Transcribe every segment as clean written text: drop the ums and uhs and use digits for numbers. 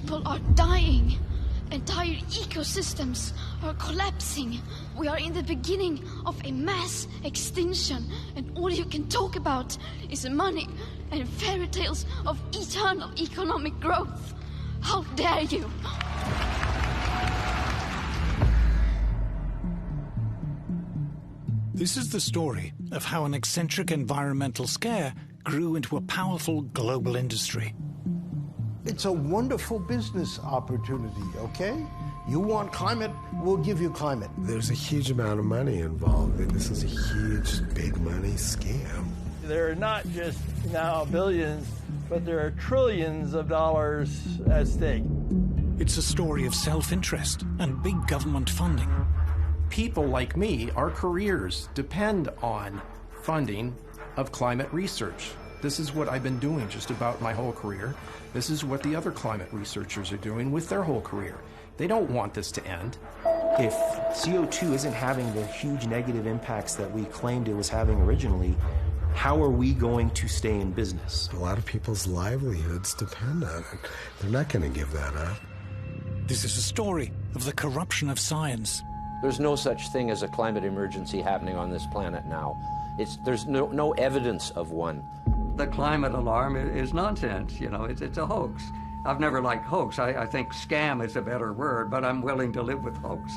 People are dying. Entire ecosystems are collapsing. We are in the beginning of a mass extinction, and all you can talk about is money and fairy tales of eternal economic growth. How dare you? This is the story of how an eccentric environmental scare grew into a powerful global industry. It's a wonderful business opportunity, okay? You want climate, we'll give you climate. There's a huge amount of money involved, and this is a huge, big money scam. There are not just now billions, but there are trillions of dollars at stake. It's a story of self-interest and big government funding. People like me, our careers depend on funding of climate research. This is what I've been doing just about my whole career. This is what the other climate researchers are doing with their whole career. They don't want this to end. If CO2 isn't having the huge negative impacts that we claimed it was having originally, how are we going to stay in business? A lot of people's livelihoods depend on it. They're not going to give that up. This is a story of the corruption of science. There's no such thing as a climate emergency happening on this planet now. There's no evidence of one. The climate alarm is nonsense, you know, it's a hoax. I've never liked hoax. I think scam is a better word, but I'm willing to live with hoax.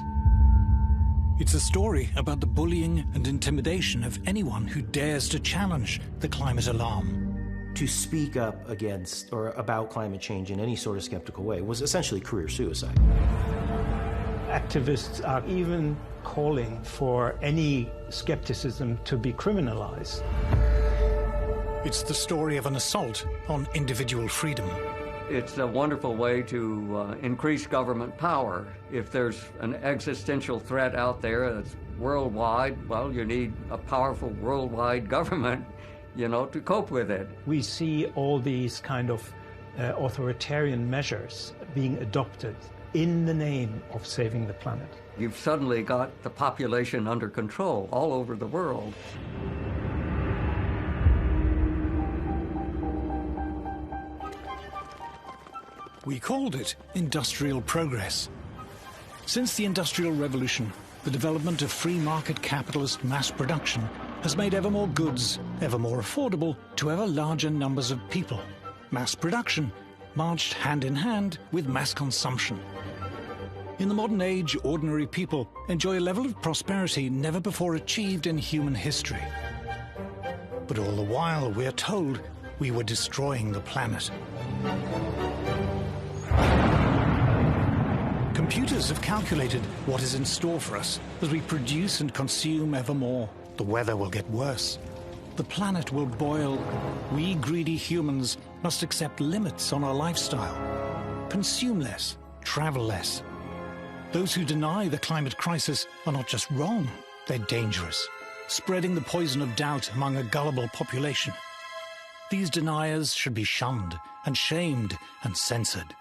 It's a story about the bullying and intimidation of anyone who dares to challenge the climate alarm. To speak up against or about climate change in any sort of skeptical way was essentially career suicide. Activists are even calling for any skepticism to be criminalized. It's the story of an assault on individual freedom. It's a wonderful way to increase government power. If there's an existential threat out there that's worldwide, well, you need a powerful worldwide government, you know, to cope with it. We see all these kind of authoritarian measures being adopted in the name of saving the planet. You've suddenly got the population under control all over the world. We called it industrial progress. Since the Industrial Revolution, the development of free market capitalist mass production has made ever more goods ever more affordable to ever larger numbers of people. Mass production marched hand in hand with mass consumption. In the modern age, ordinary people enjoy a level of prosperity never before achieved in human history. But all the while, we're told we were destroying the planet. Computers have calculated what is in store for us as we produce and consume ever more. The weather will get worse. The planet will boil. We greedy humans must accept limits on our lifestyle. Consume less, travel less. Those who deny the climate crisis are not just wrong, they're dangerous, spreading the poison of doubt among a gullible population. These deniers should be shunned and shamed and censored.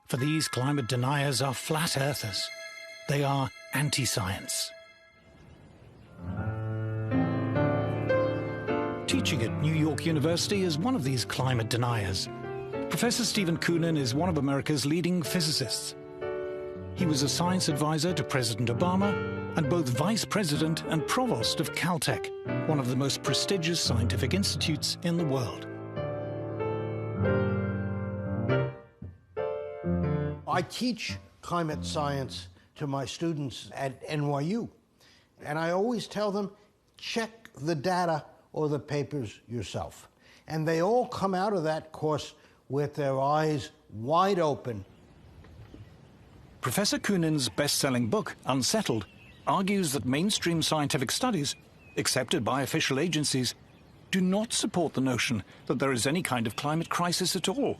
For these climate deniers are flat earthers. They are anti-science. Teaching at New York University is one of these climate deniers. Professor Stephen Koonin is one of America's leading physicists. He was a science advisor to President Obama and both vice president and provost of Caltech, one of the most prestigious scientific institutes in the world. I teach climate science to my students at NYU, and I always tell them, check the data or the papers yourself. And they all come out of that course with their eyes wide open. Professor Koonin's best-selling book, Unsettled, argues that mainstream scientific studies, accepted by official agencies, do not support the notion that there is any kind of climate crisis at all.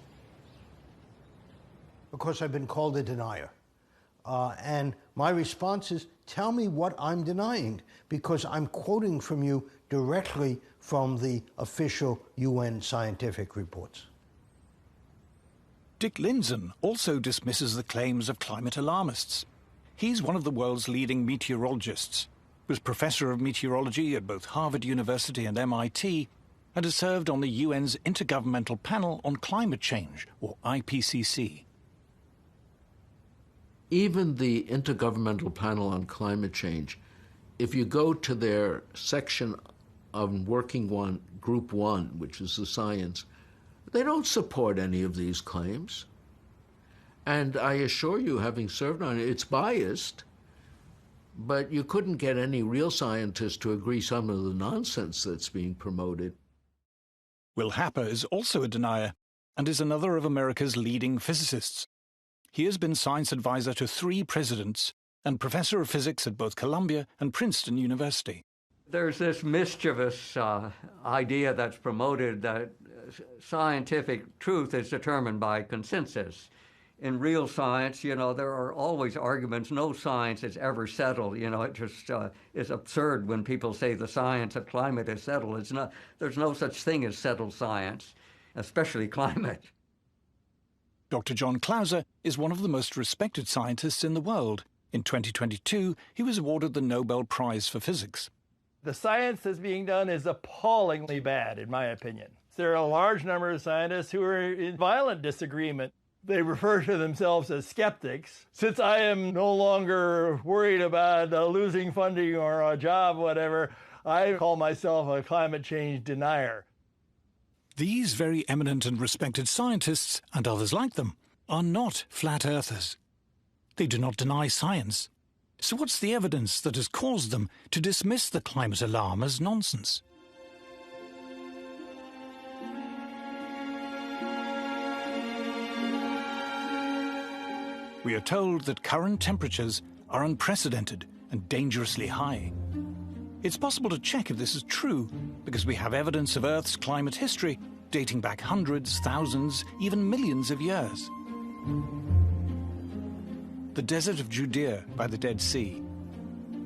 Of course, I've been called a denier. And my response is, tell me what I'm denying, because I'm quoting from you directly from the official UN scientific reports. Dick Lindzen also dismisses the claims of climate alarmists. He's one of the world's leading meteorologists, was professor of meteorology at both Harvard University and MIT, and has served on the UN's Intergovernmental Panel on Climate Change, or IPCC. even the Intergovernmental Panel on Climate Change, if you go to their section of Working One, Group 1, which is the science, they don't support any of these claims. And I assure you, having served on it, it's biased, but you couldn't get any real scientists to agree some of the nonsense that's being promoted. Will Happer is also a denier and is another of America's leading physicists. He has been science advisor to 3 presidents and professor of physics at both Columbia and Princeton University. There's this mischievous idea that's promoted that scientific truth is determined by consensus. In real science, there are always arguments. No science is ever settled. It just is absurd when people say the science of climate is settled. It's not. There's no such thing as settled science, especially climate. Dr. John Clauser is one of the most respected scientists in the world. In 2022, he was awarded the Nobel Prize for Physics. The science that's being done is appallingly bad, in my opinion. There are a large number of scientists who are in violent disagreement. They refer to themselves as skeptics. Since I am no longer worried about losing funding or a job, whatever, I call myself a climate change denier. These very eminent and respected scientists, and others like them, are not flat earthers. They do not deny science. So what's the evidence that has caused them to dismiss the climate alarm as nonsense? We are told that current temperatures are unprecedented and dangerously high. It's possible to check if this is true because we have evidence of Earth's climate history dating back hundreds, thousands, even millions of years. The desert of Judea by the Dead Sea.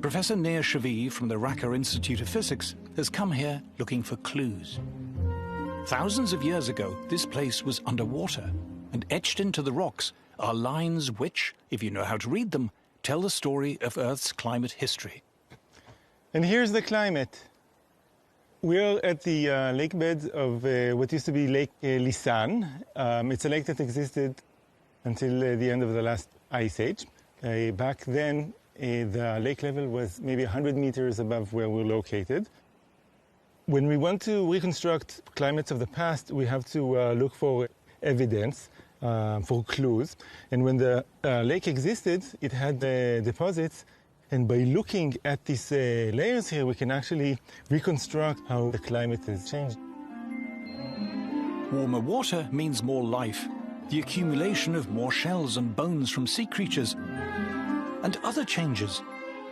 Professor Nir Shavi from the Racah Institute of Physics has come here looking for clues. Thousands of years ago, this place was underwater, and etched into the rocks are lines which, if you know how to read them, tell the story of Earth's climate history. And here's the climate. We're at the lake beds of what used to be Lake Lisan. It's a lake that existed until the end of the last ice age. Back then, the lake level was maybe 100 meters above where we're located. When we want to reconstruct climates of the past, we have to look for evidence, for clues. And when the lake existed, it had deposits. And by looking at these layers here, we can actually reconstruct how the climate has changed. Warmer water means more life, the accumulation of more shells and bones from sea creatures, and other changes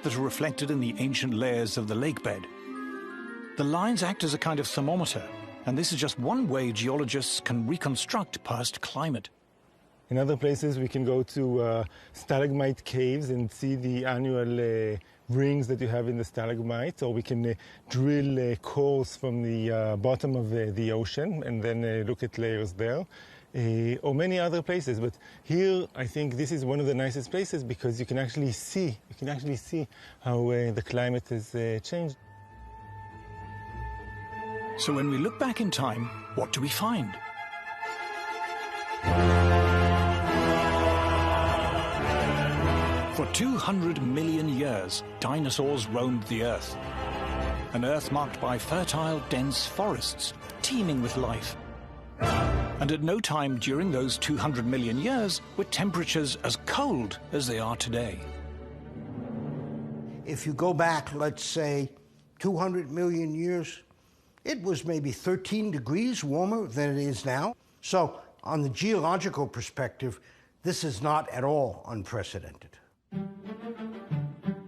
that are reflected in the ancient layers of the lake bed. The lines act as a kind of thermometer, and this is just one way geologists can reconstruct past climate. In other places, we can go to stalagmite caves and see the annual rings that you have in the stalagmites, or we can drill cores from the bottom of the ocean and then look at layers there, or many other places. But here, I think this is one of the nicest places because you can actually see how the climate has changed. So when we look back in time, what do we find? For 200 million years, dinosaurs roamed the Earth. An Earth marked by fertile, dense forests, teeming with life. And at no time during those 200 million years were temperatures as cold as they are today. If you go back, let's say, 200 million years, it was maybe 13 degrees warmer than it is now. So, on the geological perspective, this is not at all unprecedented.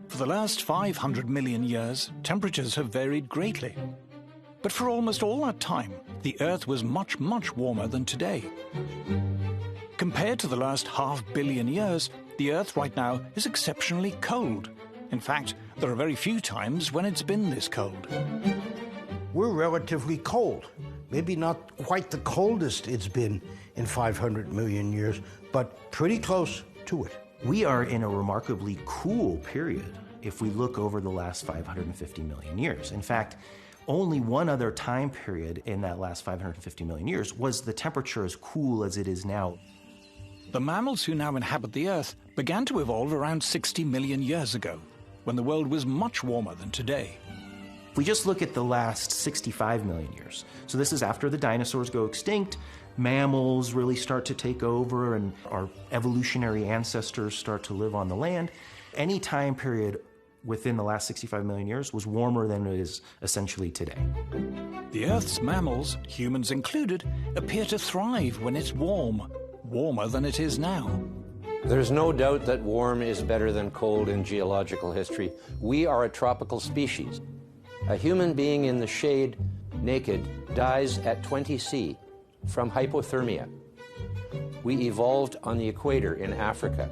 For the last 500 million years, temperatures have varied greatly. But for almost all that time, the Earth was much, much warmer than today. Compared to the last 500 million years, the Earth right now is exceptionally cold. In fact, there are very few times when it's been this cold. We're relatively cold. Maybe not quite the coldest it's been in 500 million years, but pretty close to it. We are in a remarkably cool period if we look over the last 550 million years. In fact, only one other time period in that last 550 million years was the temperature as cool as it is now. The mammals who now inhabit the Earth began to evolve around 60 million years ago, when the world was much warmer than today. If we just look at the last 65 million years, so this is after the dinosaurs go extinct, mammals really start to take over, and our evolutionary ancestors start to live on the land. Any time period within the last 65 million years was warmer than it is essentially today. The Earth's mammals, humans included, appear to thrive when it's warm, warmer than it is now. There's no doubt that warm is better than cold in geological history. We are a tropical species. A human being in the shade, naked, dies at 20 C from hypothermia. We evolved on the equator in Africa,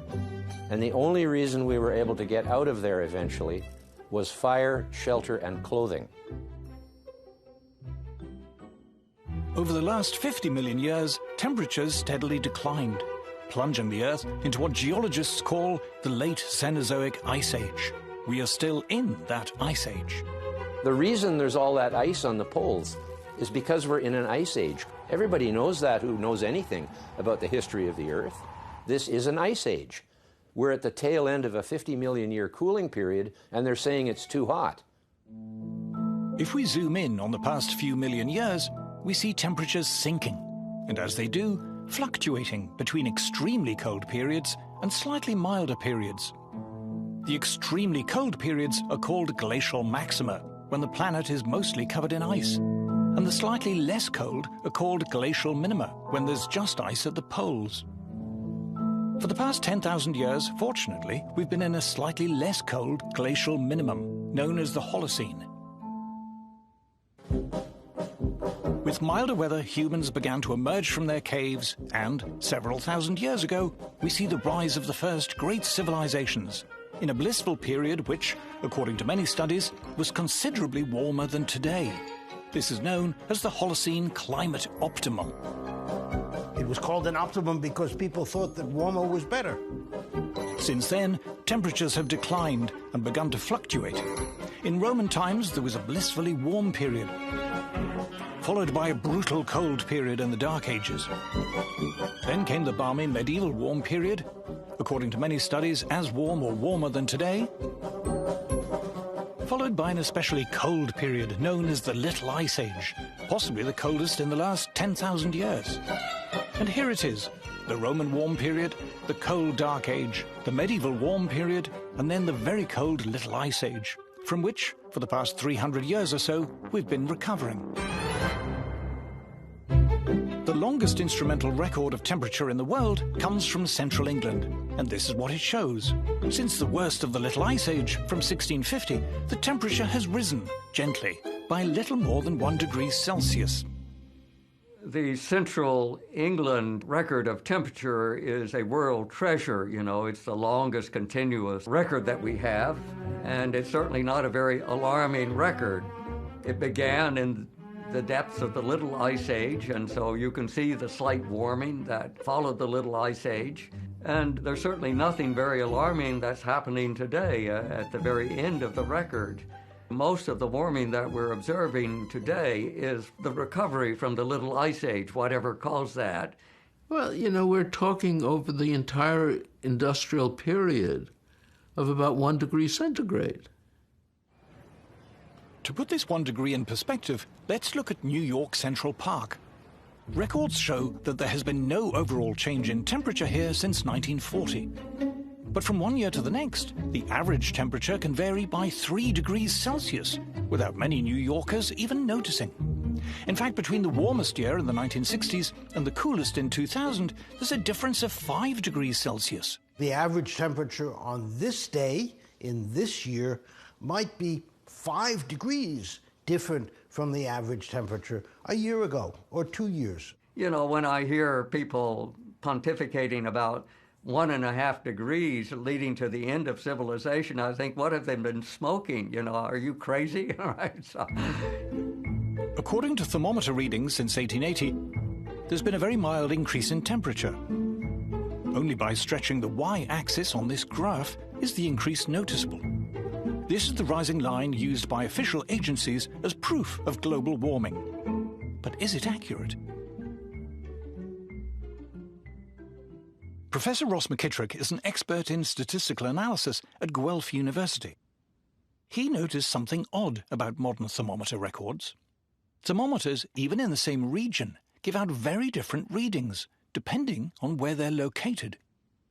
and the only reason we were able to get out of there eventually was fire, shelter, and clothing. Over the last 50 million years, temperatures steadily declined, plunging the Earth into what geologists call the late Cenozoic Ice Age. We are still in that ice age. The reason there's all that ice on the poles is because we're in an ice age. Everybody knows that who knows anything about the history of the Earth. This is an ice age. We're at the tail end of a 50 million year cooling period, and they're saying it's too hot. If we zoom in on the past few million years, we see temperatures sinking, and as they do, fluctuating between extremely cold periods and slightly milder periods. The extremely cold periods are called glacial maxima, when the planet is mostly covered in ice, and the slightly less cold are called glacial minima, when there's just ice at the poles. For the past 10,000 years, fortunately, we've been in a slightly less cold glacial minimum, known as the Holocene. With milder weather, humans began to emerge from their caves, and several thousand years ago, we see the rise of the first great civilizations, in a blissful period which, according to many studies, was considerably warmer than today. This is known as the Holocene climate optimum. It was called an optimum because people thought that warmer was better. Since then, temperatures have declined and begun to fluctuate. In Roman times, there was a blissfully warm period, followed by a brutal cold period in the Dark Ages. Then came the balmy medieval warm period, according to many studies, as warm or warmer than today, followed by an especially cold period known as the Little Ice Age, possibly the coldest in the last 10,000 years. And here it is, the Roman warm period, the cold Dark Age, the medieval warm period, and then the very cold Little Ice Age, from which, for the past 300 years or so, we've been recovering. The longest instrumental record of temperature in the world comes from central England, and this is what it shows. Since the worst of the Little Ice Age, from 1650, the temperature has risen, gently, by little more than 1 degree Celsius. The central England record of temperature is a world treasure. You know, it's the longest continuous record that we have, and it's certainly not a very alarming record. It began in the depths of the Little Ice Age, and so you can see the slight warming that followed the Little Ice Age. And there's certainly nothing very alarming that's happening today at the very end of the record. Most of the warming that we're observing today is the recovery from the Little Ice Age, whatever caused that. Well, you know, we're talking over the entire industrial period of about 1 degree centigrade. To put this 1 degree in perspective, let's look at New York Central Park. Records show that there has been no overall change in temperature here since 1940. But from one year to the next, the average temperature can vary by 3 degrees Celsius, without many New Yorkers even noticing. In fact, between the warmest year in the 1960s and the coolest in 2000, there's a difference of 5 degrees Celsius. The average temperature on this day in this year might be 5 degrees different from the average temperature a year ago or 2 years. You know, when I hear people pontificating about 1.5 degrees leading to the end of civilization, I think, what have they been smoking? You know, are you crazy? All right. So. According to thermometer readings since 1880, there's been a very mild increase in temperature. Only by stretching the y-axis on this graph is the increase noticeable. This is the rising line used by official agencies as proof of global warming. But is it accurate? Professor Ross McKittrick is an expert in statistical analysis at Guelph University. He noticed something odd about modern thermometer records. Thermometers, even in the same region, give out very different readings, depending on where they're located.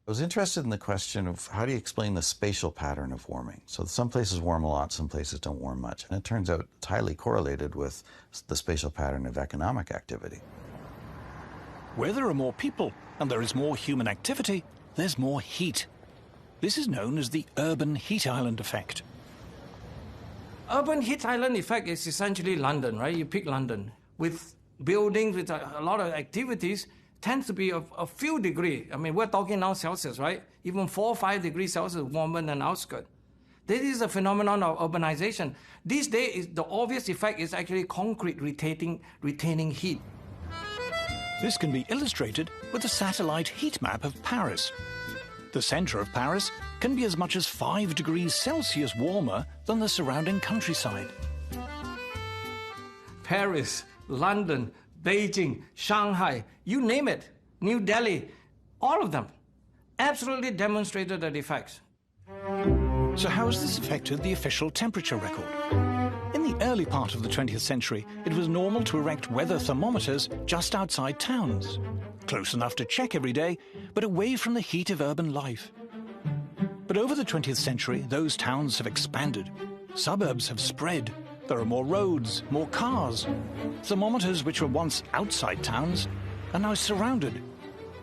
I was interested in the question of how do you explain the spatial pattern of warming? So some places warm a lot, some places don't warm much. And it turns out it's highly correlated with the spatial pattern of economic activity. Where there are more people and there is more human activity, there's more heat. This is known as the urban heat island effect. Urban heat island effect is essentially London, right? You pick London. With buildings, with a lot of activities, tends to be a few degrees. I mean, we're talking now Celsius, right? Even 4 or 5 degrees Celsius warmer than outskirts. This is a phenomenon of urbanization. These days, the obvious effect is actually concrete retaining heat. This can be illustrated with a satellite heat map of Paris. The center of Paris can be as much as 5 degrees Celsius warmer than the surrounding countryside. Paris, London, Beijing, Shanghai, you name it, New Delhi, all of them absolutely demonstrated the effects. So how has this affected the official temperature record? In the early part of the 20th century, it was normal to erect weather thermometers just outside towns, close enough to check every day, but away from the heat of urban life. But over the 20th century, those towns have expanded. Suburbs have spread. There are more roads, more cars. Thermometers which were once outside towns are now surrounded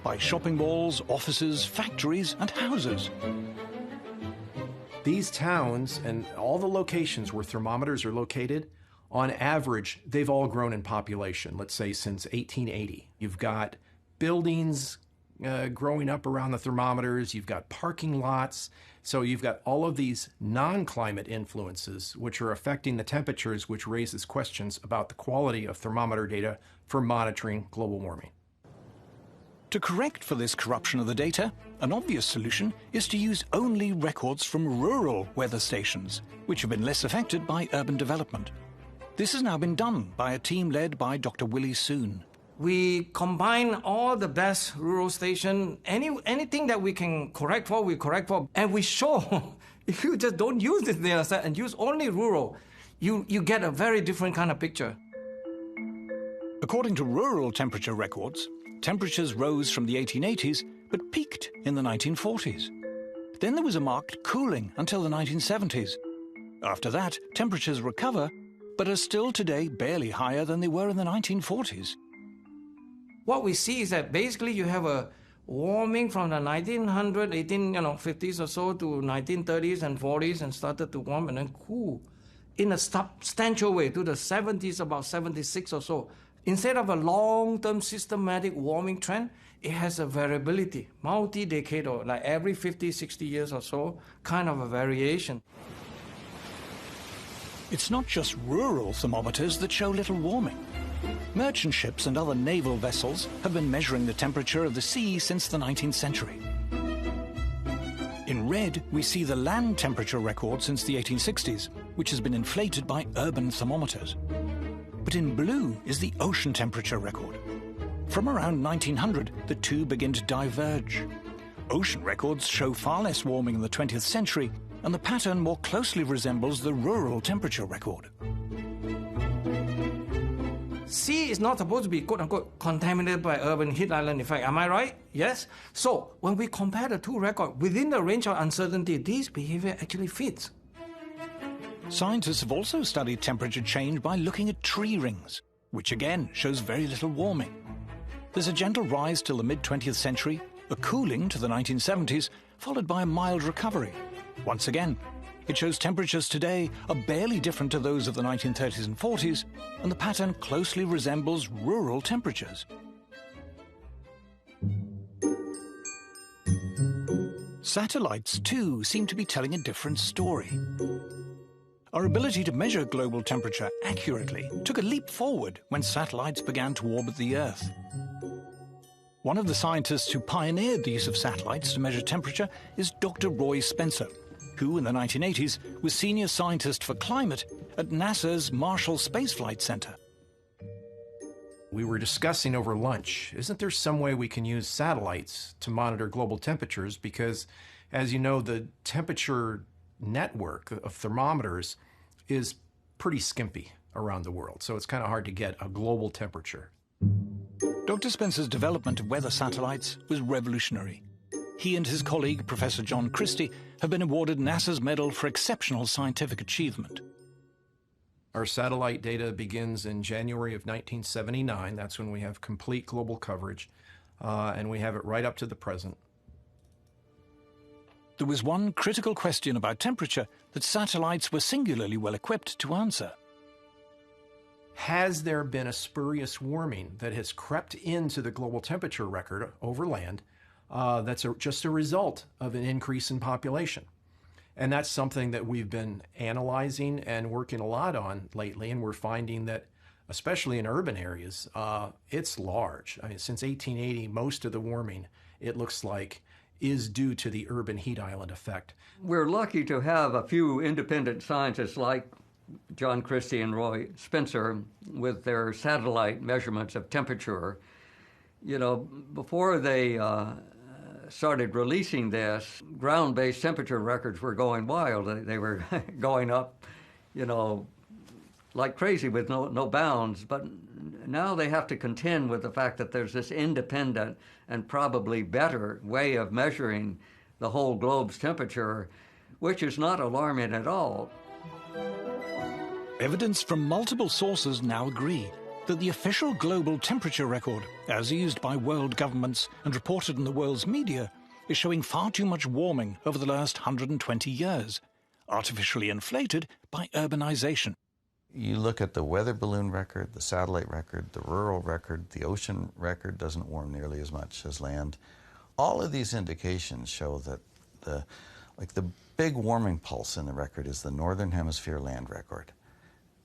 by shopping malls, offices, factories, and houses. These towns and all the locations where thermometers are located, on average, they've all grown in population, let's say since 1880. You've got buildings growing up around the thermometers, you've got parking lots, so you've got all of these non-climate influences which are affecting the temperatures, which raises questions about the quality of thermometer data for monitoring global warming. To correct for this corruption of the data, an obvious solution is to use only records from rural weather stations, which have been less affected by urban development. This has now been done by a team led by Dr. Willie Soon. We combine all the best rural stations, anything that we can correct for, we correct for, and we show if you just don't use this data set and use only rural, you get a very different kind of picture. According to rural temperature records, temperatures rose from the 1880s but peaked in the 1940s. Then there was a marked cooling until the 1970s. After that, temperatures recover, but are still today barely higher than they were in the 1940s. What we see is that basically you have a warming from the 1850s or so to 1930s and 40s and started to warm and then cool in a substantial way to the 70s, about 76 or so. Instead of a long-term systematic warming trend, it has a variability, multi-decadal, like every 50, 60 years or so, kind of a variation. It's not just rural thermometers that show little warming. Merchant ships and other naval vessels have been measuring the temperature of the sea since the 19th century. In red, we see the land temperature record since the 1860s, which has been inflated by urban thermometers. But in blue is the ocean temperature record. From around 1900, the two begin to diverge. Ocean records show far less warming in the 20th century, and the pattern more closely resembles the rural temperature record. Sea is not supposed to be, quote-unquote, contaminated by urban heat island effect. Am I right? Yes? So, when we compare the two records, within the range of uncertainty, this behavior actually fits. Scientists have also studied temperature change by looking at tree rings, which again shows very little warming. There's a gentle rise till the mid-20th century, a cooling to the 1970s, followed by a mild recovery. Once again, it shows temperatures today are barely different to those of the 1930s and 40s, and the pattern closely resembles rural temperatures. Satellites, too, seem to be telling a different story. Our ability to measure global temperature accurately took a leap forward when satellites began to orbit the Earth. One of the scientists who pioneered the use of satellites to measure temperature is Dr. Roy Spencer, who in the 1980s was senior scientist for climate at NASA's Marshall Space Flight Center. We were discussing over lunch, isn't there some way we can use satellites to monitor global temperatures? Because, as you know, the temperature network of thermometers is pretty skimpy around the world, so it's kind of hard to get a global temperature. Dr. Spencer's development of weather satellites was revolutionary. He and his colleague, Professor John Christie, have been awarded NASA's Medal for Exceptional Scientific Achievement. Our satellite data begins in January of 1979. That's when we have complete global coverage, and we have it right up to the present. There was one critical question about temperature that satellites were singularly well equipped to answer. Has there been a spurious warming that has crept into the global temperature record over land that's just a result of an increase in population? And that's something that we've been analyzing and working a lot on lately, and we're finding that, especially in urban areas, it's large. I mean, since 1880, most of the warming, it looks like, is due to the urban heat island effect. We're lucky to have a few independent scientists like John Christie and Roy Spencer with their satellite measurements of temperature. You know, before they started releasing this, ground-based temperature records were going wild. They were going up, you know, like crazy with no bounds. But now they have to contend with the fact that there's this independent and probably better way of measuring the whole globe's temperature, which is not alarming at all. Evidence from multiple sources now agree that the official global temperature record, as used by world governments and reported in the world's media, is showing far too much warming over the last 120 years, artificially inflated by urbanization. You look at the weather balloon record, the satellite record, the rural record, the ocean record doesn't warm nearly as much as land. All of these indications show that the big warming pulse in the record is the Northern Hemisphere land record.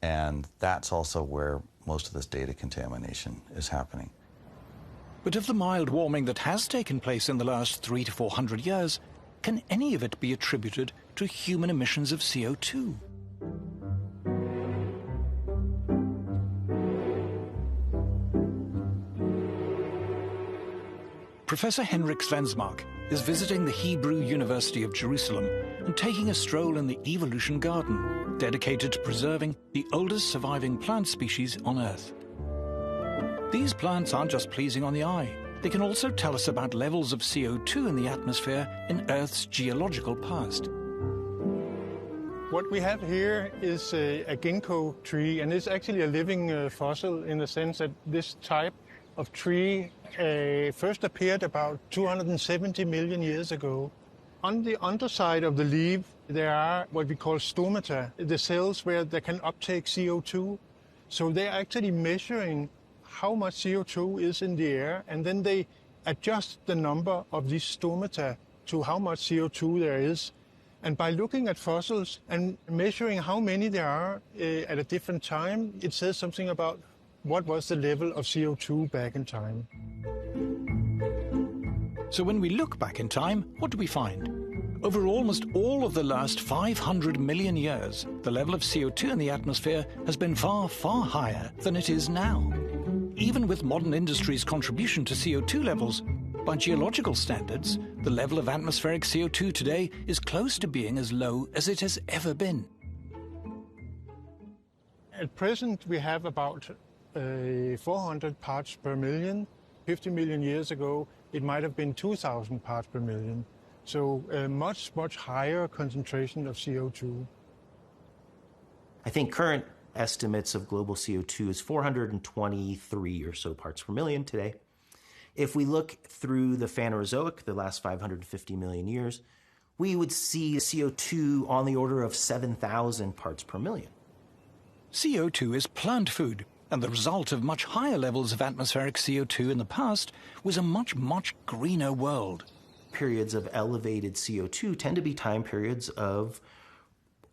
And that's also where most of this data contamination is happening. But of the mild warming that has taken place in the last 300 to 400 years, can any of it be attributed to human emissions of CO2? Professor Henrik Svensmark is visiting the Hebrew University of Jerusalem and taking a stroll in the Evolution Garden, dedicated to preserving the oldest surviving plant species on Earth. These plants aren't just pleasing on the eye. They can also tell us about levels of CO2 in the atmosphere in Earth's geological past. What we have here is a ginkgo tree, and it's actually a living fossil in the sense that this type of tree first appeared about 270 million years ago. On the underside of the leaf, there are what we call stomata, the cells where they can uptake CO2. So they're actually measuring how much CO2 is in the air, and then they adjust the number of these stomata to how much CO2 there is. And by looking at fossils and measuring how many there are at a different time, it says something about what was the level of CO2 back in time. So when we look back in time, what do we find? Over almost all of the last 500 million years, the level of CO2 in the atmosphere has been far, far higher than it is now. Even with modern industry's contribution to CO2 levels, by geological standards, the level of atmospheric CO2 today is close to being as low as it has ever been. At present, we have about 400 parts per million. 50 million years ago, it might have been 2,000 parts per million. So a much, much higher concentration of CO2. I think current estimates of global CO2 is 423 or so parts per million today. If we look through the Phanerozoic, the last 550 million years, we would see CO2 on the order of 7,000 parts per million. CO2 is plant food, and the result of much higher levels of atmospheric CO2 in the past was a much, much greener world. Periods of elevated CO2 tend to be time periods of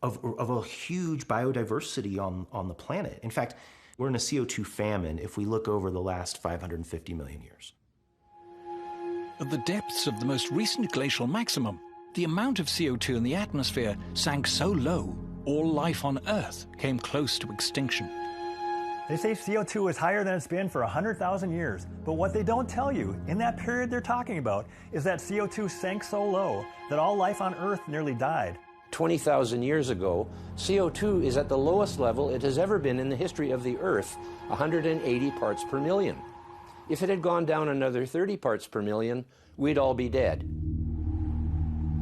a huge biodiversity on the planet. In fact, we're in a CO2 famine if we look over the last 550 million years. At the depths of the most recent glacial maximum, the amount of CO2 in the atmosphere sank so low, all life on Earth came close to extinction. They say CO2 is higher than it's been for 100,000 years, but what they don't tell you in that period they're talking about is that CO2 sank so low that all life on Earth nearly died. 20,000 years ago, CO2 is at the lowest level it has ever been in the history of the Earth, 180 parts per million. If it had gone down another 30 parts per million, we'd all be dead.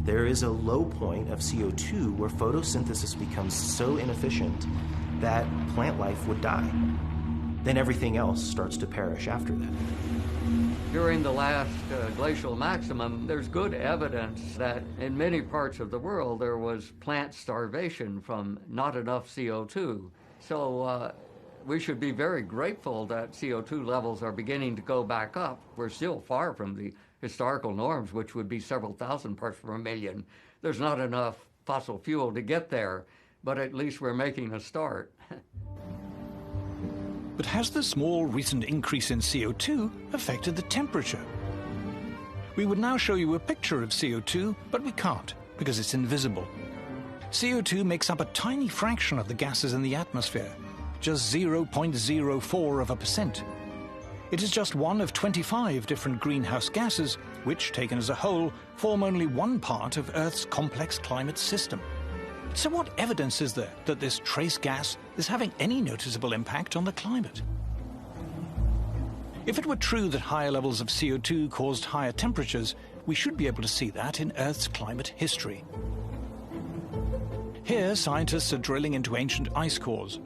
There is a low point of CO2 where photosynthesis becomes so inefficient that plant life would die. Then everything else starts to perish after that. During the last glacial maximum, there's good evidence that in many parts of the world there was plant starvation from not enough CO2. So we should be very grateful that CO2 levels are beginning to go back up. We're still far from the historical norms, which would be several thousand parts per million. There's not enough fossil fuel to get there, but at least we're making a start. But has the small recent increase in CO2 affected the temperature? We would now show you a picture of CO2, but we can't because it's invisible. CO2 makes up a tiny fraction of the gases in the atmosphere, just 0.04%. It is just one of 25 different greenhouse gases, which, taken as a whole, form only one part of Earth's complex climate system. So what evidence is there that this trace gas is having any noticeable impact on the climate? If it were true that higher levels of CO2 caused higher temperatures, we should be able to see that in Earth's climate history. Here, scientists are drilling into ancient ice cores.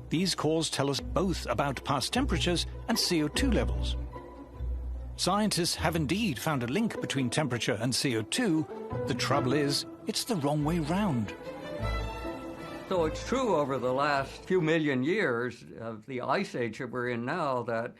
These cores tell us both about past temperatures and CO2 levels. Scientists have indeed found a link between temperature and CO2. The trouble is, it's the wrong way round. So it's true over the last few million years of the ice age that we're in now that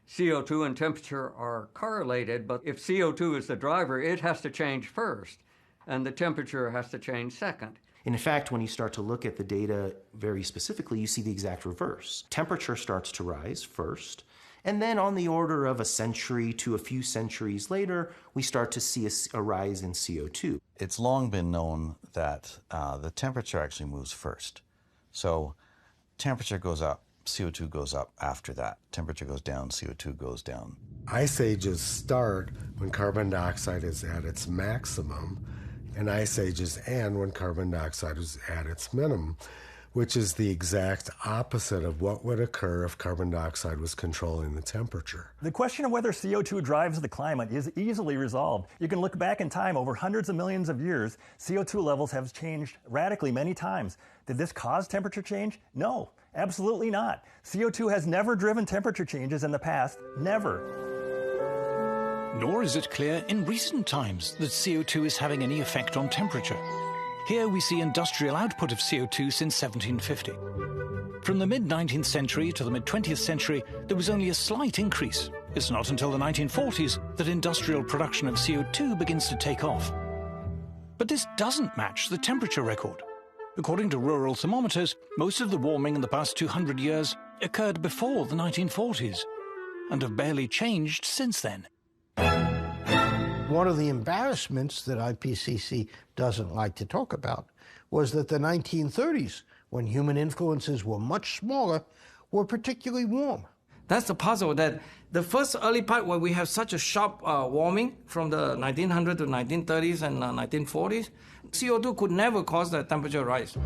CO2 and temperature are correlated, but if CO2 is the driver, it has to change first, and the temperature has to change second. In fact, when you start to look at the data very specifically, you see the exact reverse. Temperature starts to rise first, and then on the order of a century to a few centuries later, we start to see a rise in CO2. It's long been known that the temperature actually moves first. So temperature goes up, CO2 goes up after that. Temperature goes down, CO2 goes down. Ice ages start when carbon dioxide is at its maximum, and ice ages end when carbon dioxide is at its minimum, which is the exact opposite of what would occur if carbon dioxide was controlling the temperature. The question of whether CO2 drives the climate is easily resolved. You can look back in time over hundreds of millions of years. CO2 levels have changed radically many times. Did this cause temperature change? No, absolutely not. CO2 has never driven temperature changes in the past, never. Nor is it clear in recent times that CO2 is having any effect on temperature. Here we see industrial output of CO2 since 1750. From the mid-19th century to the mid-20th century, there was only a slight increase. It's not until the 1940s that industrial production of CO2 begins to take off. But this doesn't match the temperature record. According to rural thermometers, most of the warming in the past 200 years occurred before the 1940s, and have barely changed since then. One of the embarrassments that IPCC doesn't like to talk about was that the 1930s, when human influences were much smaller, were particularly warm. That's the puzzle, that the first early part where we have such a sharp warming from the 1900s to 1930s and 1940s, CO2 could never cause the temperature rise.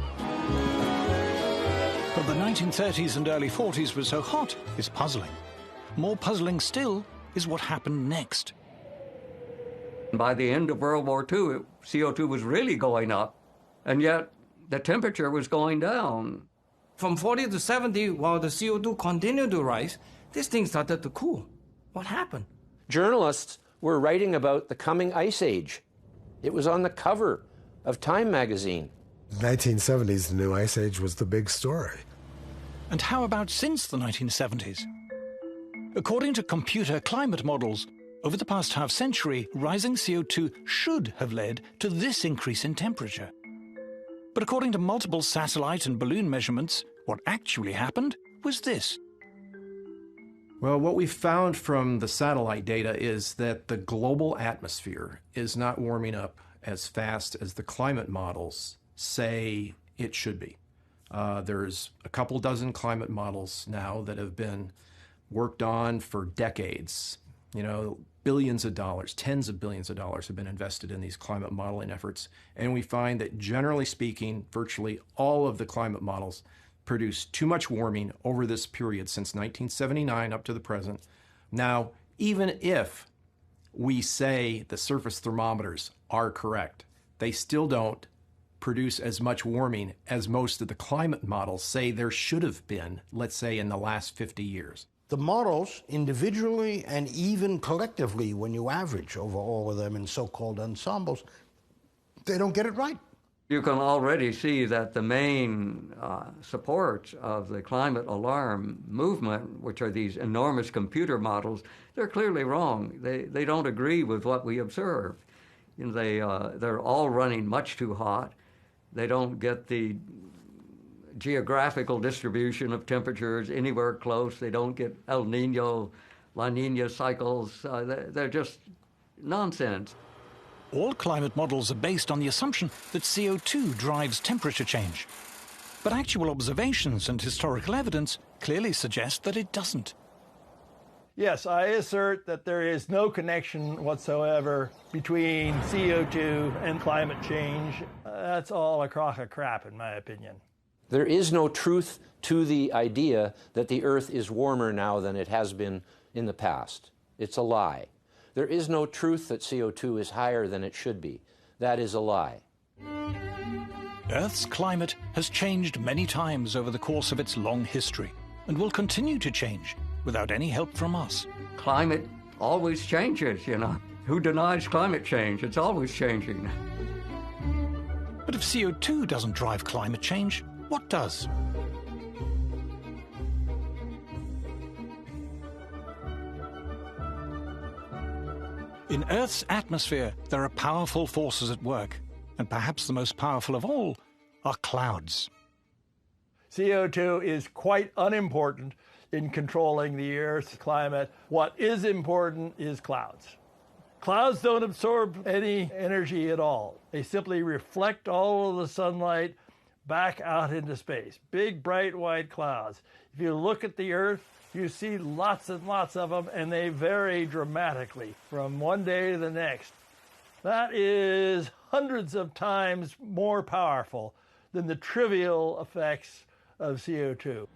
But the 1930s and early 40s were so hot is puzzling. More puzzling still is what happened next. By the end of World War II, CO2 was really going up, and yet the temperature was going down. From 40 to 70, while the CO2 continued to rise, this thing started to cool. What happened? Journalists were writing about the coming ice age. It was on the cover of Time magazine. In the 1970s, the new ice age was the big story. And how about since the 1970s? According to computer climate models, over the past half-century, rising CO2 should have led to this increase in temperature. But according to multiple satellite and balloon measurements, what actually happened was this. Well, what we found from the satellite data is that the global atmosphere is not warming up as fast as the climate models say it should be. There's a couple dozen climate models now that have been worked on for decades. You know, billions of dollars, tens of billions of dollars have been invested in these climate modeling efforts. And we find that generally speaking, virtually all of the climate models produce too much warming over this period since 1979 up to the present. Now, even if we say the surface thermometers are correct, they still don't produce as much warming as most of the climate models say there should have been, let's say, in the last 50 years. The models, individually and even collectively, when you average over all of them in so-called ensembles, they don't get it right. You can already see that the main support of the climate alarm movement, which are these enormous computer models, they're clearly wrong. They don't agree with what we observe. You know, they're all running much too hot. They don't get the geographical distribution of temperatures anywhere close. They don't get El Nino, La Nina cycles. They're just nonsense. All climate models are based on the assumption that CO2 drives temperature change. But actual observations and historical evidence clearly suggest that it doesn't. Yes, I assert that there is no connection whatsoever between CO2 and climate change. That's all a crock of crap, in my opinion. There is no truth to the idea that the Earth is warmer now than it has been in the past. It's a lie. There is no truth that CO2 is higher than it should be. That is a lie. Earth's climate has changed many times over the course of its long history and will continue to change without any help from us. Climate always changes, you know. Who denies climate change? It's always changing. But if CO2 doesn't drive climate change, what does? In Earth's atmosphere, there are powerful forces at work, and perhaps the most powerful of all are clouds. CO2 is quite unimportant in controlling the Earth's climate. What is important is clouds. Clouds don't absorb any energy at all. They simply reflect all of the sunlight back out into space. Big, bright, white clouds. If you look at the Earth, you see lots and lots of them, and they vary dramatically from one day to the next. That is hundreds of times more powerful than the trivial effects of CO2.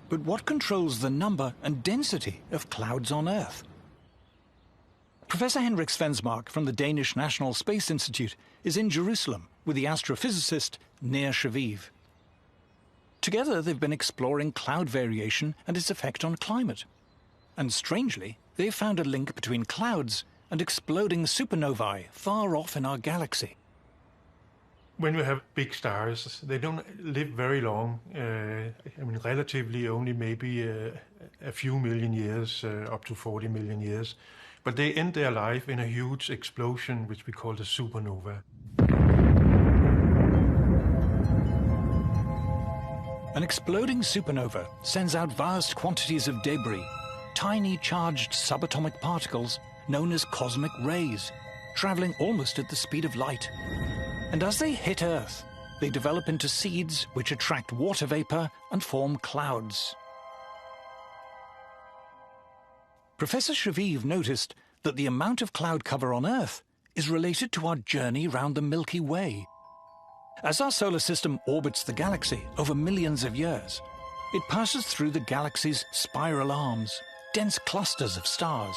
But what controls the number and density of clouds on Earth? Professor Henrik Svensmark from the Danish National Space Institute is in Jerusalem with the astrophysicist Nir Shaviv. Together, they've been exploring cloud variation and its effect on climate. And strangely, they've found a link between clouds and exploding supernovae far off in our galaxy. When we have big stars, they don't live very long. Relatively only maybe a few million years, up to 40 million years. But they end their life in a huge explosion, which we call the supernova. An exploding supernova sends out vast quantities of debris, tiny charged subatomic particles known as cosmic rays, traveling almost at the speed of light. And as they hit Earth, they develop into seeds which attract water vapor and form clouds. Professor Shaviv noticed that the amount of cloud cover on Earth is related to our journey round the Milky Way. As our solar system orbits the galaxy over millions of years, it passes through the galaxy's spiral arms, dense clusters of stars.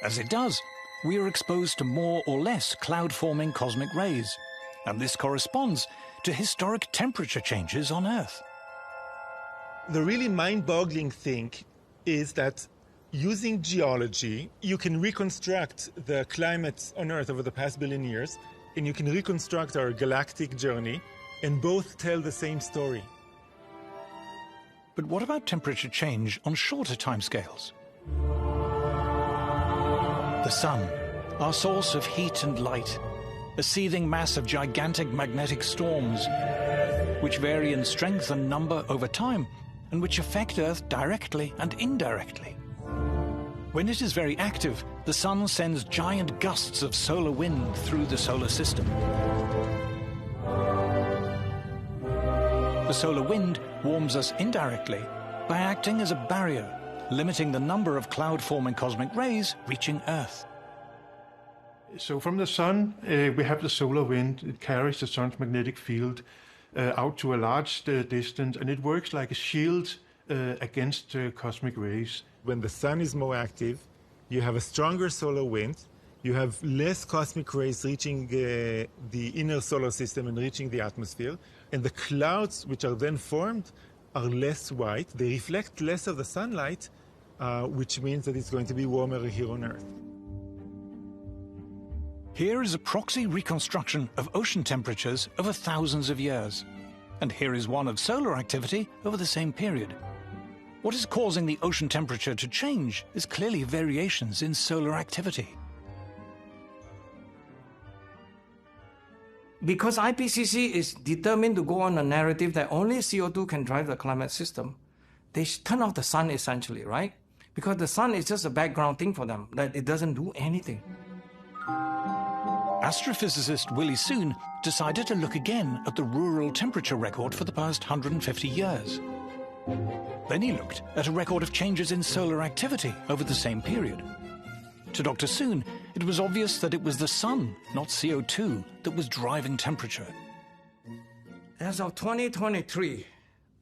As it does, we are exposed to more or less cloud-forming cosmic rays, and this corresponds to historic temperature changes on Earth. The really mind-boggling thing is that using geology, you can reconstruct the climate on Earth over the past billion years, and you can reconstruct our galactic journey, and both tell the same story. But what about temperature change on shorter timescales? The sun, our source of heat and light, a seething mass of gigantic magnetic storms, which vary in strength and number over time, and which affect Earth directly and indirectly. When it is very active, the sun sends giant gusts of solar wind through the solar system. The solar wind warms us indirectly by acting as a barrier, limiting the number of cloud-forming cosmic rays reaching Earth. So from the sun, we have the solar wind. It carries the sun's magnetic field out to a large distance, and it works like a shield against cosmic rays. When the sun is more active, you have a stronger solar wind, you have less cosmic rays reaching the inner solar system and reaching the atmosphere, and the clouds which are then formed are less white. They reflect less of the sunlight, which means that it's going to be warmer here on Earth. Here is a proxy reconstruction of ocean temperatures over thousands of years. And here is one of solar activity over the same period. What is causing the ocean temperature to change is clearly variations in solar activity. Because IPCC is determined to go on a narrative that only CO2 can drive the climate system, they turn off the sun essentially, right? Because the sun is just a background thing for them, that it doesn't do anything. Astrophysicist Willie Soon decided to look again at the rural temperature record for the past 150 years. Then he looked at a record of changes in solar activity over the same period. To Dr. Soon, it was obvious that it was the sun, not CO2, that was driving temperature. As of 2023,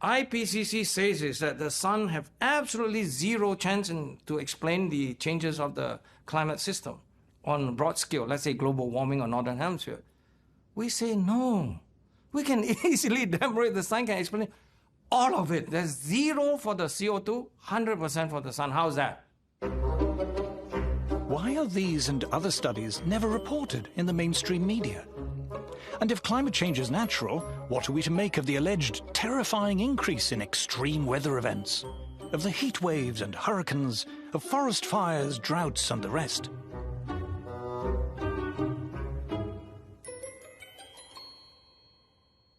IPCC says is that the sun have absolutely zero chance to explain the changes of the climate system on a broad scale, let's say global warming or northern hemisphere. We say no. We can easily demonstrate the sun can explain all of it. There's zero for the CO2, 100% for the sun. How's that? Why are these and other studies never reported in the mainstream media? And if climate change is natural, what are we to make of the alleged terrifying increase in extreme weather events? Of the heat waves and hurricanes, of forest fires, droughts and the rest?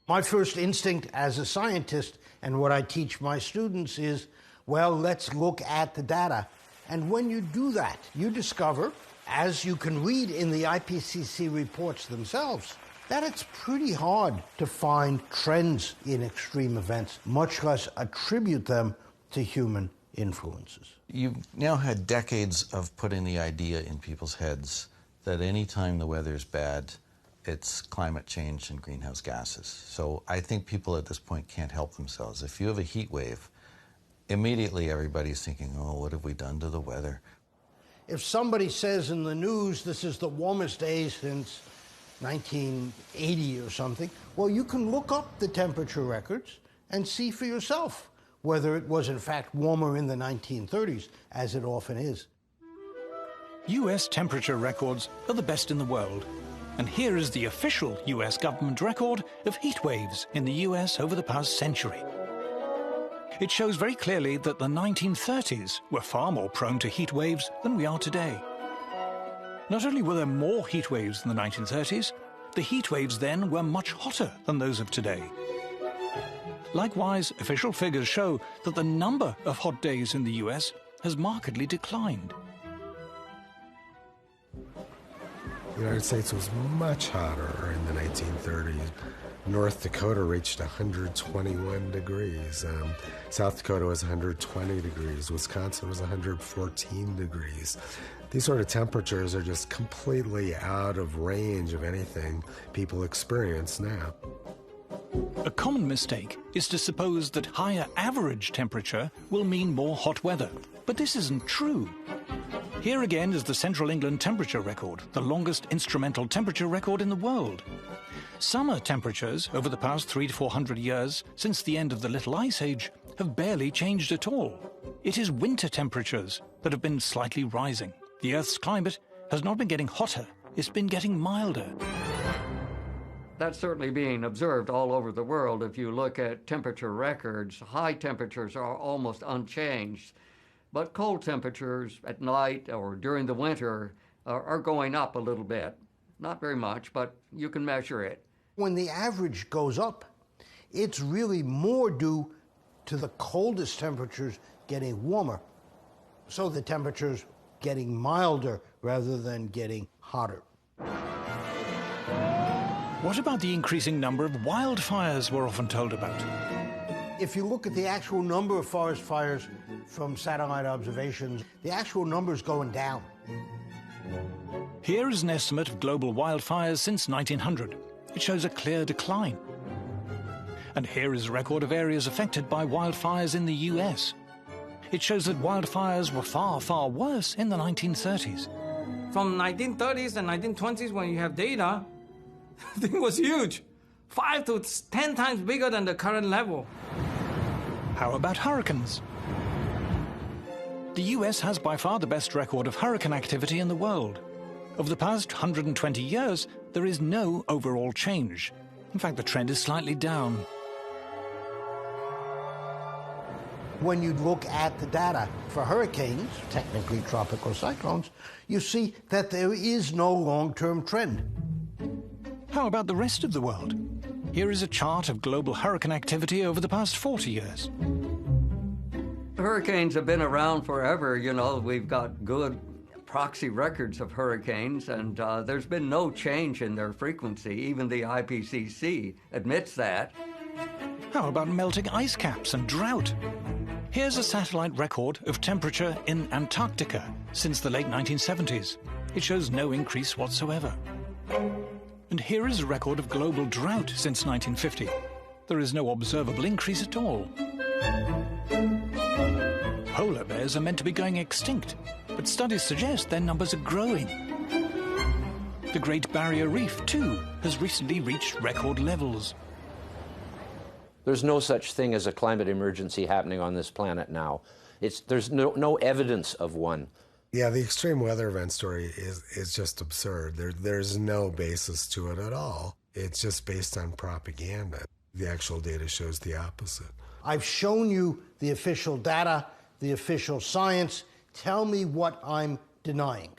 My first instinct as a scientist, and what I teach my students, is, well, let's look at the data. And when you do that, you discover, as you can read in the IPCC reports themselves, that it's pretty hard to find trends in extreme events, much less attribute them to human influences. You've now had decades of putting the idea in people's heads that any time the weather's bad, it's climate change and greenhouse gases. So I think people at this point can't help themselves. If you have a heat wave, immediately everybody's thinking, oh, what have we done to the weather? If somebody says in the news this is the warmest day since 1980 or something, well, you can look up the temperature records and see for yourself whether it was in fact warmer in the 1930s, as it often is. US temperature records are the best in the world. And here is the official US government record of heat waves in the US over the past century. It shows very clearly that the 1930s were far more prone to heat waves than we are today. Not only were there more heat waves in the 1930s, the heat waves then were much hotter than those of today. Likewise, official figures show that the number of hot days in the US has markedly declined. The United States was much hotter in the 1930s. North Dakota reached 121 degrees. South Dakota was 120 degrees. Wisconsin was 114 degrees. These sort of temperatures are just completely out of range of anything people experience now. A common mistake is to suppose that higher average temperature will mean more hot weather. But this isn't true. Here again is the Central England temperature record, the longest instrumental temperature record in the world. Summer temperatures over the past 300 to 400 years, since the end of the Little Ice Age, have barely changed at all. It is winter temperatures that have been slightly rising. The Earth's climate has not been getting hotter, it's been getting milder. That's certainly being observed all over the world. If you look at temperature records, high temperatures are almost unchanged. But cold temperatures at night or during the winter are going up a little bit. Not very much, but you can measure it. When the average goes up, it's really more due to the coldest temperatures getting warmer. So the temperatures getting milder rather than getting hotter. What about the increasing number of wildfires we're often told about? If you look at the actual number of forest fires from satellite observations, the actual number is going down. Here is an estimate of global wildfires since 1900. It shows a clear decline. And here is a record of areas affected by wildfires in the US. It shows that wildfires were far, far worse in the 1930s. From 1930s and 1920s, when you have data, the thing was huge. 5 to 10 times bigger than the current level. How about hurricanes? The US has by far the best record of hurricane activity in the world. Over the past 120 years, there is no overall change. In fact, the trend is slightly down. When you look at the data for hurricanes, technically tropical cyclones, you see that there is no long-term trend. How about the rest of the world? Here is a chart of global hurricane activity over the past 40 years. Hurricanes have been around forever. You know, we've got good proxy records of hurricanes, and there's been no change in their frequency. Even the IPCC admits that. How about melting ice caps and drought? Here's a satellite record of temperature in Antarctica since the late 1970s. It shows no increase whatsoever. And here is a record of global drought since 1950. There is no observable increase at all. Polar bears are meant to be going extinct, but studies suggest their numbers are growing. The Great Barrier Reef, too, has recently reached record levels. There's no such thing as a climate emergency happening on this planet now. There's no evidence of one. Yeah, the extreme weather event story is just absurd. There's no basis to it at all. It's just based on propaganda. The actual data shows the opposite. I've shown you the official data, the official science. Tell me what I'm denying.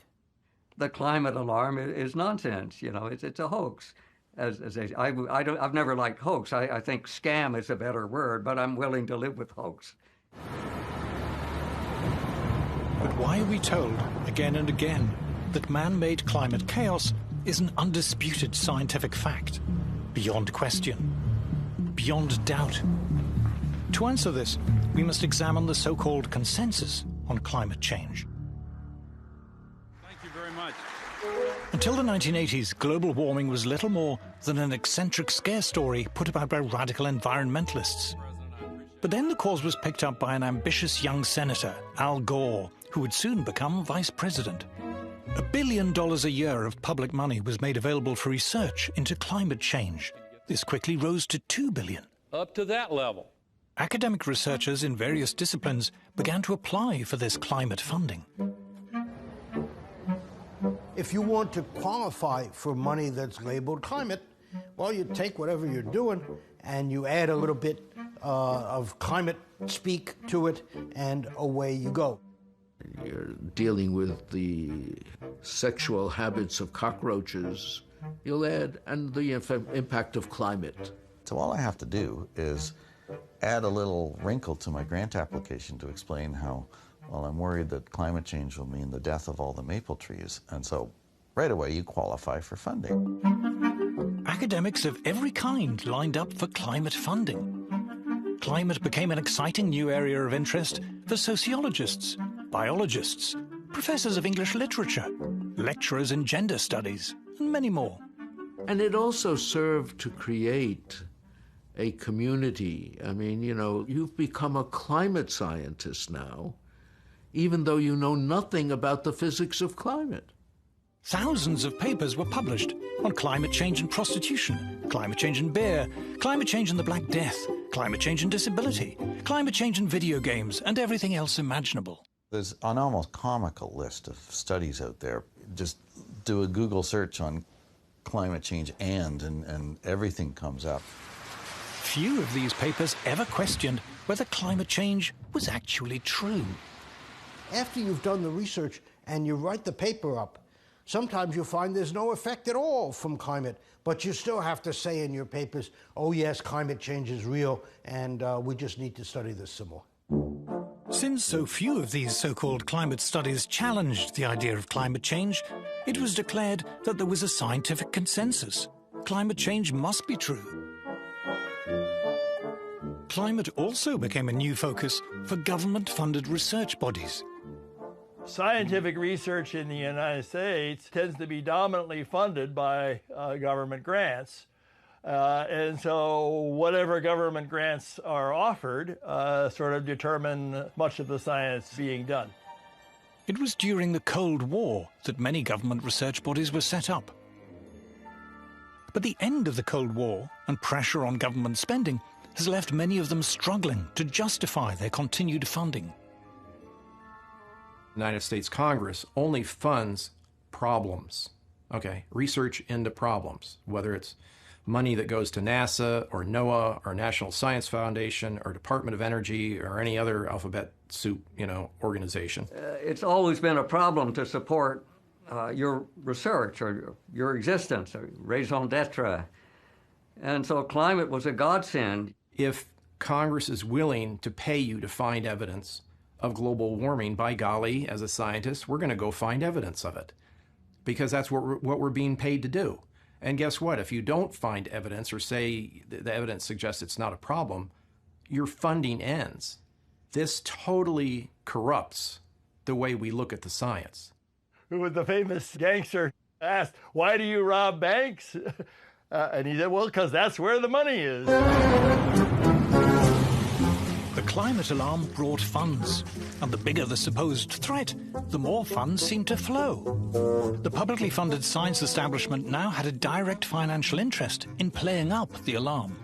The climate alarm is nonsense. You know, it's a hoax. I've never liked hoax. I think scam is a better word, but I'm willing to live with hoax. But why are we told again and again that man-made climate chaos is an undisputed scientific fact, beyond question, beyond doubt? To answer this, we must examine the so-called consensus on climate change. Thank you very much. Until the 1980s, global warming was little more than an eccentric scare story put about by radical environmentalists. But then the cause was picked up by an ambitious young senator, Al Gore, who would soon become vice president. $1 billion a year of public money was made available for research into climate change. This quickly rose to $2 billion. Up to that level. Academic researchers in various disciplines began to apply for this climate funding. If you want to qualify for money that's labeled climate, well, you take whatever you're doing and you add a little bit of climate speak to it, and away you go. You're dealing with the sexual habits of cockroaches. You'll add, and the impact of climate. So all I have to do is add a little wrinkle to my grant application to explain how, well, I'm worried that climate change will mean the death of all the maple trees. And so right away you qualify for funding. Academics of every kind lined up for climate funding. Climate became an exciting new area of interest for sociologists, biologists, professors of English literature, lecturers in gender studies, and many more. And it also served to create a community. I mean, you know, you've become a climate scientist now, even though you know nothing about the physics of climate. Thousands of papers were published on climate change and prostitution, climate change and beer, climate change and the Black Death, climate change and disability, climate change and video games, and everything else imaginable. There's an almost comical list of studies out there. Just do a Google search on climate change and everything comes up. Few of these papers ever questioned whether climate change was actually true. After you've done the research and you write the paper up, sometimes you'll find there's no effect at all from climate, but you still have to say in your papers, oh yes, climate change is real, and we just need to study this some more. Since so few of these so-called climate studies challenged the idea of climate change, it was declared that there was a scientific consensus. Climate change must be true. climate also became a new focus for government-funded research bodies. Scientific research in the United States tends to be dominantly funded by government grants. And so whatever government grants are offered sort of determine much of the science being done. It was during the Cold War that many government research bodies were set up. But the end of the Cold War and pressure on government spending has left many of them struggling to justify their continued funding. The United States Congress only funds problems, okay? Research into problems, whether it's money that goes to NASA or NOAA or National Science Foundation or Department of Energy or any other alphabet soup, organization. It's always been a problem to support your research or your existence, or raison d'etre. And so climate was a godsend. If Congress is willing to pay you to find evidence of global warming, by golly, as a scientist, we're going to go find evidence of it, because that's what we're being paid to do. And guess what? If you don't find evidence or say the evidence suggests it's not a problem, your funding ends. This totally corrupts the way we look at the science. Who was the famous gangster asked, "Why do you rob banks?" And he said, "Well, because that's where the money is." The climate alarm brought funds, and the bigger the supposed threat, the more funds seemed to flow. The publicly funded science establishment now had a direct financial interest in playing up the alarm.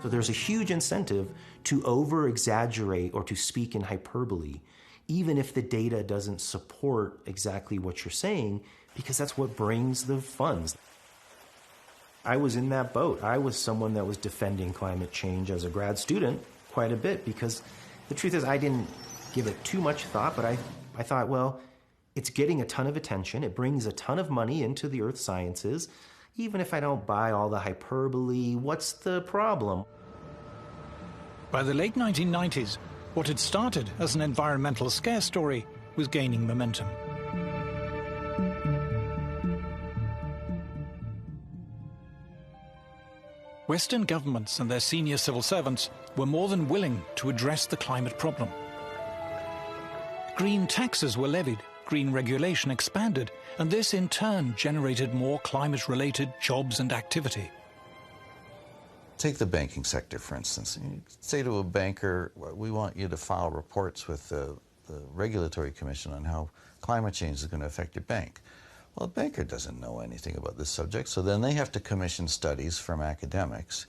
So there's a huge incentive to over-exaggerate or to speak in hyperbole, even if the data doesn't support exactly what you're saying, because that's what brings the funds. I was in that boat. I was someone that was defending climate change as a grad student quite a bit, because the truth is I didn't give it too much thought, but I thought, well, it's getting a ton of attention. It brings a ton of money into the earth sciences. Even if I don't buy all the hyperbole, what's the problem? By the late 1990s, what had started as an environmental scare story was gaining momentum. Western governments and their senior civil servants were more than willing to address the climate problem. Green taxes were levied, green regulation expanded, and this in turn generated more climate-related jobs and activity. Take the banking sector, for instance. You say to a banker, we want you to file reports with the Regulatory Commission on how climate change is going to affect your bank. Well, a banker doesn't know anything about this subject, so then they have to commission studies from academics.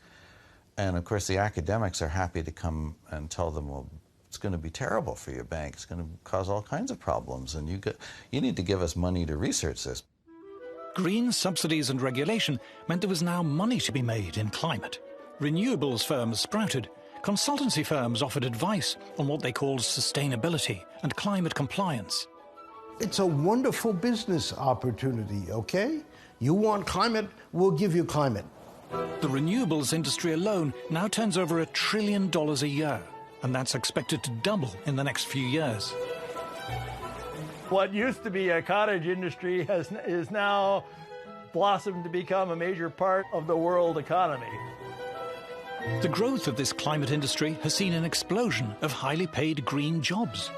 And of course, the academics are happy to come and tell them, well, it's going to be terrible for your bank. It's going to cause all kinds of problems, and you need to give us money to research this. Green subsidies and regulation meant there was now money to be made in climate. Renewables firms sprouted. Consultancy firms offered advice on what they called sustainability and climate compliance. It's a wonderful business opportunity, okay? You want climate, we'll give you climate. The renewables industry alone now turns over $1 trillion a year, and that's expected to double in the next few years. What used to be a cottage industry is now blossomed to become a major part of the world economy. The growth of this climate industry has seen an explosion of highly paid green jobs.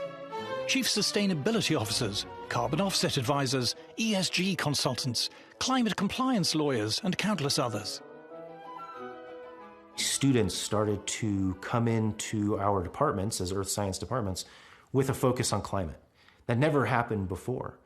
Chief sustainability officers, carbon offset advisors, ESG consultants, climate compliance lawyers, and countless others. Students started to come into our departments as earth science departments with a focus on climate. That never happened before.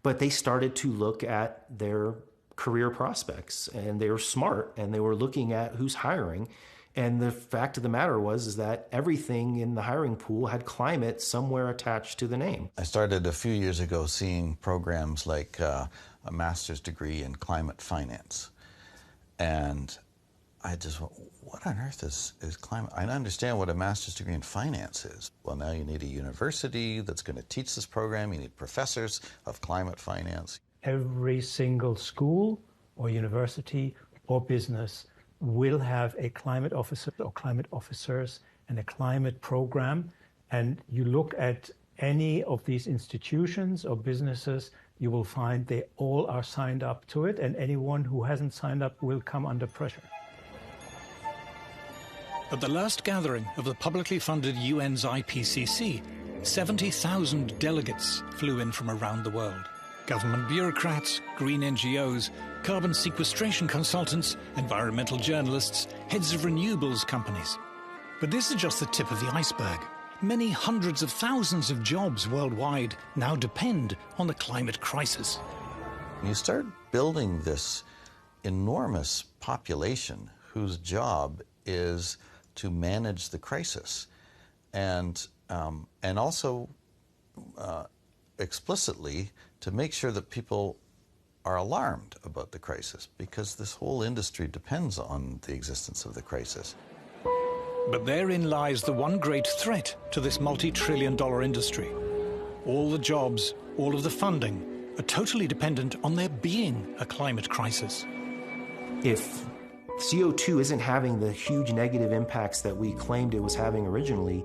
But they started to look at their career prospects, and they were smart, and they were looking at who's hiring. And the fact of the matter is that everything in the hiring pool had climate somewhere attached to the name. I started a few years ago seeing programs like a master's degree in climate finance. And I just went, what on earth is climate? I understand what a master's degree in finance is. Well, now you need a university that's going to teach this program. You need professors of climate finance. Every single school or university or business will have a climate officer or climate officers and a climate program. And you look at any of these institutions or businesses, you will find they all are signed up to it, and anyone who hasn't signed up will come under pressure. At the last gathering of the publicly funded UN's IPCC, 70,000 delegates flew in from around the world. Government bureaucrats, green NGOs, carbon sequestration consultants, environmental journalists, heads of renewables companies. But this is just the tip of the iceberg. Many hundreds of thousands of jobs worldwide now depend on the climate crisis. You start building this enormous population whose job is to manage the crisis, and also explicitly to make sure that people are alarmed about the crisis, because this whole industry depends on the existence of the crisis. But therein lies the one great threat to this multi-trillion-dollar industry. All the jobs, all of the funding, are totally dependent on there being a climate crisis. If CO2 isn't having the huge negative impacts that we claimed it was having originally,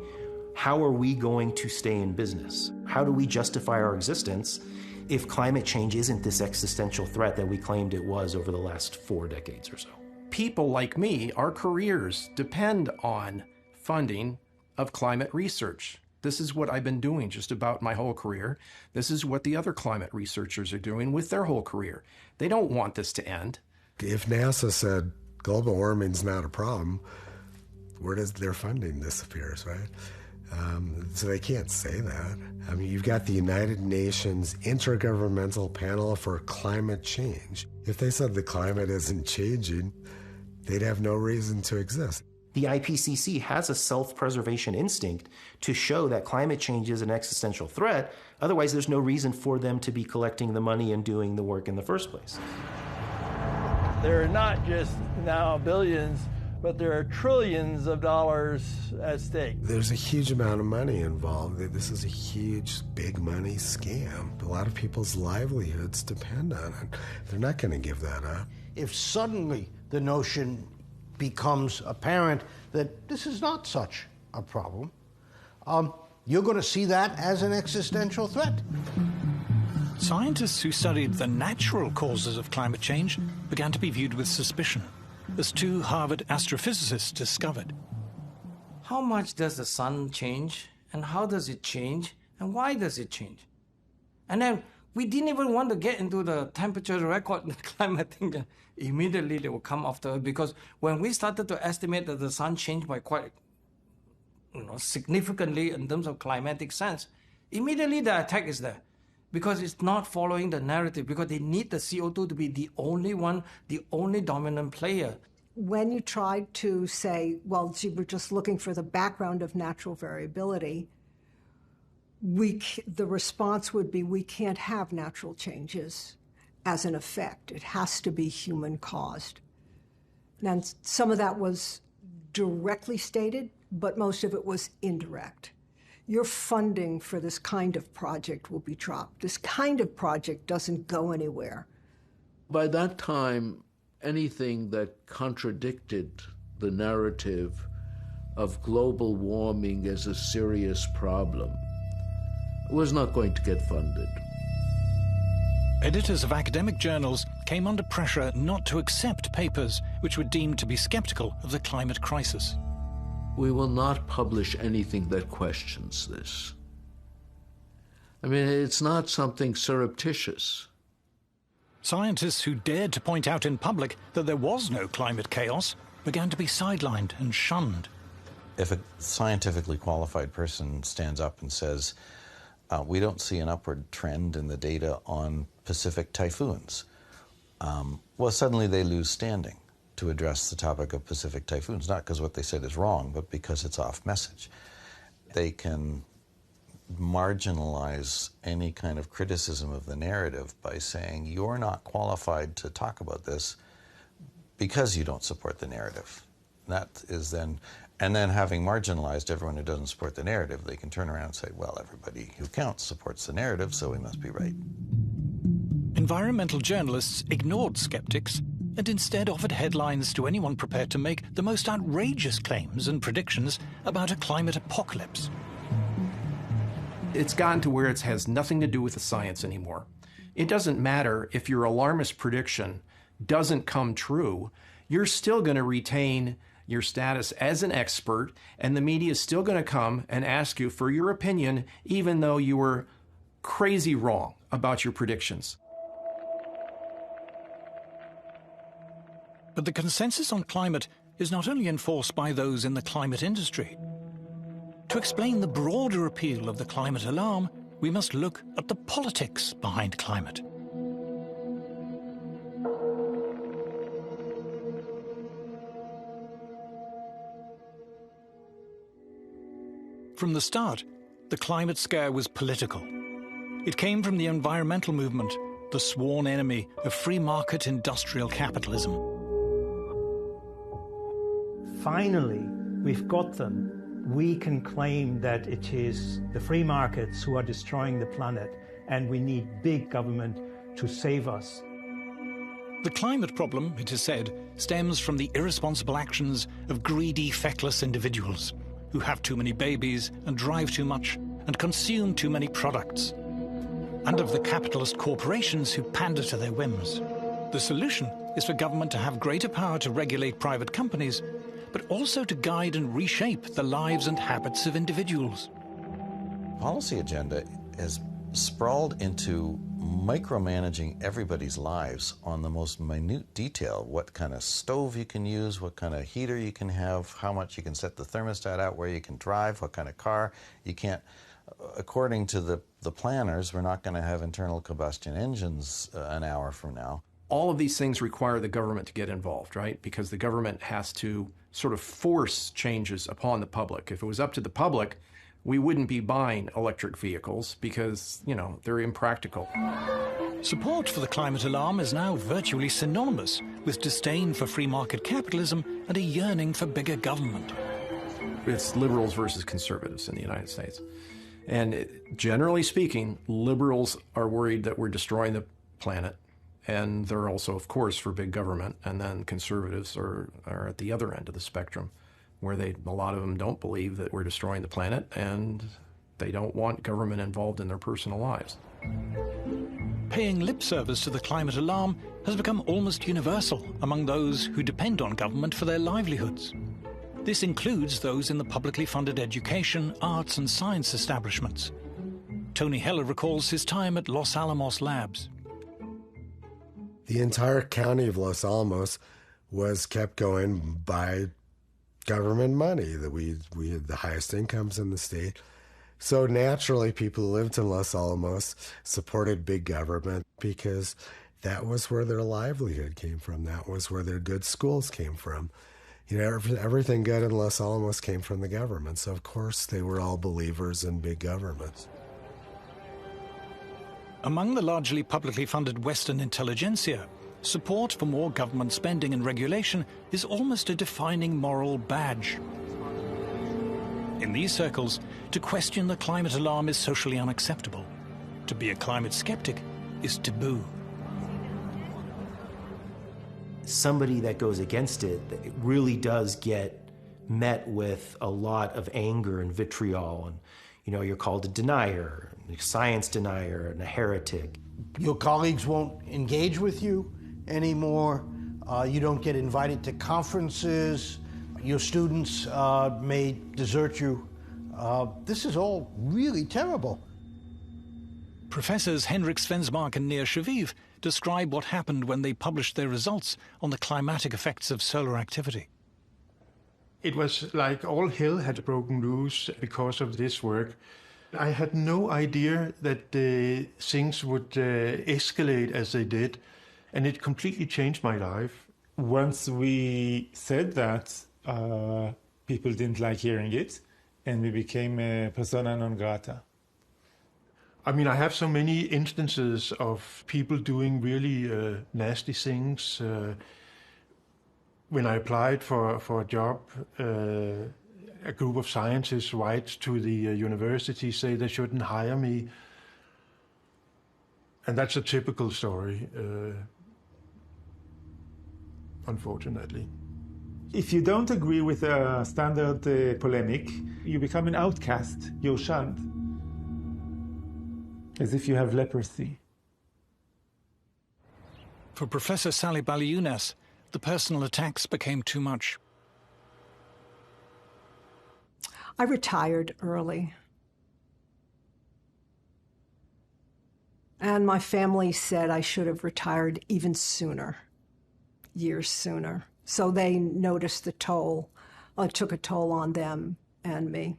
how are we going to stay in business? How do we justify our existence if climate change isn't this existential threat that we claimed it was over the last 4 decades or so? People like me, our careers depend on funding of climate research. This is what I've been doing just about my whole career. This is what the other climate researchers are doing with their whole career. They don't want this to end. If NASA said global warming's not a problem, where does their funding disappears, right? So they can't say that. I mean, you've got the United Nations Intergovernmental Panel for Climate Change. If they said the climate isn't changing, they'd have no reason to exist. The IPCC has a self-preservation instinct to show that climate change is an existential threat. Otherwise, there's no reason for them to be collecting the money and doing the work in the first place. There are not just now billions, but there are trillions of dollars at stake. There's a huge amount of money involved. This is a huge, big money scam. A lot of people's livelihoods depend on it. They're not going to give that up. If suddenly the notion becomes apparent that this is not such a problem, you're going to see that as an existential threat. Scientists who studied the natural causes of climate change began to be viewed with suspicion, as 2 Harvard astrophysicists discovered. How much does the sun change, and how does it change, and why does it change? And then we didn't even want to get into the temperature record and the climate thing. Immediately they will come after, because when we started to estimate that the sun changed by quite significantly in terms of climatic sense, immediately the attack is there. Because it's not following the narrative, because they need the CO2 to be the only one, the only dominant player. When you tried to say, well, gee, we're just looking for the background of natural variability, the response would be, we can't have natural changes as an effect. It has to be human-caused. And some of that was directly stated, but most of it was indirect. Your funding for this kind of project will be dropped. This kind of project doesn't go anywhere. By that time, anything that contradicted the narrative of global warming as a serious problem was not going to get funded. Editors of academic journals came under pressure not to accept papers which were deemed to be skeptical of the climate crisis. We will not publish anything that questions this. I mean, it's not something surreptitious. Scientists who dared to point out in public that there was no climate chaos began to be sidelined and shunned. If a scientifically qualified person stands up and says, we don't see an upward trend in the data on Pacific typhoons, well, suddenly they lose standing to address the topic of Pacific typhoons, not because what they said is wrong, but because it's off message. They can marginalize any kind of criticism of the narrative by saying, you're not qualified to talk about this because you don't support the narrative. That is then, and then having marginalized everyone who doesn't support the narrative, they can turn around and say, well, everybody who counts supports the narrative, so we must be right. Environmental journalists ignored skeptics and instead offered headlines to anyone prepared to make the most outrageous claims and predictions about a climate apocalypse. It's gotten to where it has nothing to do with the science anymore. It doesn't matter if your alarmist prediction doesn't come true, you're still going to retain your status as an expert, and the media is still going to come and ask you for your opinion, even though you were crazy wrong about your predictions. But the consensus on climate is not only enforced by those in the climate industry. To explain the broader appeal of the climate alarm, we must look at the politics behind climate. From the start, the climate scare was political. It came from the environmental movement, the sworn enemy of free market industrial capitalism. Finally, we've got them. We can claim that it is the free markets who are destroying the planet, and we need big government to save us. The climate problem, it is said, stems from the irresponsible actions of greedy, feckless individuals who have too many babies and drive too much and consume too many products, and of the capitalist corporations who pander to their whims. The solution is for government to have greater power to regulate private companies, but also to guide and reshape the lives and habits of individuals. Policy agenda has sprawled into micromanaging everybody's lives on the most minute detail. What kind of stove you can use, what kind of heater you can have, how much you can set the thermostat out, where you can drive, what kind of car you can't. According to the planners, we're not going to have internal combustion engines an hour from now. All of these things require the government to get involved, right? Because the government has to sort of force changes upon the public. If it was up to the public, we wouldn't be buying electric vehicles because, they're impractical. Support for the climate alarm is now virtually synonymous with disdain for free market capitalism and a yearning for bigger government. It's liberals versus conservatives in the United States. And generally speaking, liberals are worried that we're destroying the planet. And they're also, of course, for big government. And then conservatives are at the other end of the spectrum, where a lot of them don't believe that we're destroying the planet, and they don't want government involved in their personal lives. Paying lip service to the climate alarm has become almost universal among those who depend on government for their livelihoods. This includes those in the publicly funded education, arts and science establishments. Tony Heller recalls his time at Los Alamos Labs. The entire county of Los Alamos was kept going by government money. That we had the highest incomes in the state. So naturally, people who lived in Los Alamos supported big government because that was where their livelihood came from. That was where their good schools came from. Everything good in Los Alamos came from the government. So of course they were all believers in big government. Among the largely publicly funded Western intelligentsia, support for more government spending and regulation is almost a defining moral badge. In these circles, to question the climate alarm is socially unacceptable. To be a climate skeptic is taboo. Somebody that goes against it really does get met with a lot of anger and vitriol, and you're called a denier, a science denier, and a heretic. Your colleagues won't engage with you anymore. You don't get invited to conferences. Your students may desert you. This is all really terrible. Professors Henrik Svensmark and Nir Shaviv describe what happened when they published their results on the climatic effects of solar activity. It was like all hell had broken loose because of this work. I had no idea that things would escalate as they did, and it completely changed my life. Once we said that, people didn't like hearing it, and we became a persona non grata. I mean, I have so many instances of people doing really nasty things. When I applied for a job, a group of scientists write to the university, say they shouldn't hire me. And that's a typical story, unfortunately. If you don't agree with a standard polemic, you become an outcast. You're shunned. As if you have leprosy. For Professor Sally Baliunas, the personal attacks became too much. I retired early. And my family said I should have retired even sooner, years sooner. So they noticed the toll. It took a toll on them and me.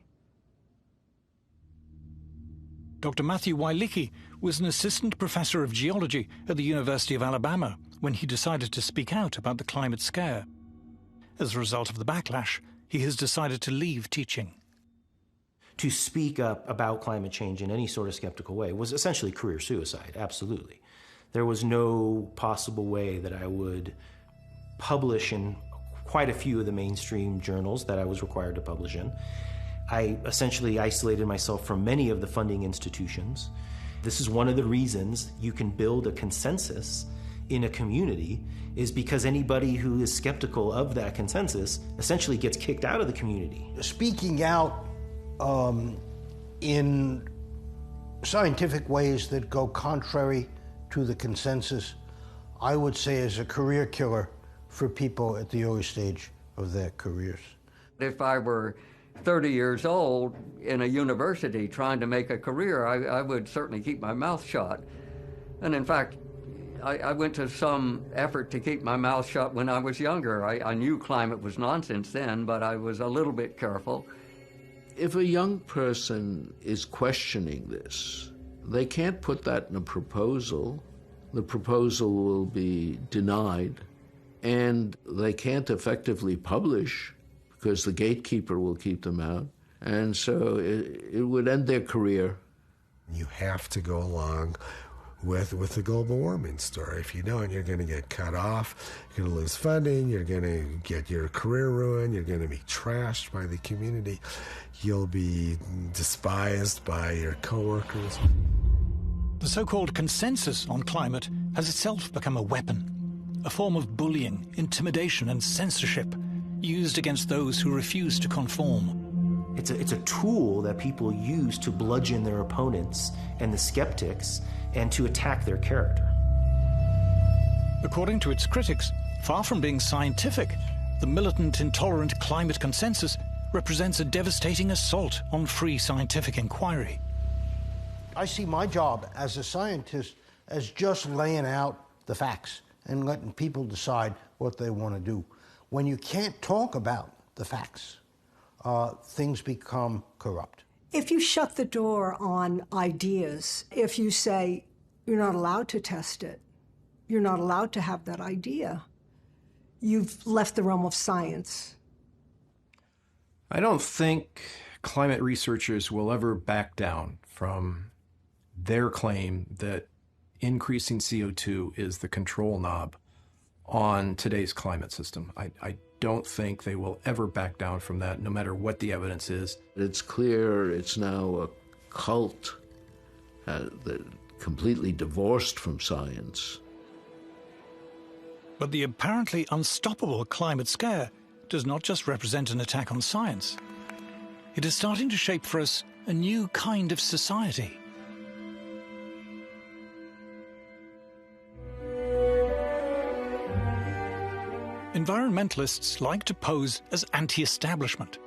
Dr. Matthew Wailicki was an assistant professor of geology at the University of Alabama when he decided to speak out about the climate scare. As a result of the backlash, he has decided to leave teaching. To speak up about climate change in any sort of skeptical way was essentially career suicide, absolutely. There was no possible way that I would publish in quite a few of the mainstream journals that I was required to publish in. I essentially isolated myself from many of the funding institutions. This is one of the reasons you can build a consensus in a community, is because anybody who is skeptical of that consensus essentially gets kicked out of the community. Speaking out in scientific ways that go contrary to the consensus, I would say is a career killer for people at the early stage of their careers. If I were 30 years old in a university trying to make a career, I would certainly keep my mouth shut. And in fact, I went to some effort to keep my mouth shut when I was younger. I knew climate was nonsense then, but I was a little bit careful. If a young person is questioning this, they can't put that in a proposal. The proposal will be denied, and they can't effectively publish because the gatekeeper will keep them out. And so it would end their career. You have to go along with the global warming story. If you don't, you're going to get cut off, you're going to lose funding, you're going to get your career ruined, you're going to be trashed by the community, you'll be despised by your coworkers. The so-called consensus on climate has itself become a weapon, a form of bullying, intimidation, and censorship used against those who refuse to conform. It's a tool that people use to bludgeon their opponents and the skeptics and to attack their character. According to its critics, far from being scientific, the militant, intolerant climate consensus represents a devastating assault on free scientific inquiry. I see my job as a scientist as just laying out the facts and letting people decide what they want to do. When you can't talk about the facts, things become corrupt. If you shut the door on ideas, if you say you're not allowed to test it, you're not allowed to have that idea, you've left the realm of science. I don't think climate researchers will ever back down from their claim that increasing CO2 is the control knob on today's climate system. I don't think they will ever back down from that, no matter what the evidence is. It's clear it's now a cult completely divorced from science. But the apparently unstoppable climate scare does not just represent an attack on science. It is starting to shape for us a new kind of society. Environmentalists like to pose as anti-establishment,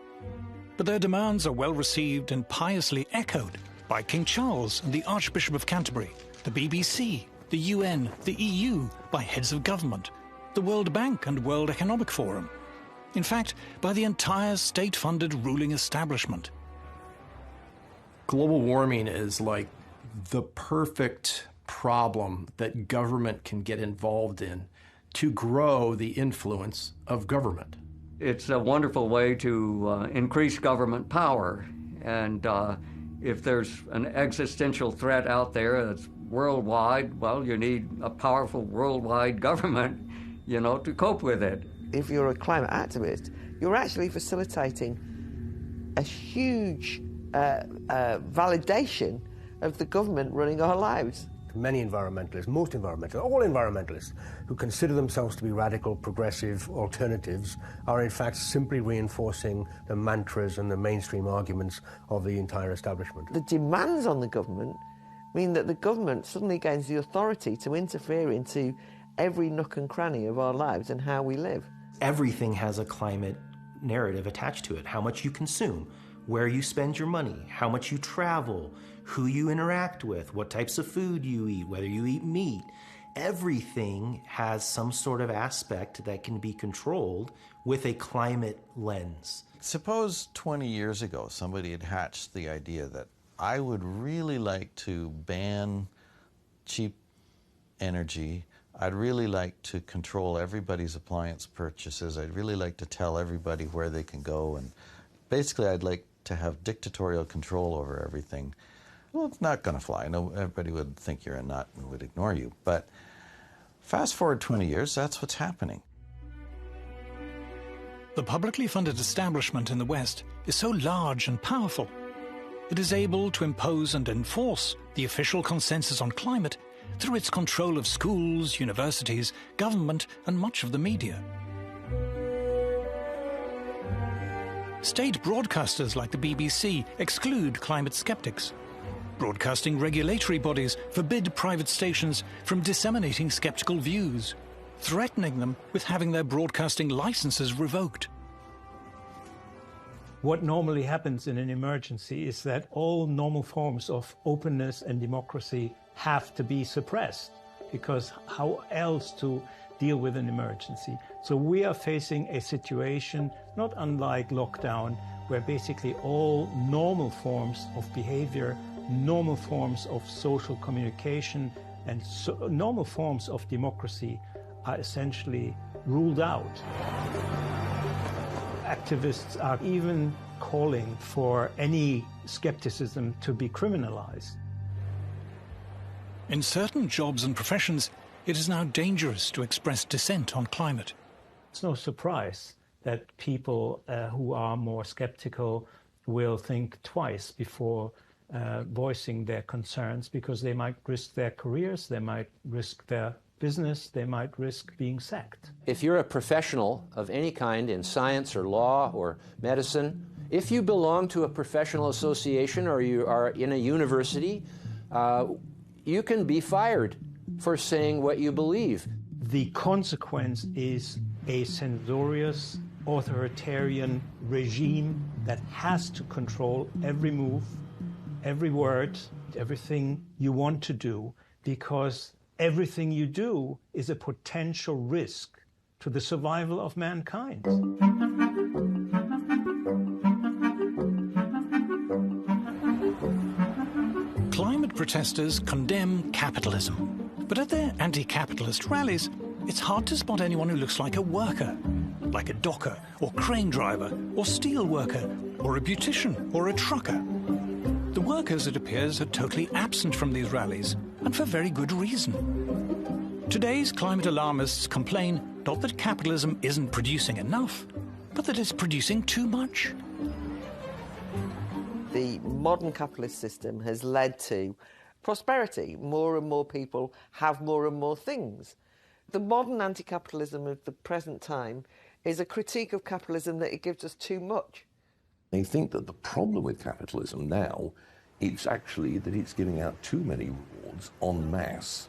but their demands are well received and piously echoed by King Charles and the Archbishop of Canterbury, the BBC, the UN, the EU, by heads of government, the World Bank and World Economic Forum. In fact, by the entire state-funded ruling establishment. Global warming is like the perfect problem that government can get involved in to grow the influence of government. It's a wonderful way to increase government power. And if there's an existential threat out there that's worldwide, well, you need a powerful worldwide government, to cope with it. If you're a climate activist, you're actually facilitating a huge validation of the government running our lives. Many environmentalists, most environmentalists, all environmentalists who consider themselves to be radical, progressive alternatives are in fact simply reinforcing the mantras and the mainstream arguments of the entire establishment. The demands on the government mean that the government suddenly gains the authority to interfere into every nook and cranny of our lives and how we live. Everything has a climate narrative attached to it. How much you consume, where you spend your money, how much you travel, who you interact with, what types of food you eat, whether you eat meat. Everything has some sort of aspect that can be controlled with a climate lens. Suppose 20 years ago somebody had hatched the idea that I would really like to ban cheap energy. I'd really like to control everybody's appliance purchases. I'd really like to tell everybody where they can go. And basically, I'd like to have dictatorial control over everything. Well, it's not going to fly. No, everybody would think you're a nut and would ignore you. But fast forward 20 years, that's what's happening. The publicly funded establishment in the West is so large and powerful. It is able to impose and enforce the official consensus on climate through its control of schools, universities, government, and much of the media. State broadcasters like the BBC exclude climate skeptics. Broadcasting regulatory bodies forbid private stations from disseminating skeptical views, threatening them with having their broadcasting licenses revoked. What normally happens in an emergency is that all normal forms of openness and democracy have to be suppressed, because how else to deal with an emergency? So we are facing a situation not unlike lockdown, where basically all normal forms of behavior, normal forms of social communication, and normal forms of democracy are essentially ruled out. Activists are even calling for any skepticism to be criminalized. In certain jobs and professions, it is now dangerous to express dissent on climate. It's no surprise that people who are more skeptical will think twice before voicing their concerns, because they might risk their careers, they might risk their business, they might risk being sacked. If you're a professional of any kind in science or law or medicine, if you belong to a professional association or you are in a university, you can be fired for saying what you believe. The consequence is a censorious, authoritarian regime that has to control every move, every word, everything you want to do, because everything you do is a potential risk to the survival of mankind. Climate protesters condemn capitalism, but at their anti-capitalist rallies, it's hard to spot anyone who looks like a worker, like a docker or crane driver or steel worker or a beautician or a trucker. The workers, it appears, are totally absent from these rallies, and for very good reason. Today's climate alarmists complain not that capitalism isn't producing enough, but that it's producing too much. The modern capitalist system has led to prosperity. More and more people have more and more things. The modern anti-capitalism of the present time is a critique of capitalism that it gives us too much. They think that the problem with capitalism now is actually that it's giving out too many rewards en masse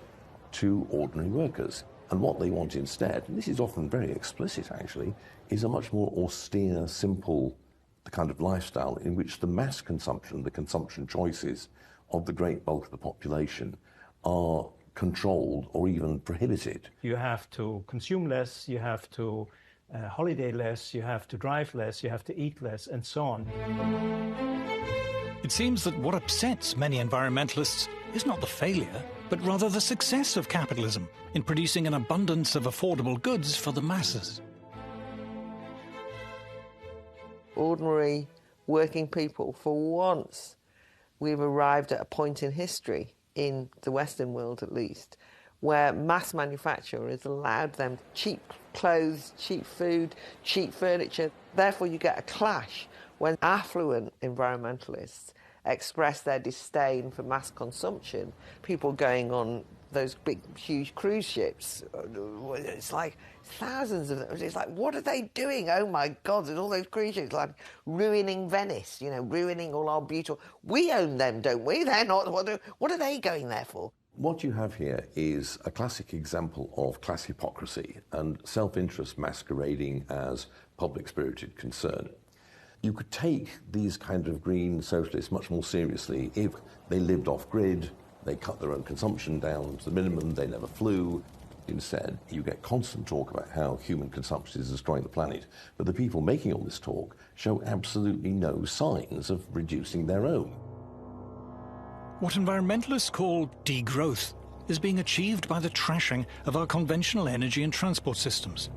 to ordinary workers. And what they want instead, and this is often very explicit actually, is a much more austere, simple kind of lifestyle in which the mass consumption, the consumption choices of the great bulk of the population are controlled or even prohibited. You have to consume less, you have to holiday less, you have to drive less, you have to eat less, and so on. It seems that what upsets many environmentalists is not the failure, but rather the success of capitalism in producing an abundance of affordable goods for the masses. Ordinary working people, for once, we've arrived at a point in history, in the Western world at least, where mass manufacture has allowed them cheap clothes, cheap food, cheap furniture. Therefore, you get a clash when affluent environmentalists express their disdain for mass consumption. People going on those big, huge cruise ships, it's like thousands of them. It's like, what are they doing? Oh my God, there's all those cruise ships, like ruining Venice, you know, ruining all our beautiful... We own them, don't we? They're not... What are they going there for? What you have here is a classic example of class hypocrisy and self-interest masquerading as public-spirited concern. You could take these kind of green socialists much more seriously if they lived off-grid, they cut their own consumption down to the minimum, they never flew. Instead, you get constant talk about how human consumption is destroying the planet, but the people making all this talk show absolutely no signs of reducing their own. What environmentalists call degrowth is being achieved by the trashing of our conventional energy and transport systems,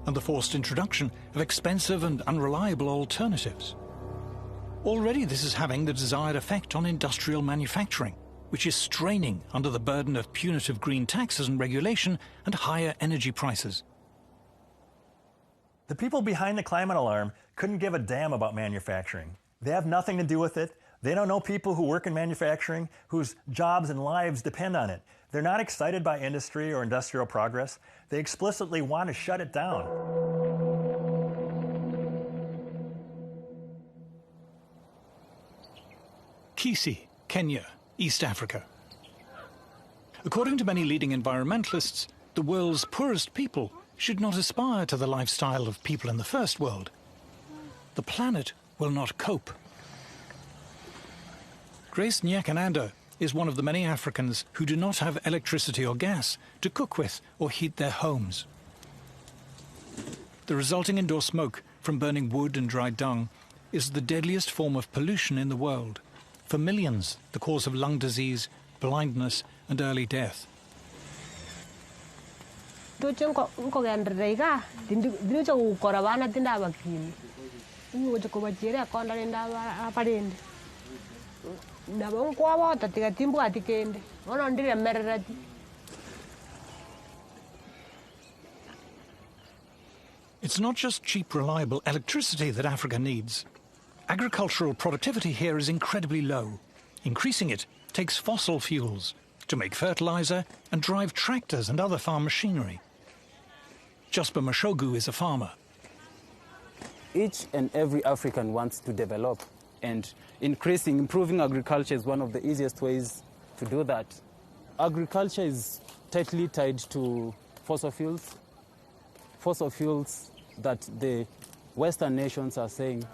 and the forced introduction of expensive and unreliable alternatives. Already this is having the desired effect on industrial manufacturing, which is straining under the burden of punitive green taxes and regulation and higher energy prices. The people behind the climate alarm couldn't give a damn about manufacturing. They have nothing to do with it. They don't know people who work in manufacturing, whose jobs and lives depend on it. They're not excited by industry or industrial progress. They explicitly want to shut it down. Kisii, Kenya, East Africa. According to many leading environmentalists, the world's poorest people should not aspire to the lifestyle of people in the first world. The planet will not cope. Grace Nyakananda is one of the many Africans who do not have electricity or gas to cook with or heat their homes. The resulting indoor smoke from burning wood and dry dung is the deadliest form of pollution in the world. For millions, the cause of lung disease, blindness, and early death. It's not just cheap, reliable electricity that Africa needs. Agricultural productivity here is incredibly low. Increasing it takes fossil fuels to make fertilizer and drive tractors and other farm machinery. Jasper Mashogu is a farmer. Each and every African wants to develop, and improving agriculture is one of the easiest ways to do that. Agriculture is tightly tied to fossil fuels that the Western nations are saying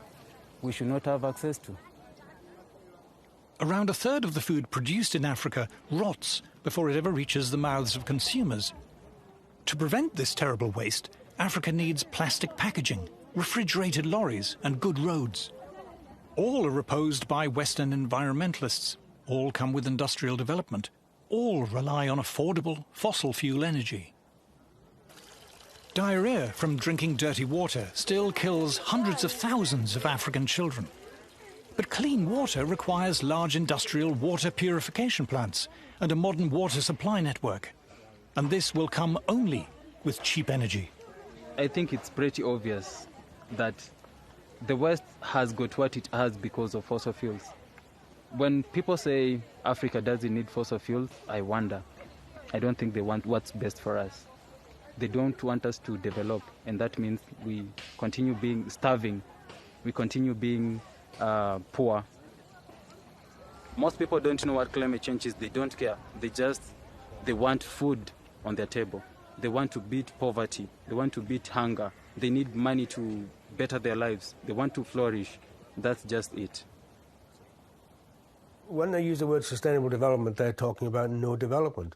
we should not have access to. Around a third of the food produced in Africa rots before it ever reaches the mouths of consumers. To prevent this terrible waste, Africa needs plastic packaging, refrigerated lorries, and good roads. All are opposed by Western environmentalists. All come with industrial development. All rely on affordable fossil fuel energy. Diarrhea from drinking dirty water still kills hundreds of thousands of African children. But clean water requires large industrial water purification plants and a modern water supply network. And this will come only with cheap energy. I think it's pretty obvious that the West has got what it has because of fossil fuels. When people say Africa doesn't need fossil fuels, I wonder. I don't think they want what's best for us. They don't want us to develop, and that means we continue being starving. We continue being poor. Most people don't know what climate change is. They don't care. They want food on their table. They want to beat poverty. They want to beat hunger. They need money to better their lives. They want to flourish. That's just it. When they use the word sustainable development, they're talking about no development.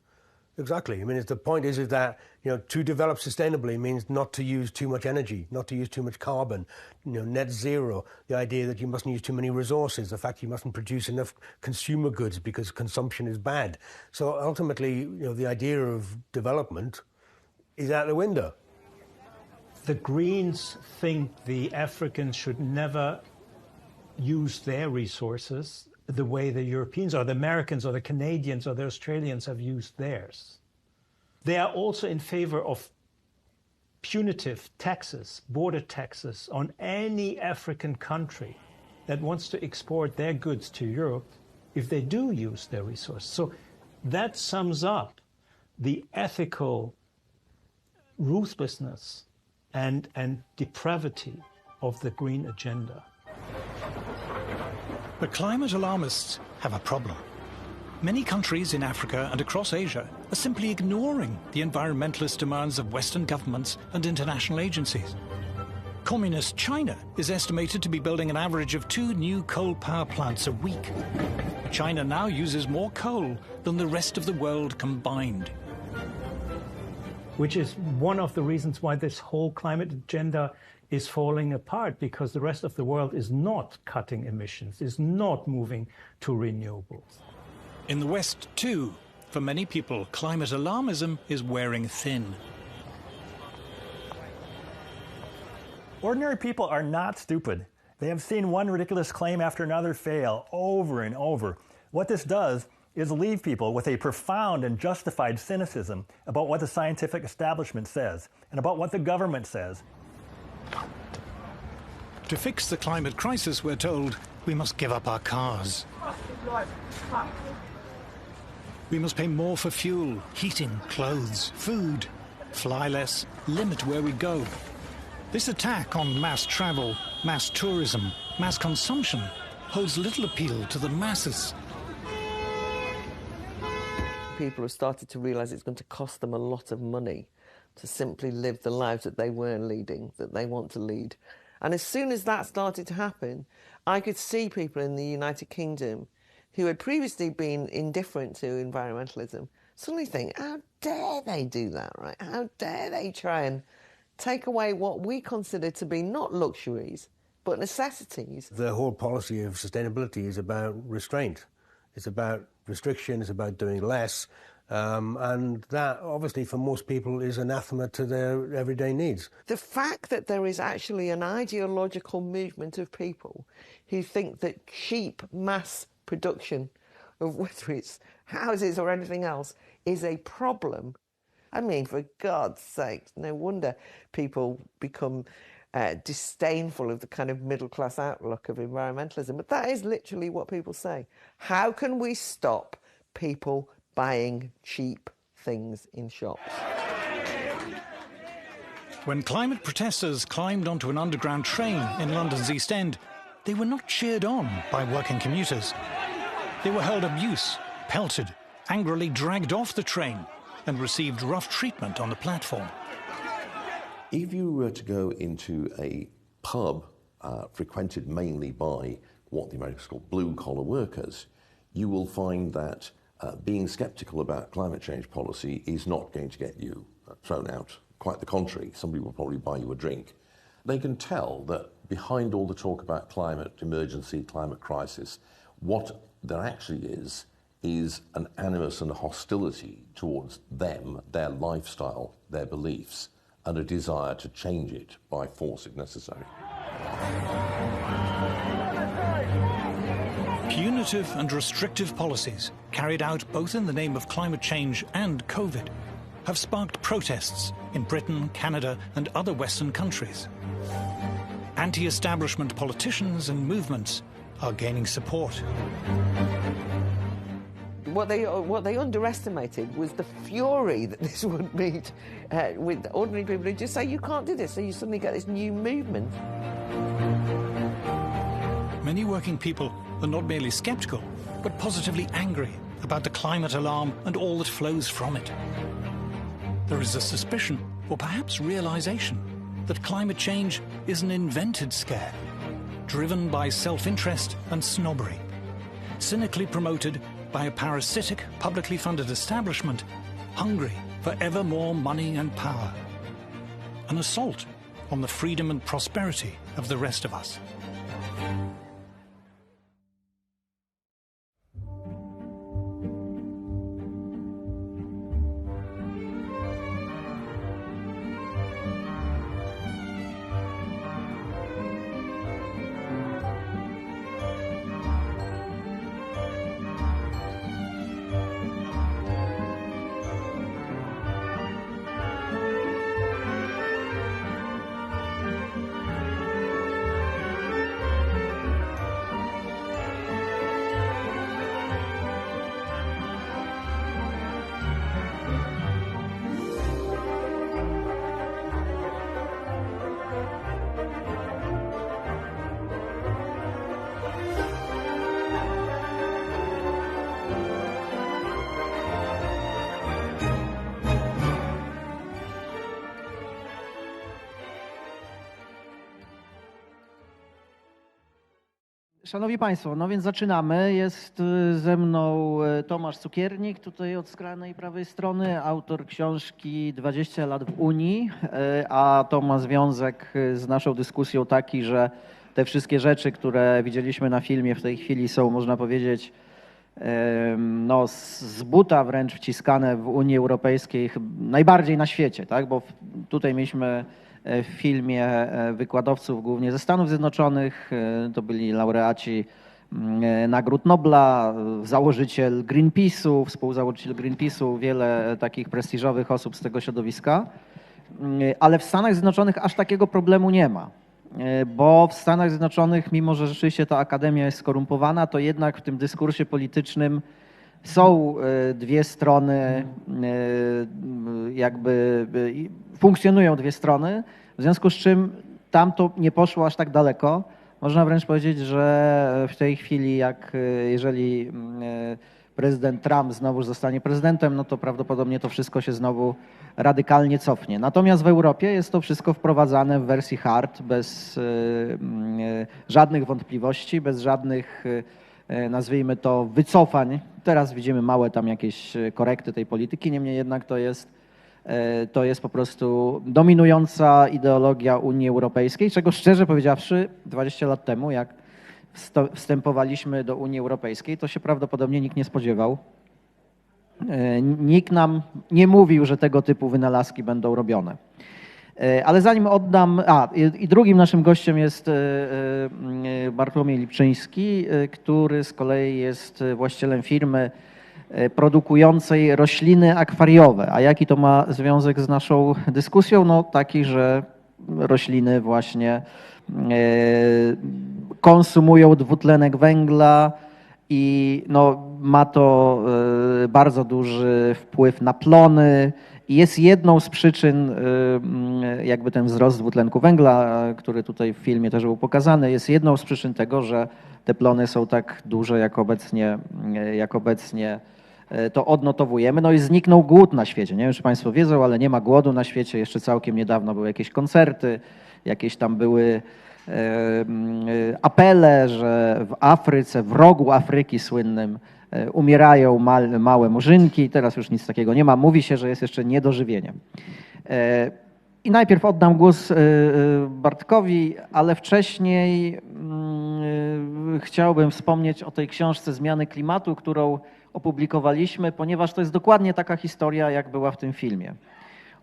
Exactly. I mean, the point is that, to develop sustainably means not to use too much energy, not to use too much carbon, net zero, the idea that you mustn't use too many resources, the fact you mustn't produce enough consumer goods because consumption is bad. So ultimately, the idea of development is out the window. The Greens think the Africans should never use their resources the way the Europeans or the Americans or the Canadians or the Australians have used theirs. They are also in favor of punitive taxes, border taxes on any African country that wants to export their goods to Europe if they do use their resources. So that sums up the ethical ruthlessness and depravity of the green agenda. But climate alarmists have a problem. Many countries in Africa and across Asia are simply ignoring the environmentalist demands of Western governments and international agencies. Communist China is estimated to be building an average of 2 new coal power plants a week. China now uses more coal than the rest of the world combined. Which is one of the reasons why this whole climate agenda is falling apart, because the rest of the world is not cutting emissions, is not moving to renewables. In the West, too, for many people, climate alarmism is wearing thin. Ordinary people are not stupid. They have seen one ridiculous claim after another fail over and over. What this does is leave people with a profound and justified cynicism about what the scientific establishment says and about what the government says. To fix the climate crisis, we're told, we must give up our cars. We must pay more for fuel, heating, clothes, food, fly less, limit where we go. This attack on mass travel, mass tourism, mass consumption holds little appeal to the masses. People have started to realise it's going to cost them a lot of money to simply live the lives that they weren't leading, that they want to lead. And as soon as that started to happen, I could see people in the United Kingdom who had previously been indifferent to environmentalism suddenly think, how dare they do that, right? How dare they try and take away what we consider to be not luxuries, but necessities. The whole policy of sustainability is about restraint. It's about restriction, it's about doing less, and that, obviously, for most people is anathema to their everyday needs. The fact that there is actually an ideological movement of people who think that cheap mass production of whether it's houses or anything else is a problem. I mean, for God's sake, no wonder people become disdainful of the kind of middle-class outlook of environmentalism. But that is literally what people say. How can we stop people buying cheap things in shops? When climate protesters climbed onto an underground train in London's East End, they were not cheered on by working commuters. They were hurled abuse, pelted, angrily dragged off the train, and received rough treatment on the platform. If you were to go into a pub frequented mainly by what the Americans call blue-collar workers, you will find that being sceptical about climate change policy is not going to get you thrown out. Quite the contrary, somebody will probably buy you a drink. They can tell that behind all the talk about climate emergency, climate crisis, what there actually is an animus and a hostility towards them, their lifestyle, their beliefs, and a desire to change it by force if necessary. Punitive and restrictive policies, carried out both in the name of climate change and COVID, have sparked protests in Britain, Canada, and other Western countries. Anti-establishment politicians and movements are gaining support. What they underestimated was the fury that this would meet with ordinary people who just say, you can't do this, so you suddenly get this new movement. Many working people are not merely sceptical, but positively angry about the climate alarm and all that flows from it. There is a suspicion, or perhaps realization, that climate change is an invented scare, driven by self-interest and snobbery, cynically promoted by a parasitic, publicly funded establishment hungry for ever more money and power. An assault on the freedom and prosperity of the rest of us. Szanowni Państwo, no więc zaczynamy. Jest ze mną Tomasz Cukiernik, tutaj od skrajnej prawej strony, autor książki 20 lat w Unii, a to ma związek z naszą dyskusją taki, że te wszystkie rzeczy, które widzieliśmy na filmie w tej chwili są, można powiedzieć, no, z buta wręcz wciskane w Unii Europejskiej najbardziej na świecie, tak? Bo tutaj mieliśmy w filmie wykładowców głównie ze Stanów Zjednoczonych, to byli laureaci Nagród Nobla, założyciel Greenpeace'u, współzałożyciel Greenpeace'u, wiele takich prestiżowych osób z tego środowiska, ale w Stanach Zjednoczonych aż takiego problemu nie ma, bo w Stanach Zjednoczonych, mimo że rzeczywiście ta akademia jest skorumpowana, to jednak w tym dyskursie politycznym są dwie strony, jakby funkcjonują dwie strony, w związku z czym tam to nie poszło aż tak daleko. Można wręcz powiedzieć, że w tej chwili, jeżeli prezydent Trump znowu zostanie prezydentem, no to prawdopodobnie to wszystko się znowu radykalnie cofnie. Natomiast w Europie jest to wszystko wprowadzane w wersji hard, bez żadnych wątpliwości, bez żadnych, nazwijmy to, wycofań. Teraz widzimy małe tam jakieś korekty tej polityki, niemniej jednak to jest po prostu dominująca ideologia Unii Europejskiej, czego szczerze powiedziawszy 20 lat temu, jak wstępowaliśmy do Unii Europejskiej, to się prawdopodobnie nikt nie spodziewał. Nikt nam nie mówił, że tego typu wynalazki będą robione. Ale zanim oddam... i drugim naszym gościem jest Bartłomiej Lipczyński, który z kolei jest właścicielem firmy produkującej rośliny akwariowe. A jaki to ma związek z naszą dyskusją? No taki, że rośliny właśnie konsumują dwutlenek węgla i no, ma to bardzo duży wpływ na plony i jest jedną z przyczyn, jakby ten wzrost dwutlenku węgla, który tutaj w filmie też był pokazany, jest jedną z przyczyn tego, że te plony są tak duże, jak obecnie to odnotowujemy. No i zniknął głód na świecie. Nie wiem, czy Państwo wiedzą, ale nie ma głodu na świecie. Jeszcze całkiem niedawno były jakieś koncerty, jakieś tam były apele, że w Afryce, w rogu Afryki słynnym umierają małe murzynki. Teraz już nic takiego nie ma. Mówi się, że jest jeszcze niedożywieniem. I najpierw oddam głos Bartkowi, ale wcześniej chciałbym wspomnieć o tej książce Zmiany klimatu, którą opublikowaliśmy, ponieważ to jest dokładnie taka historia, jak była w tym filmie.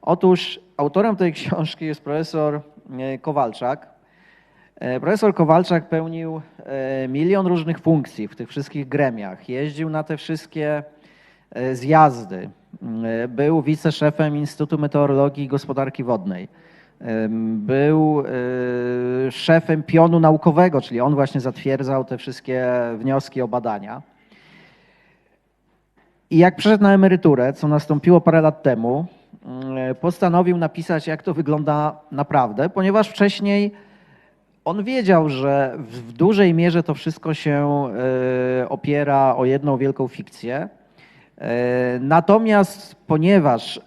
Otóż autorem tej książki jest profesor Kowalczak. Profesor Kowalczak pełnił milion różnych funkcji w tych wszystkich gremiach. Jeździł na te wszystkie zjazdy. Był wiceszefem Instytutu Meteorologii i Gospodarki Wodnej. Był szefem pionu naukowego, czyli on właśnie zatwierdzał te wszystkie wnioski o badania. I jak przeszedł na emeryturę, co nastąpiło parę lat temu, postanowił napisać, jak to wygląda naprawdę, ponieważ wcześniej on wiedział, że w dużej mierze to wszystko się opiera o jedną wielką fikcję. Natomiast ponieważ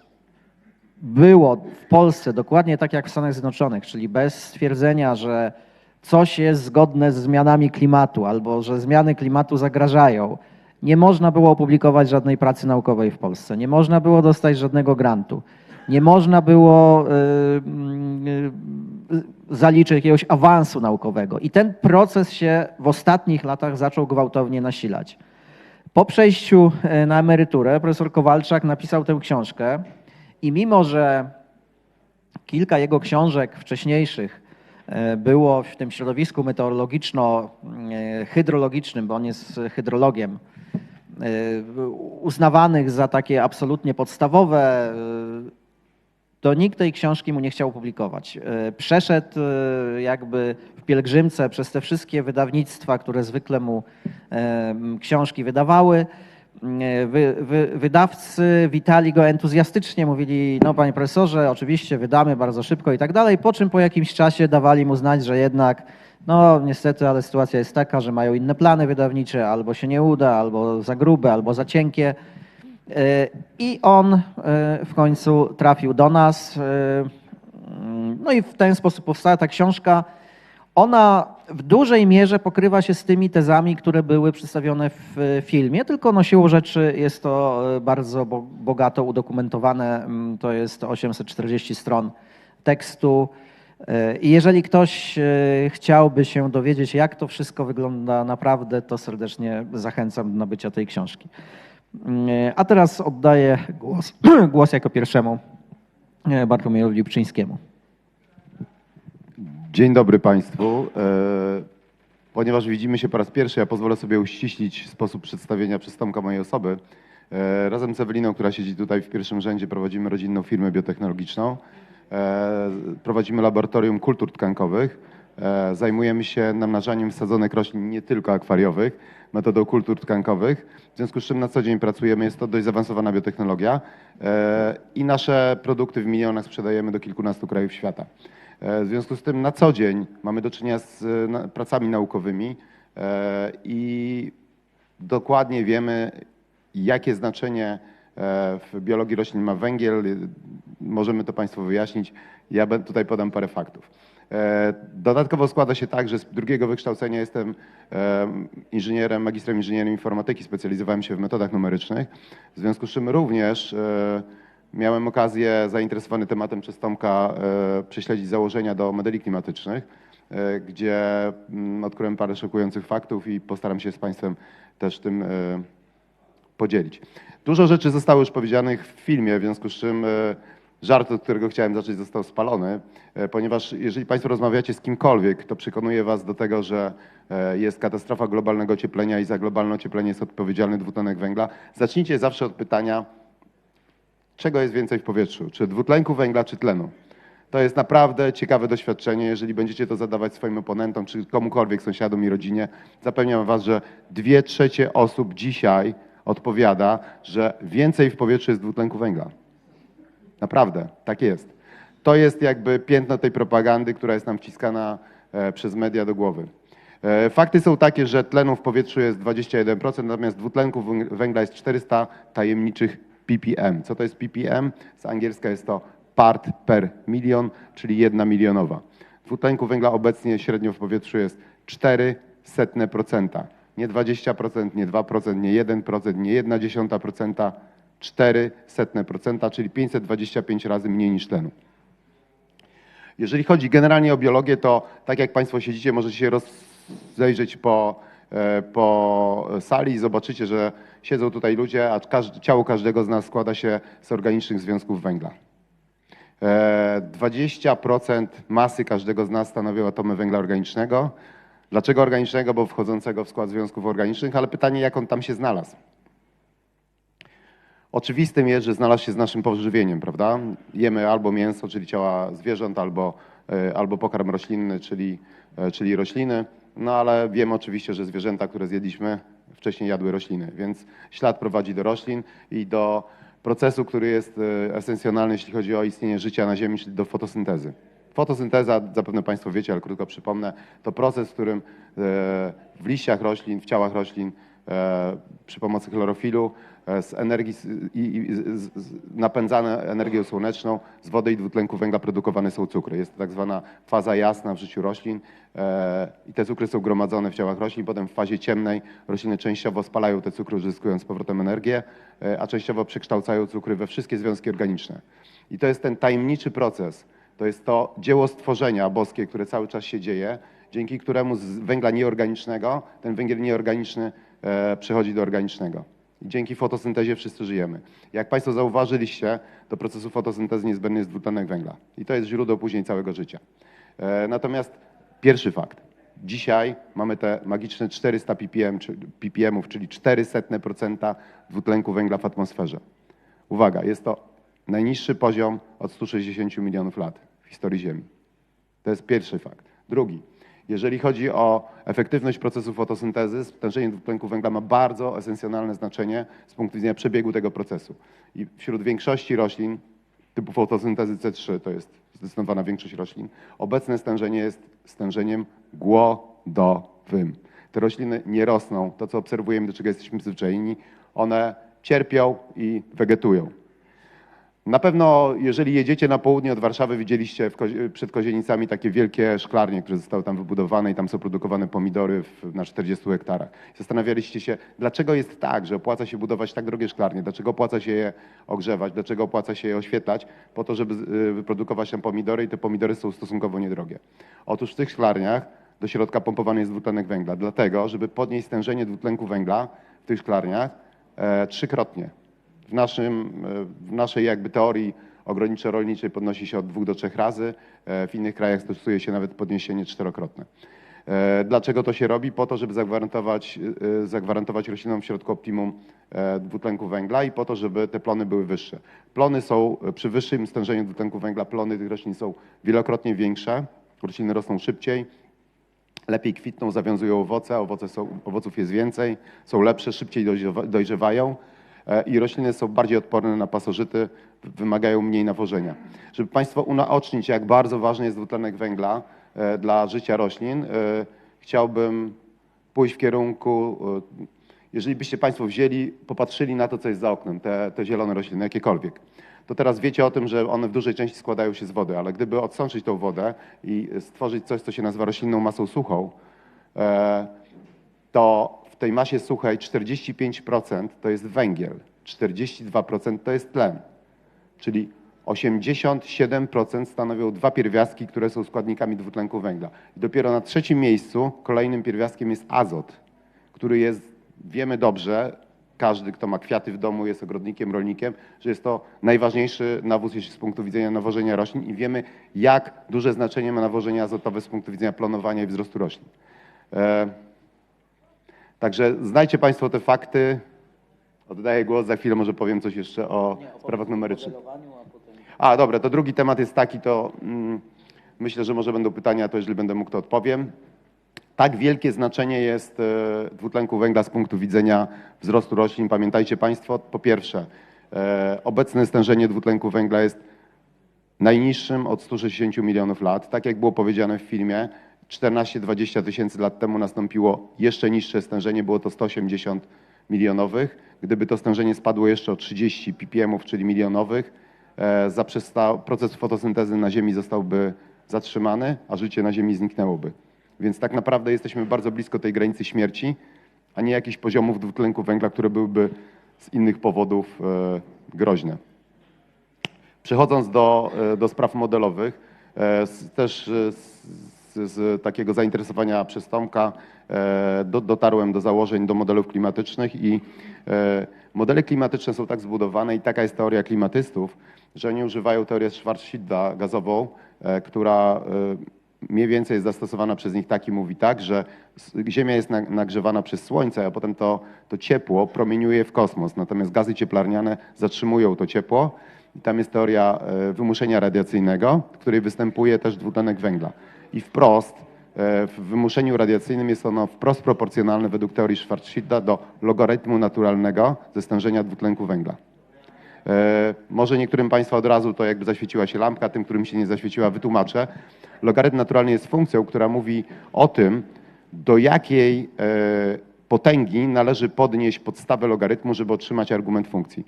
było w Polsce dokładnie tak jak w Stanach Zjednoczonych, czyli bez stwierdzenia, że coś jest zgodne z zmianami klimatu albo że zmiany klimatu zagrażają, nie można było opublikować żadnej pracy naukowej w Polsce, nie można było dostać żadnego grantu, nie można było zaliczyć jakiegoś awansu naukowego. I ten proces się w ostatnich latach zaczął gwałtownie nasilać. Po przejściu na emeryturę profesor Kowalczak napisał tę książkę i mimo, że kilka jego książek wcześniejszych było w tym środowisku meteorologiczno-hydrologicznym, bo on jest hydrologiem, uznawanych za takie absolutnie podstawowe, to nikt tej książki mu nie chciał publikować. Przeszedł jakby w pielgrzymce przez te wszystkie wydawnictwa, które zwykle mu książki wydawały. Wydawcy witali go entuzjastycznie, mówili, no panie profesorze, oczywiście wydamy bardzo szybko i tak dalej, po czym po jakimś czasie dawali mu znać, że jednak no niestety, ale sytuacja jest taka, że mają inne plany wydawnicze, albo się nie uda, albo za grube, albo za cienkie. I on w końcu trafił do nas. No i w ten sposób powstała ta książka. ona w dużej mierze pokrywa się z tymi tezami, które były przedstawione w filmie, tylko no siłą rzeczy jest to bardzo bogato udokumentowane. To jest 840 stron tekstu. I jeżeli ktoś chciałby się dowiedzieć, jak to wszystko wygląda naprawdę, to serdecznie zachęcam do nabycia tej książki. A teraz oddaję głos jako pierwszemu Bartłomiejowi Lipczyńskiemu. Dzień dobry Państwu. Ponieważ widzimy się po raz pierwszy, ja pozwolę sobie uściślić sposób przedstawienia przez Tomka mojej osoby. Razem z Eweliną, która siedzi tutaj w pierwszym rzędzie, prowadzimy rodzinną firmę biotechnologiczną. Prowadzimy laboratorium kultur tkankowych. Zajmujemy się namnażaniem wsadzonych roślin nie tylko akwariowych, metodą kultur tkankowych. W związku z czym na co dzień pracujemy, jest to dość zaawansowana biotechnologia i nasze produkty w milionach sprzedajemy do kilkunastu krajów świata. W związku z tym na co dzień mamy do czynienia z pracami naukowymi i dokładnie wiemy, jakie znaczenie w biologii roślin ma węgiel. Możemy to Państwu wyjaśnić. Ja tutaj podam parę faktów. Dodatkowo składa się tak, że z drugiego wykształcenia jestem inżynierem, magistrem inżynierii informatyki, specjalizowałem się w metodach numerycznych, w związku z czym również miałem okazję, zainteresowany tematem przez Tomka, prześledzić założenia do modeli klimatycznych, gdzie odkryłem parę szokujących faktów i postaram się z Państwem też tym podzielić. Dużo rzeczy zostało już powiedzianych w filmie, w związku z czym żart, od którego chciałem zacząć, został spalony, ponieważ jeżeli Państwo rozmawiacie z kimkolwiek, to przekonuje Was do tego, że jest katastrofa globalnego ocieplenia i za globalne ocieplenie jest odpowiedzialny dwutlenek węgla. Zacznijcie zawsze od pytania, czego jest więcej w powietrzu, czy dwutlenku węgla, czy tlenu. To jest naprawdę ciekawe doświadczenie. Jeżeli będziecie to zadawać swoim oponentom, czy komukolwiek, sąsiadom i rodzinie, zapewniam Was, że 2/3 osób dzisiaj odpowiada, że więcej w powietrzu jest dwutlenku węgla. Naprawdę, tak jest. To jest jakby piętno tej propagandy, która jest nam wciskana przez media do głowy. Fakty są takie, że tlenu w powietrzu jest 21%, natomiast dwutlenku węgla jest 400 tajemniczych ppm. Co to jest ppm? Z angielska jest to part per milion, czyli 1 milionowa. Dwutlenku węgla obecnie średnio w powietrzu jest 0,04%. Nie 20%, nie 2%, nie 1%, nie 0,1%, 0,04%, czyli 525 razy mniej niż tlenu. Jeżeli chodzi generalnie o biologię, to tak jak Państwo siedzicie, możecie się rozejrzeć po sali i zobaczycie, że siedzą tutaj ludzie, a ciało każdego z nas składa się z organicznych związków węgla. 20% masy każdego z nas stanowią atomy węgla organicznego. Dlaczego organicznego? Bo wchodzącego w skład związków organicznych, ale pytanie, jak on tam się znalazł. Oczywistym jest, że znalazł się z naszym pożywieniem, prawda? Jemy albo mięso, czyli ciała zwierząt, albo pokarm roślinny, czyli rośliny. No ale wiemy oczywiście, że zwierzęta, które zjedliśmy, wcześniej jadły rośliny, więc ślad prowadzi do roślin i do procesu, który jest esencjonalny, jeśli chodzi o istnienie życia na Ziemi, czyli do fotosyntezy. Fotosynteza, zapewne Państwo wiecie, ale krótko przypomnę, to proces, w którym w liściach roślin, w ciałach roślin przy pomocy chlorofilu z energii napędzane energią słoneczną z wody i dwutlenku węgla produkowane są cukry. Jest to tak zwana faza jasna w życiu roślin i te cukry są gromadzone w ciałach roślin. Potem w fazie ciemnej rośliny częściowo spalają te cukry, uzyskując z powrotem energię, a częściowo przekształcają cukry we wszystkie związki organiczne. I to jest ten tajemniczy proces. To jest to dzieło stworzenia boskie, które cały czas się dzieje, dzięki któremu z węgla nieorganicznego ten węgiel nieorganiczny przechodzi do organicznego. I dzięki fotosyntezie wszyscy żyjemy. Jak Państwo zauważyliście, do procesu fotosyntezy niezbędny jest dwutlenek węgla. I to jest źródło później całego życia. Natomiast pierwszy fakt. Dzisiaj mamy te magiczne 400 ppm, czyli 0,04% dwutlenku węgla w atmosferze. Uwaga, jest to najniższy poziom od 160 milionów lat w historii Ziemi. To jest pierwszy fakt. Drugi. Jeżeli chodzi o efektywność procesu fotosyntezy, stężenie dwutlenku węgla ma bardzo esencjonalne znaczenie z punktu widzenia przebiegu tego procesu. I wśród większości roślin typu fotosyntezy C3, to jest zdecydowana większość roślin, obecne stężenie jest stężeniem głodowym. Te rośliny nie rosną, to co obserwujemy, do czego jesteśmy przyzwyczajeni, one cierpią i wegetują. Na pewno, jeżeli jedziecie na południe od Warszawy, widzieliście przed Kozienicami takie wielkie szklarnie, które zostały tam wybudowane i tam są produkowane pomidory na 40 hektarach. Zastanawialiście się, dlaczego jest tak, że opłaca się budować tak drogie szklarnie, dlaczego opłaca się je ogrzewać, dlaczego opłaca się je oświetlać, po to, żeby wyprodukować tam pomidory i te pomidory są stosunkowo niedrogie. Otóż w tych szklarniach do środka pompowany jest dwutlenek węgla, dlatego, żeby podnieść stężenie dwutlenku węgla w tych szklarniach trzykrotnie. W naszej jakby teorii ogrodniczo-rolniczej podnosi się od 2 do 3 razy, w innych krajach stosuje się nawet podniesienie 4-krotne. Dlaczego to się robi? Po to, żeby zagwarantować roślinom w środku optimum dwutlenku węgla i po to, żeby te plony były wyższe. Plony są przy wyższym stężeniu dwutlenku węgla, plony tych roślin są wielokrotnie większe, rośliny rosną szybciej, lepiej kwitną, zawiązują owoce, owoców jest więcej, są lepsze, szybciej dojrzewają i rośliny są bardziej odporne na pasożyty, wymagają mniej nawożenia. Żeby Państwo unaocznić, jak bardzo ważny jest dwutlenek węgla dla życia roślin, chciałbym pójść w kierunku, jeżeli byście Państwo popatrzyli na to, co jest za oknem, te zielone rośliny, jakiekolwiek, to teraz wiecie o tym, że one w dużej części składają się z wody, ale gdyby odsączyć tą wodę i stworzyć coś, co się nazywa roślinną masą suchą, to w tej masie suchej 45% to jest węgiel, 42% to jest tlen, czyli 87% stanowią 2 pierwiastki, które są składnikami dwutlenku węgla. I dopiero na 3. miejscu kolejnym pierwiastkiem jest azot, który jest, wiemy dobrze, każdy, kto ma kwiaty w domu, jest ogrodnikiem, rolnikiem, że jest to najważniejszy nawóz z punktu widzenia nawożenia roślin i wiemy, jak duże znaczenie ma nawożenie azotowe z punktu widzenia planowania i wzrostu roślin. Także znajcie Państwo te fakty. Oddaję głos, za chwilę może powiem coś jeszcze o sprawach numerycznych. Dobra, to drugi temat jest taki, to myślę, że może będą pytania, to jeżeli będę mógł, to odpowiem. Tak wielkie znaczenie jest dwutlenku węgla z punktu widzenia wzrostu roślin. Pamiętajcie Państwo, po pierwsze, obecne stężenie dwutlenku węgla jest najniższym od 160 milionów lat. Tak jak było powiedziane w filmie, 14-20 tysięcy lat temu nastąpiło jeszcze niższe stężenie, było to 180 milionowych. Gdyby to stężenie spadło jeszcze o 30 ppm, czyli milionowych, proces fotosyntezy na Ziemi zostałby zatrzymany, a życie na Ziemi zniknęłoby. Więc tak naprawdę jesteśmy bardzo blisko tej granicy śmierci, a nie jakichś poziomów dwutlenku węgla, które byłyby z innych powodów groźne. Przechodząc do spraw modelowych, też z takiego zainteresowania przez Tomka dotarłem do założeń, do modelów klimatycznych i modele klimatyczne są tak zbudowane i taka jest teoria klimatystów, że oni używają teorię Schwarzschilda gazową, która mniej więcej jest zastosowana przez nich tak i mówi tak, że Ziemia jest nagrzewana przez Słońce, a potem to ciepło promieniuje w kosmos, natomiast gazy cieplarniane zatrzymują to ciepło i tam jest teoria wymuszenia radiacyjnego, w której występuje też dwutlenek węgla. I wprost w wymuszeniu radiacyjnym jest ono wprost proporcjonalne według teorii Schwarzschilda do logarytmu naturalnego ze stężenia dwutlenku węgla. Może niektórym Państwa od razu to jakby zaświeciła się lampka, tym, którym się nie zaświeciła, wytłumaczę. Logarytm naturalny jest funkcją, która mówi o tym, do jakiej potęgi należy podnieść podstawę logarytmu, żeby otrzymać argument funkcji.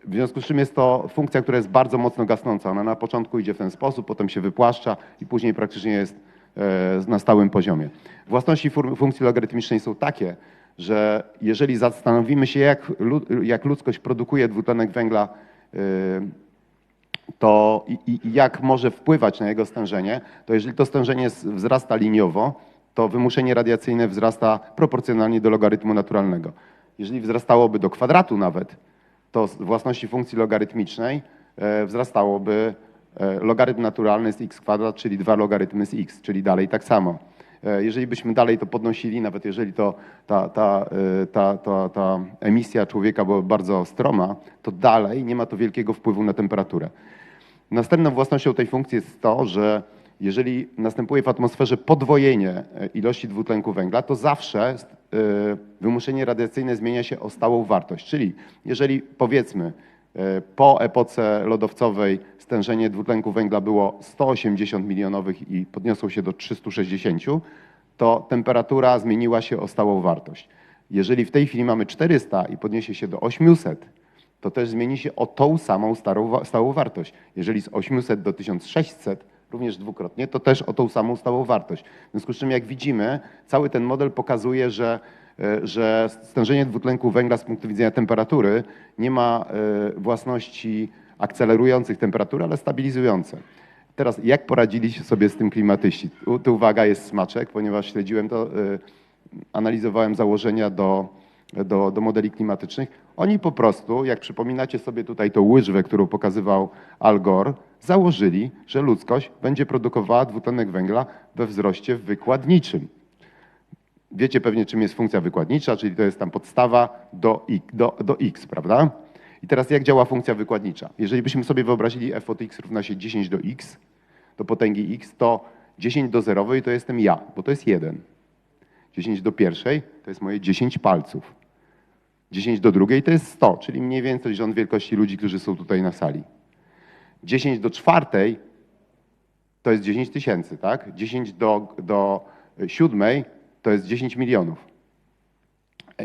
W związku z czym jest to funkcja, która jest bardzo mocno gasnąca. Ona na początku idzie w ten sposób, potem się wypłaszcza i później praktycznie jest na stałym poziomie. Własności funkcji logarytmicznej są takie, że jeżeli zastanowimy się, jak ludzkość produkuje dwutlenek węgla, to i jak może wpływać na jego stężenie, to jeżeli to stężenie wzrasta liniowo, to wymuszenie radiacyjne wzrasta proporcjonalnie do logarytmu naturalnego. Jeżeli wzrastałoby do kwadratu nawet, to z własności funkcji logarytmicznej wzrastałoby logarytm naturalny jest x kwadrat, czyli 2 logarytmy z x, czyli dalej tak samo. Jeżeli byśmy dalej to podnosili, nawet jeżeli ta emisja człowieka była bardzo stroma, to dalej nie ma to wielkiego wpływu na temperaturę. Następną własnością tej funkcji jest to, że jeżeli następuje w atmosferze podwojenie ilości dwutlenku węgla, to zawsze wymuszenie radiacyjne zmienia się o stałą wartość. Czyli jeżeli powiedzmy po epoce lodowcowej stężenie dwutlenku węgla było 180 milionowych i podniosło się do 360, to temperatura zmieniła się o stałą wartość. Jeżeli w tej chwili mamy 400 i podniesie się do 800, to też zmieni się o tą samą stałą wartość. Jeżeli z 800 do 1600, również dwukrotnie, to też o tą samą stałą wartość. W związku z czym, jak widzimy, cały ten model pokazuje, że stężenie dwutlenku węgla z punktu widzenia temperatury nie ma własności akcelerujących temperatury, ale stabilizujące. Teraz, jak poradzili sobie z tym klimatyści? Tu uwaga, jest smaczek, ponieważ śledziłem to, analizowałem założenia do modeli klimatycznych. Oni po prostu, jak przypominacie sobie tutaj tą łyżwę, którą pokazywał Al Gore, założyli, że ludzkość będzie produkowała dwutlenek węgla we wzroście wykładniczym. Wiecie pewnie, czym jest funkcja wykładnicza, czyli to jest tam podstawa do x, prawda? I teraz jak działa funkcja wykładnicza? Jeżeli byśmy sobie wyobrazili f od x równa się 10 do x, do potęgi x, to 10 do zerowej to jestem ja, bo to jest 1. 10 do pierwszej to jest moje 10 palców. 10 do drugiej to jest 100, czyli mniej więcej rząd wielkości ludzi, którzy są tutaj na sali. 10 do czwartej to jest 10 tysięcy, tak? 10 do siódmej to jest 10 milionów.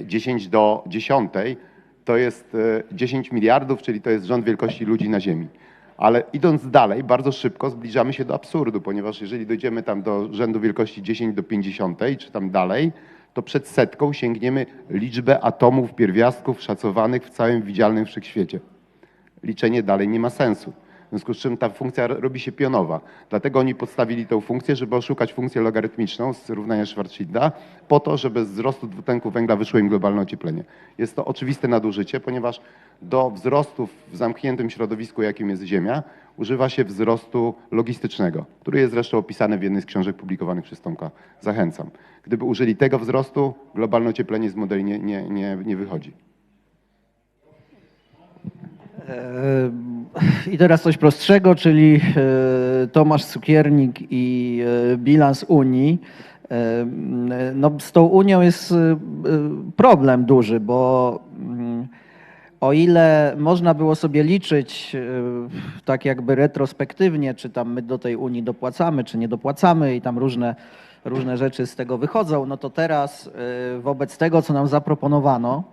10 do dziesiątej to jest 10 miliardów, czyli to jest rząd wielkości ludzi na Ziemi. Ale idąc dalej, bardzo szybko zbliżamy się do absurdu, ponieważ jeżeli dojdziemy tam do rzędu wielkości 10 do 50, czy tam dalej, to przed setką sięgniemy liczbę atomów, pierwiastków szacowanych w całym widzialnym wszechświecie. Liczenie dalej nie ma sensu. W związku z czym ta funkcja robi się pionowa. Dlatego oni podstawili tę funkcję, żeby oszukać funkcję logarytmiczną z równania Schwarzschilda, po to, żeby z wzrostu dwutlenku węgla wyszło im globalne ocieplenie. Jest to oczywiste nadużycie, ponieważ do wzrostu w zamkniętym środowisku, jakim jest Ziemia, używa się wzrostu logistycznego, który jest zresztą opisany w jednej z książek publikowanych przez Tomka. Zachęcam. Gdyby użyli tego wzrostu, globalne ocieplenie z modeli nie wychodzi. I teraz coś prostszego, czyli Tomasz Cukiernik i bilans Unii. No, z tą Unią jest problem duży, bo o ile można było sobie liczyć tak jakby retrospektywnie, czy tam my do tej Unii dopłacamy, czy nie dopłacamy i tam różne rzeczy z tego wychodzą, no to teraz wobec tego, co nam zaproponowano,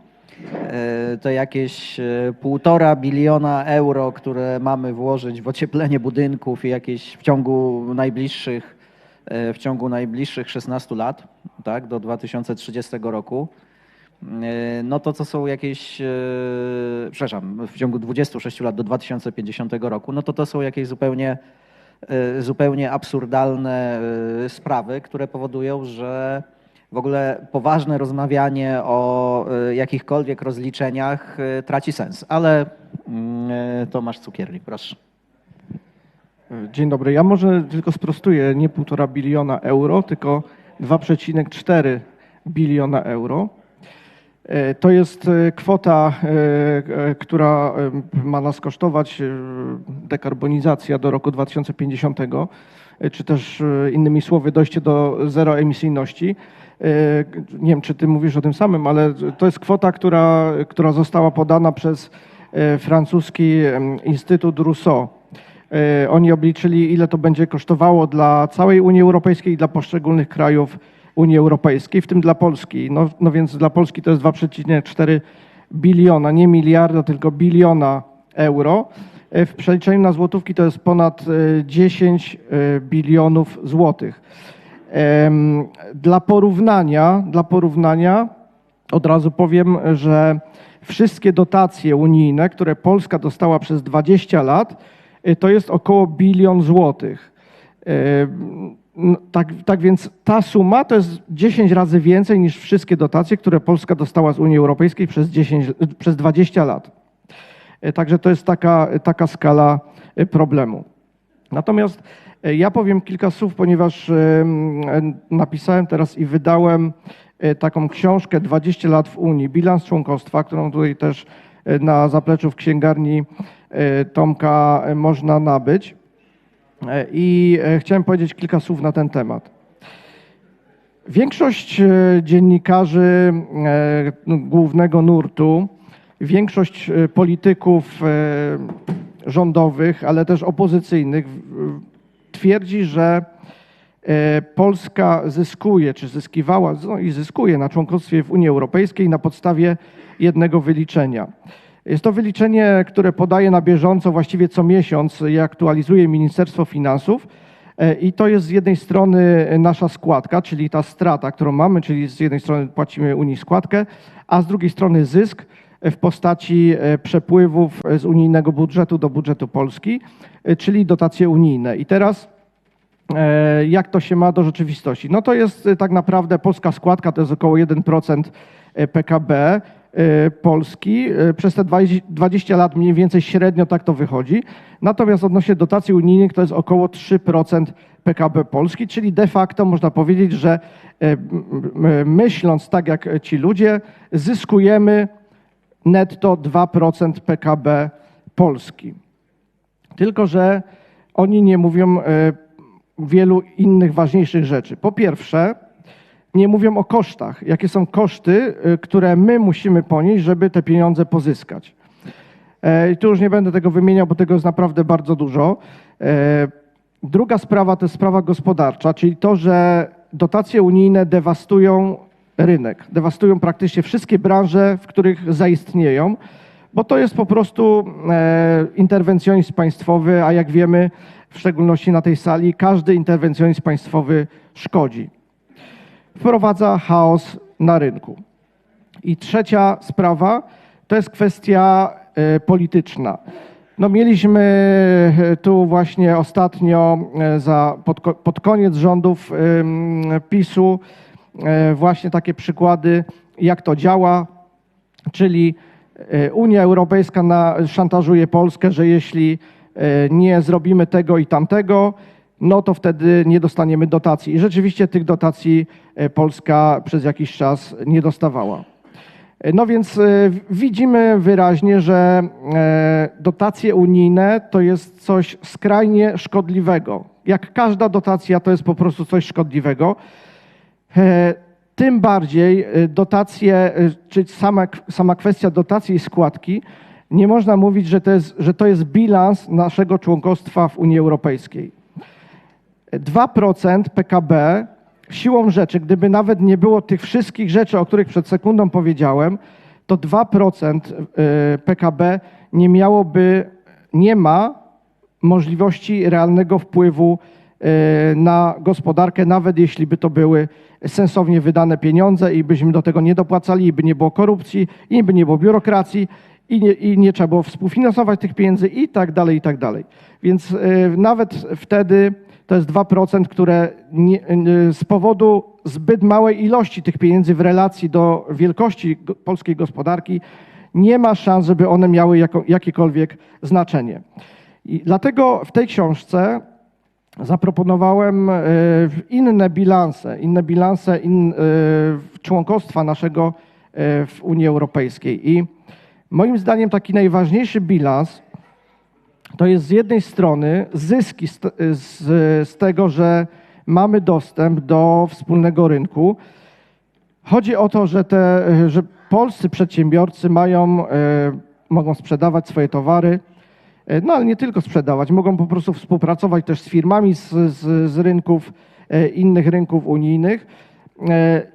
to jakieś 1,5 biliona euro, które mamy włożyć w ocieplenie budynków i jakieś w ciągu najbliższych 16 lat, tak, do 2030 roku, no to są jakieś, w ciągu 26 lat do 2050 roku, no to są jakieś zupełnie absurdalne sprawy, które powodują, że w ogóle poważne rozmawianie o jakichkolwiek rozliczeniach traci sens. Ale Tomasz Cukiernik, proszę. Dzień dobry. Ja może tylko sprostuję, nie 1,5 biliona euro, tylko 2,4 biliona euro. To jest kwota, która ma nas kosztować, dekarbonizacja do roku 2050, czy też innymi słowy dojście do zeroemisyjności. Nie wiem, czy ty mówisz o tym samym, ale to jest kwota, która została podana przez francuski Instytut Rousseau. Oni obliczyli, ile to będzie kosztowało dla całej Unii Europejskiej i dla poszczególnych krajów Unii Europejskiej, w tym dla Polski. No więc dla Polski to jest 2,4 biliona, nie miliarda, tylko biliona euro. W przeliczeniu na złotówki to jest ponad 10 bilionów złotych. Dla porównania od razu powiem, że wszystkie dotacje unijne, które Polska dostała przez 20 lat, to jest około 1 bilion złotych. Tak więc ta suma to jest 10 razy więcej niż wszystkie dotacje, które Polska dostała z Unii Europejskiej przez 20 lat. Także to jest taka skala problemu. Natomiast ja powiem kilka słów, ponieważ napisałem teraz i wydałem taką książkę 20 lat w Unii, bilans członkostwa, którą tutaj też na zapleczu w księgarni Tomka można nabyć. I chciałem powiedzieć kilka słów na ten temat. Większość dziennikarzy głównego nurtu, większość polityków rządowych, ale też opozycyjnych twierdzi, że Polska zyskuje, czy zyskiwała, no i zyskuje na członkostwie w Unii Europejskiej na podstawie jednego wyliczenia. Jest to wyliczenie, które podaje na bieżąco, właściwie co miesiąc je aktualizuje Ministerstwo Finansów i to jest z jednej strony nasza składka, czyli ta strata, którą mamy, czyli z jednej strony płacimy Unii składkę, a z drugiej strony zysk w postaci przepływów z unijnego budżetu do budżetu Polski, czyli dotacje unijne. I teraz jak to się ma do rzeczywistości? No to jest tak naprawdę polska składka, to jest około 1% PKB Polski. Przez te 20 lat mniej więcej średnio tak to wychodzi. Natomiast odnośnie dotacji unijnych to jest około 3% PKB Polski, czyli de facto można powiedzieć, że myśląc tak jak ci ludzie, zyskujemy netto 2% PKB Polski. Tylko że oni nie mówią wielu innych ważniejszych rzeczy. Po pierwsze, nie mówią o kosztach. Jakie są koszty, które my musimy ponieść, żeby te pieniądze pozyskać. I tu już nie będę tego wymieniał, bo tego jest naprawdę bardzo dużo. Druga sprawa to jest sprawa gospodarcza, czyli to, że dotacje unijne dewastują rynek. Dewastują praktycznie wszystkie branże, w których zaistnieją, bo to jest po prostu interwencjonizm państwowy, a jak wiemy, w szczególności na tej sali, każdy interwencjonizm państwowy szkodzi. Wprowadza chaos na rynku. I trzecia sprawa to jest kwestia polityczna. No mieliśmy tu właśnie ostatnio pod koniec rządów PiS-u właśnie takie przykłady, jak to działa, czyli Unia Europejska szantażuje Polskę, że jeśli nie zrobimy tego i tamtego, no to wtedy nie dostaniemy dotacji. I rzeczywiście tych dotacji Polska przez jakiś czas nie dostawała. No więc widzimy wyraźnie, że dotacje unijne to jest coś skrajnie szkodliwego. Jak każda dotacja to jest po prostu coś szkodliwego. Tym bardziej dotacje, czy sama kwestia dotacji i składki, nie można mówić, że to jest bilans naszego członkostwa w Unii Europejskiej. 2% PKB siłą rzeczy, gdyby nawet nie było tych wszystkich rzeczy, o których przed sekundą powiedziałem, to 2% PKB nie ma możliwości realnego wpływu na gospodarkę, nawet jeśli by to były sensownie wydane pieniądze i byśmy do tego nie dopłacali, i by nie było korupcji, i by nie było biurokracji, i nie trzeba było współfinansować tych pieniędzy i tak dalej, i tak dalej. Więc nawet wtedy to jest 2%, które z powodu zbyt małej ilości tych pieniędzy w relacji do wielkości polskiej gospodarki nie ma szans, żeby one miały jakiekolwiek znaczenie. I dlatego w tej książce zaproponowałem inne bilanse członkostwa naszego w Unii Europejskiej. I moim zdaniem taki najważniejszy bilans to jest z jednej strony zyski z tego, że mamy dostęp do wspólnego rynku. Chodzi o to, że polscy przedsiębiorcy mogą sprzedawać swoje towary, no ale nie tylko sprzedawać, mogą po prostu współpracować też z firmami z rynków, innych rynków unijnych.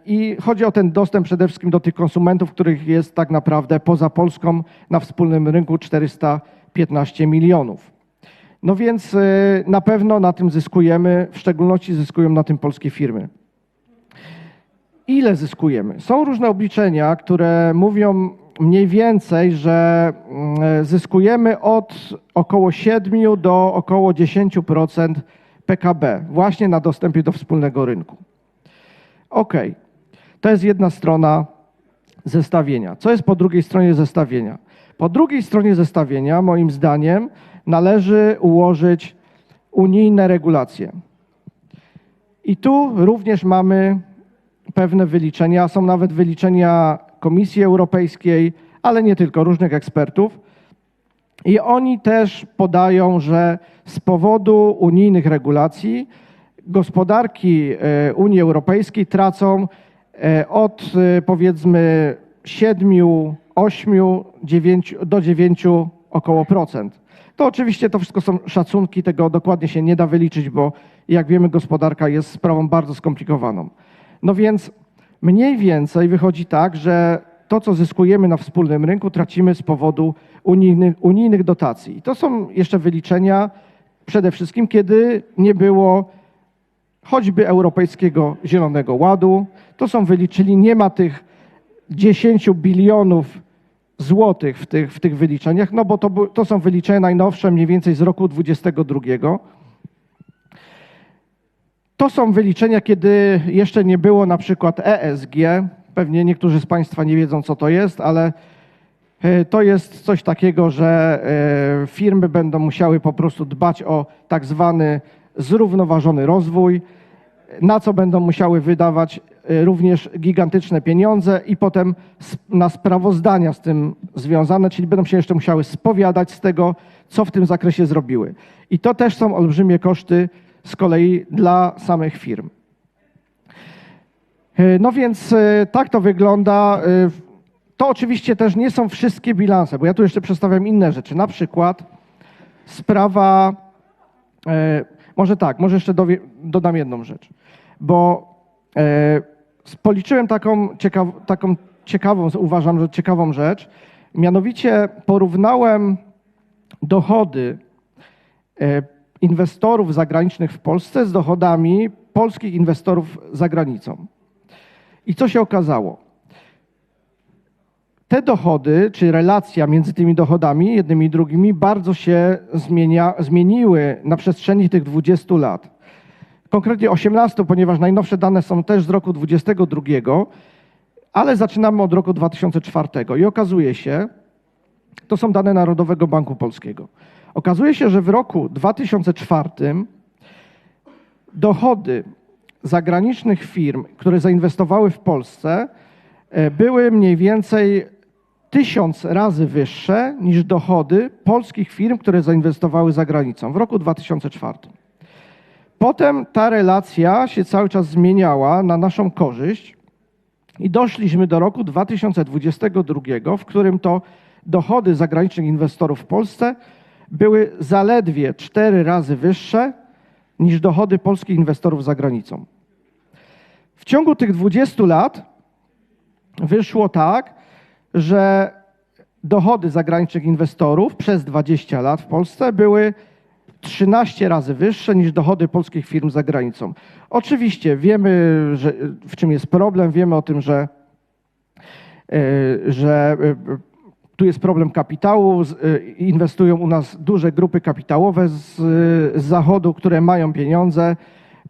I chodzi o ten dostęp przede wszystkim do tych konsumentów, których jest tak naprawdę poza Polską na wspólnym rynku 415 milionów. No więc na pewno na tym zyskujemy, w szczególności zyskują na tym polskie firmy. Ile zyskujemy? Są różne obliczenia, które mówią mniej więcej, że zyskujemy od około 7 do około 10% PKB właśnie na dostępie do wspólnego rynku. Okej, to jest jedna strona zestawienia. Co jest po drugiej stronie zestawienia? Po drugiej stronie zestawienia, moim zdaniem, należy ułożyć unijne regulacje. I tu również mamy pewne wyliczenia, są nawet wyliczenia Komisji Europejskiej, ale nie tylko, różnych ekspertów. I oni też podają, że z powodu unijnych regulacji gospodarki Unii Europejskiej tracą od powiedzmy 7, 8, 9 do 9 około procent. To oczywiście to wszystko są szacunki, tego dokładnie się nie da wyliczyć, bo jak wiemy gospodarka jest sprawą bardzo skomplikowaną. No więc mniej więcej wychodzi tak, że to, co zyskujemy na wspólnym rynku, tracimy z powodu unijnych dotacji. I to są jeszcze wyliczenia przede wszystkim, kiedy nie było choćby Europejskiego Zielonego Ładu. To są wyliczenia, nie ma tych 10 bilionów złotych w tych wyliczeniach, no bo to są wyliczenia najnowsze mniej więcej z roku 2022. To są wyliczenia, kiedy jeszcze nie było na przykład ESG. Pewnie niektórzy z Państwa nie wiedzą, co to jest, ale to jest coś takiego, że firmy będą musiały po prostu dbać o tak zwany zrównoważony rozwój, na co będą musiały wydawać również gigantyczne pieniądze i potem na sprawozdania z tym związane, czyli będą się jeszcze musiały spowiadać z tego, co w tym zakresie zrobiły. I to też są olbrzymie koszty z kolei dla samych firm. No więc tak to wygląda. To oczywiście też nie są wszystkie bilanse, bo ja tu jeszcze przedstawiam inne rzeczy. Na przykład sprawa, może jeszcze dodam jedną rzecz, bo policzyłem taką ciekawą, uważam, że ciekawą rzecz, mianowicie porównałem dochody inwestorów zagranicznych w Polsce z dochodami polskich inwestorów za granicą. I co się okazało? Te dochody, czy relacja między tymi dochodami, jednymi i drugimi, bardzo się zmieniły na przestrzeni tych 20 lat. Konkretnie 18, ponieważ najnowsze dane są też z roku 22, ale zaczynamy od roku 2004 i okazuje się, to są dane Narodowego Banku Polskiego, okazuje się, że w roku 2004 dochody zagranicznych firm, które zainwestowały w Polsce, były mniej więcej 1000 razy wyższe niż dochody polskich firm, które zainwestowały za granicą w roku 2004. Potem ta relacja się cały czas zmieniała na naszą korzyść i doszliśmy do roku 2022, w którym to dochody zagranicznych inwestorów w Polsce były zaledwie 4 razy wyższe niż dochody polskich inwestorów za granicą. W ciągu tych 20 lat wyszło tak, że dochody zagranicznych inwestorów przez 20 lat w Polsce były 13 razy wyższe niż dochody polskich firm za granicą. Oczywiście wiemy, w czym jest problem, wiemy o tym, że tu jest problem kapitału, inwestują u nas duże grupy kapitałowe z Zachodu, które mają pieniądze.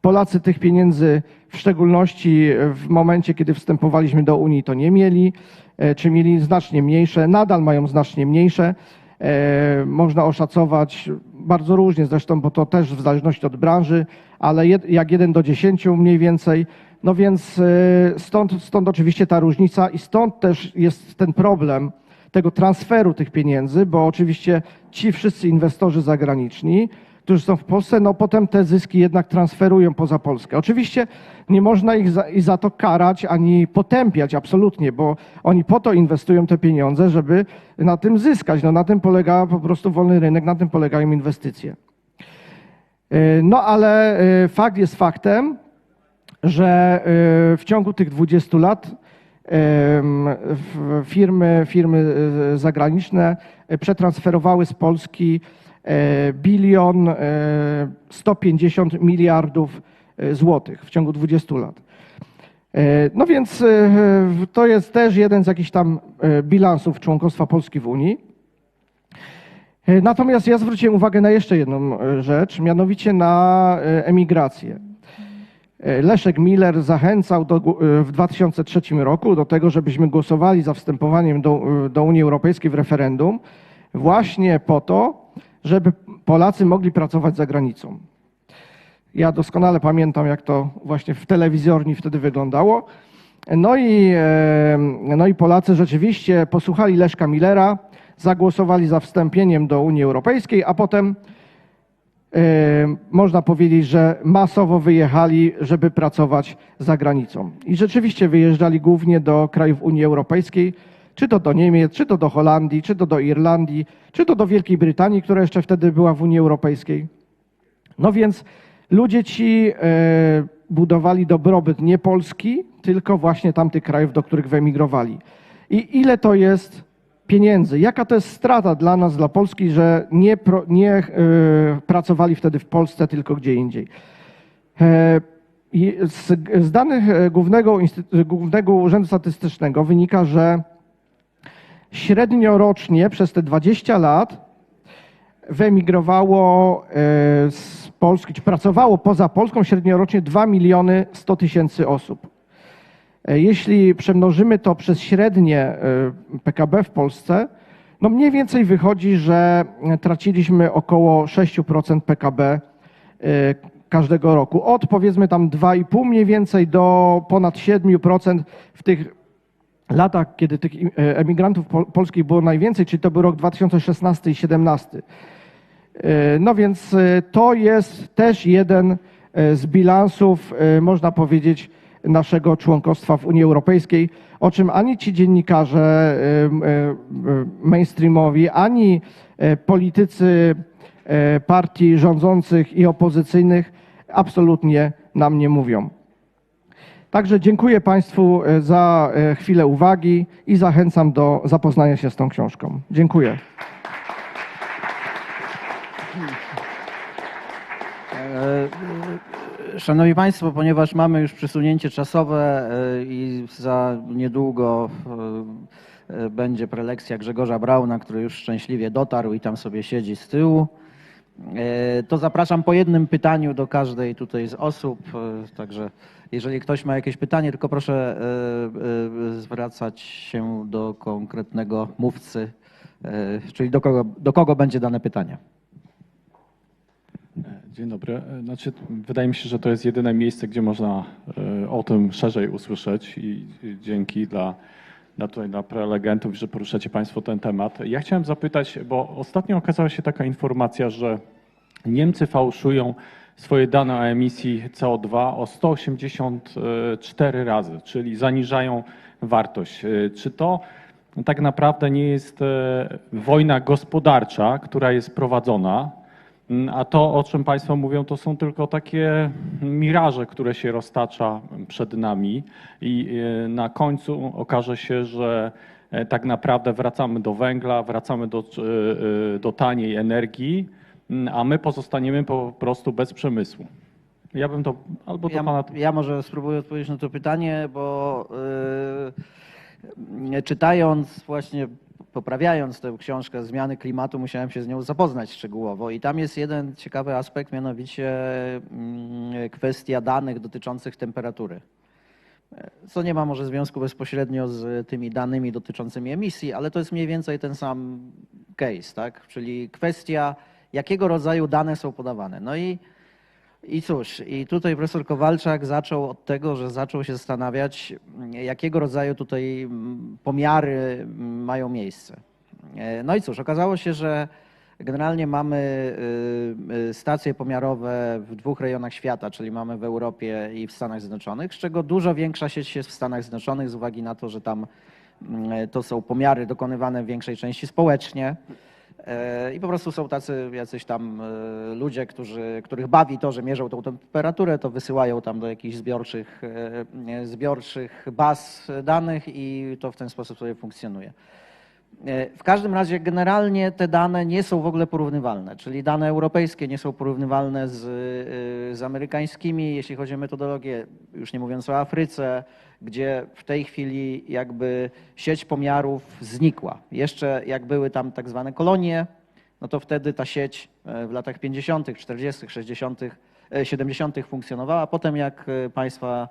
Polacy tych pieniędzy, w szczególności w momencie, kiedy wstępowaliśmy do Unii, to nie mieli, czy mieli znacznie mniejsze, nadal mają znacznie mniejsze. Można oszacować bardzo różnie zresztą, bo to też w zależności od branży, ale jak 1 do 10 mniej więcej. No więc stąd oczywiście ta różnica i stąd też jest ten problem tego transferu tych pieniędzy, bo oczywiście ci wszyscy inwestorzy zagraniczni, którzy są w Polsce, no potem te zyski jednak transferują poza Polskę. Oczywiście nie można ich za to karać ani potępiać absolutnie, bo oni po to inwestują te pieniądze, żeby na tym zyskać. No na tym polega po prostu wolny rynek, na tym polegają inwestycje. No ale fakt jest faktem, że w ciągu tych 20 lat firmy zagraniczne przetransferowały z Polski 1 150 miliardów złotych w ciągu 20 lat. No więc to jest też jeden z jakichś tam bilansów członkostwa Polski w Unii. Natomiast ja zwróciłem uwagę na jeszcze jedną rzecz, mianowicie na emigrację. Leszek Miller zachęcał w 2003 roku do tego, żebyśmy głosowali za wstępowaniem do Unii Europejskiej w referendum właśnie po to, żeby Polacy mogli pracować za granicą. Ja doskonale pamiętam, jak to właśnie w telewizorni wtedy wyglądało. No i Polacy rzeczywiście posłuchali Leszka Millera, zagłosowali za wstąpieniem do Unii Europejskiej, a potem można powiedzieć, że masowo wyjechali, żeby pracować za granicą. I rzeczywiście wyjeżdżali głównie do krajów Unii Europejskiej, czy to do Niemiec, czy to do Holandii, czy to do Irlandii, czy to do Wielkiej Brytanii, która jeszcze wtedy była w Unii Europejskiej. No więc ludzie ci budowali dobrobyt nie polski, tylko właśnie tamtych krajów, do których wyemigrowali. I ile to jest pieniędzy? Jaka to jest strata dla nas, dla Polski, że nie pracowali wtedy w Polsce, tylko gdzie indziej? Z danych Głównego Urzędu Statystycznego wynika, że średnio rocznie przez te 20 lat wyemigrowało z Polski, czy pracowało poza Polską średnio rocznie 2 100 000 osób. Jeśli przemnożymy to przez średnie PKB w Polsce, no mniej więcej wychodzi, że traciliśmy około 6% PKB każdego roku. Od powiedzmy tam 2,5 mniej więcej do ponad 7% w tych latach, kiedy tych emigrantów polskich było najwięcej, czyli to był rok 2016 i 2017. No więc to jest też jeden z bilansów, można powiedzieć, naszego członkostwa w Unii Europejskiej, o czym ani ci dziennikarze mainstreamowi, ani politycy partii rządzących i opozycyjnych absolutnie nam nie mówią. Także dziękuję Państwu za chwilę uwagi i zachęcam do zapoznania się z tą książką. Dziękuję. Szanowni Państwo, ponieważ mamy już przesunięcie czasowe i za niedługo będzie prelekcja Grzegorza Brauna, który już szczęśliwie dotarł i tam sobie siedzi z tyłu, to zapraszam po jednym pytaniu do każdej tutaj z osób. Także jeżeli ktoś ma jakieś pytanie, tylko proszę zwracać się do konkretnego mówcy, czyli do kogo będzie dane pytanie. Dzień dobry. Znaczy, wydaje mi się, że to jest jedyne miejsce, gdzie można o tym szerzej usłyszeć i dzięki dla prelegentów, że poruszacie Państwo ten temat. Ja chciałem zapytać, bo ostatnio okazała się taka informacja, że Niemcy fałszują swoje dane o emisji CO2 o 184 razy, czyli zaniżają wartość. Czy to tak naprawdę nie jest wojna gospodarcza, która jest prowadzona? A to, o czym Państwo mówią, to są tylko takie miraże, które się roztacza przed nami i na końcu okaże się, że tak naprawdę wracamy do węgla, wracamy do taniej energii, a my pozostaniemy po prostu bez przemysłu. Ja bym to albo do pana... Ja może spróbuję odpowiedzieć na to pytanie, bo czytając właśnie, poprawiając tę książkę Zmiany klimatu, musiałem się z nią zapoznać szczegółowo i tam jest jeden ciekawy aspekt, mianowicie kwestia danych dotyczących temperatury. Co nie ma może związku bezpośrednio z tymi danymi dotyczącymi emisji, ale to jest mniej więcej ten sam case, tak? Czyli kwestia, jakiego rodzaju dane są podawane. No i cóż, i tutaj profesor Kowalczak zaczął od tego, że zaczął się zastanawiać, jakiego rodzaju tutaj pomiary mają miejsce. No i cóż, okazało się, że generalnie mamy stacje pomiarowe w 2 rejonach świata, czyli mamy w Europie i w Stanach Zjednoczonych, z czego dużo większa sieć jest w Stanach Zjednoczonych z uwagi na to, że tam to są pomiary dokonywane w większej części społecznie. I po prostu są tacy jacyś tam ludzie, których bawi to, że mierzą tą temperaturę, to wysyłają tam do jakichś zbiorczych baz danych i to w ten sposób sobie funkcjonuje. W każdym razie generalnie te dane nie są w ogóle porównywalne, czyli dane europejskie nie są porównywalne z amerykańskimi, jeśli chodzi o metodologię, już nie mówiąc o Afryce, gdzie w tej chwili jakby sieć pomiarów znikła. Jeszcze jak były tam tak zwane kolonie, no to wtedy ta sieć w latach 50., 40., 60., 70. funkcjonowała. Potem jak państwa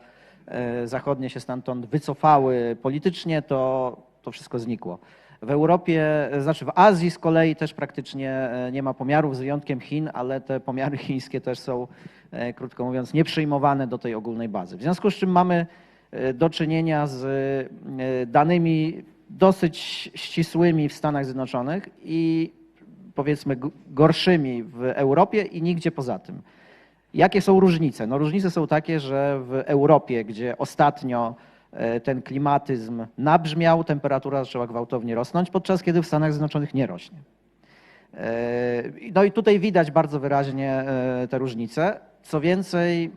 zachodnie się stamtąd wycofały politycznie, to wszystko znikło. W Europie, znaczy w Azji z kolei też praktycznie nie ma pomiarów, z wyjątkiem Chin, ale te pomiary chińskie też są, krótko mówiąc, nieprzyjmowane do tej ogólnej bazy. W związku z czym mamy do czynienia z danymi dosyć ścisłymi w Stanach Zjednoczonych i powiedzmy gorszymi w Europie i nigdzie poza tym. Jakie są różnice? No różnice są takie, że w Europie, gdzie ostatnio ten klimatyzm nabrzmiał, temperatura zaczęła gwałtownie rosnąć, podczas kiedy w Stanach Zjednoczonych nie rośnie. No i tutaj widać bardzo wyraźnie te różnice. Co więcej,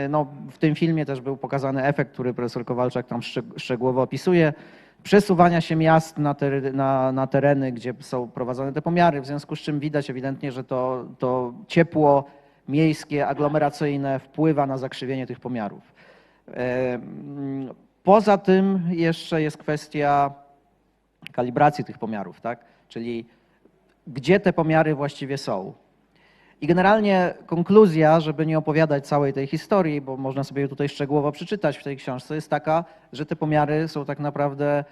no w tym filmie też był pokazany efekt, który profesor Kowalczak tam szczegółowo opisuje. przesuwania się miast na tereny, gdzie są prowadzone te pomiary, w związku z czym widać ewidentnie, że to ciepło miejskie, aglomeracyjne wpływa na zakrzywienie tych pomiarów. Poza tym jeszcze jest kwestia kalibracji tych pomiarów, tak? Czyli gdzie te pomiary właściwie są. I generalnie konkluzja, żeby nie opowiadać całej tej historii, bo można sobie ją tutaj szczegółowo przeczytać w tej książce, jest taka, że te pomiary są tak naprawdę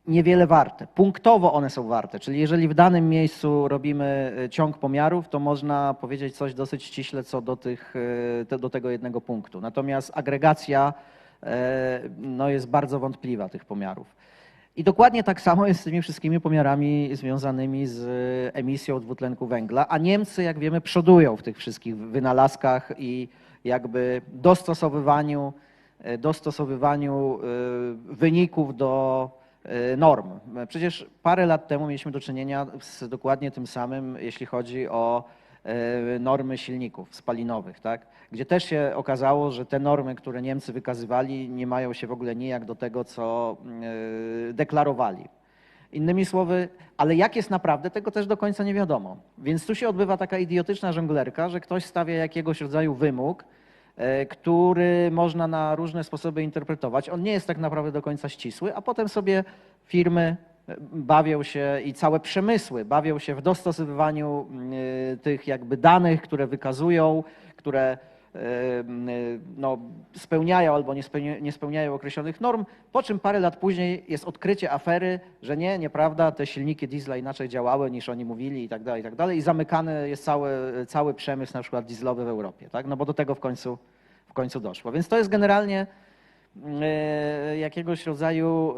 niewiele warte. Punktowo one są warte, czyli jeżeli w danym miejscu robimy ciąg pomiarów, to można powiedzieć coś dosyć ściśle co do tego jednego punktu. Natomiast agregacja no, jest bardzo wątpliwa tych pomiarów. I dokładnie tak samo jest z tymi wszystkimi pomiarami związanymi z emisją dwutlenku węgla, a Niemcy, jak wiemy, przodują w tych wszystkich wynalazkach i jakby dostosowywaniu wyników do norm. Przecież parę lat temu mieliśmy do czynienia z dokładnie tym samym, jeśli chodzi o normy silników spalinowych, tak? Gdzie też się okazało, że te normy, które Niemcy wykazywali, nie mają się w ogóle nijak do tego, co deklarowali. Innymi słowy, ale jak jest naprawdę, tego też do końca nie wiadomo. Więc tu się odbywa taka idiotyczna żonglerka, że ktoś stawia jakiegoś rodzaju wymóg, który można na różne sposoby interpretować. On nie jest tak naprawdę do końca ścisły, a potem sobie firmy bawią się i całe przemysły bawią się w dostosowywaniu tych jakby danych, które wykazują, które no, spełniają albo nie spełniają określonych norm, po czym parę lat później jest odkrycie afery, że nieprawda, te silniki diesla inaczej działały niż oni mówili i tak dalej i zamykany jest cały przemysł na przykład dieslowy w Europie, tak? No bo do tego w końcu doszło. Więc to jest generalnie jakiegoś rodzaju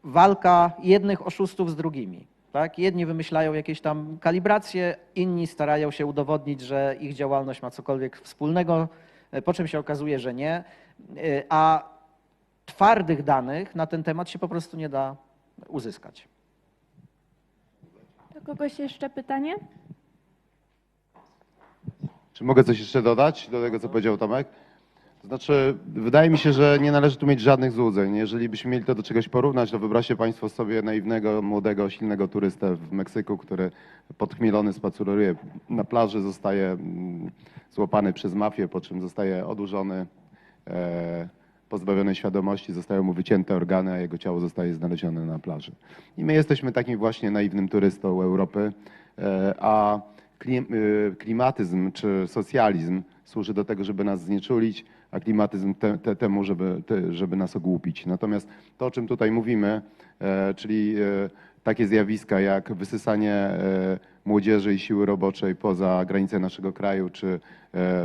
walka jednych oszustów z drugimi. Tak? Jedni wymyślają jakieś tam kalibracje, inni starają się udowodnić, że ich działalność ma cokolwiek wspólnego, po czym się okazuje, że nie, a twardych danych na ten temat się po prostu nie da uzyskać. Do kogoś jeszcze pytanie? Czy mogę coś jeszcze dodać do tego, co powiedział Tomek? To znaczy, wydaje mi się, że nie należy tu mieć żadnych złudzeń. Jeżeli byśmy mieli to do czegoś porównać, to wyobraźcie Państwo sobie naiwnego, młodego, silnego turystę w Meksyku, który podchmielony spaceruje na plaży, zostaje złapany przez mafię, po czym zostaje odurzony, pozbawiony świadomości, zostają mu wycięte organy, a jego ciało zostaje znalezione na plaży. I my jesteśmy takim właśnie naiwnym turystą Europy, a klimatyzm czy socjalizm służy do tego, żeby nas znieczulić, a klimatyzm temu, żeby nas ogłupić. Natomiast to, o czym tutaj mówimy, czyli takie zjawiska jak wysysanie młodzieży i siły roboczej poza granice naszego kraju,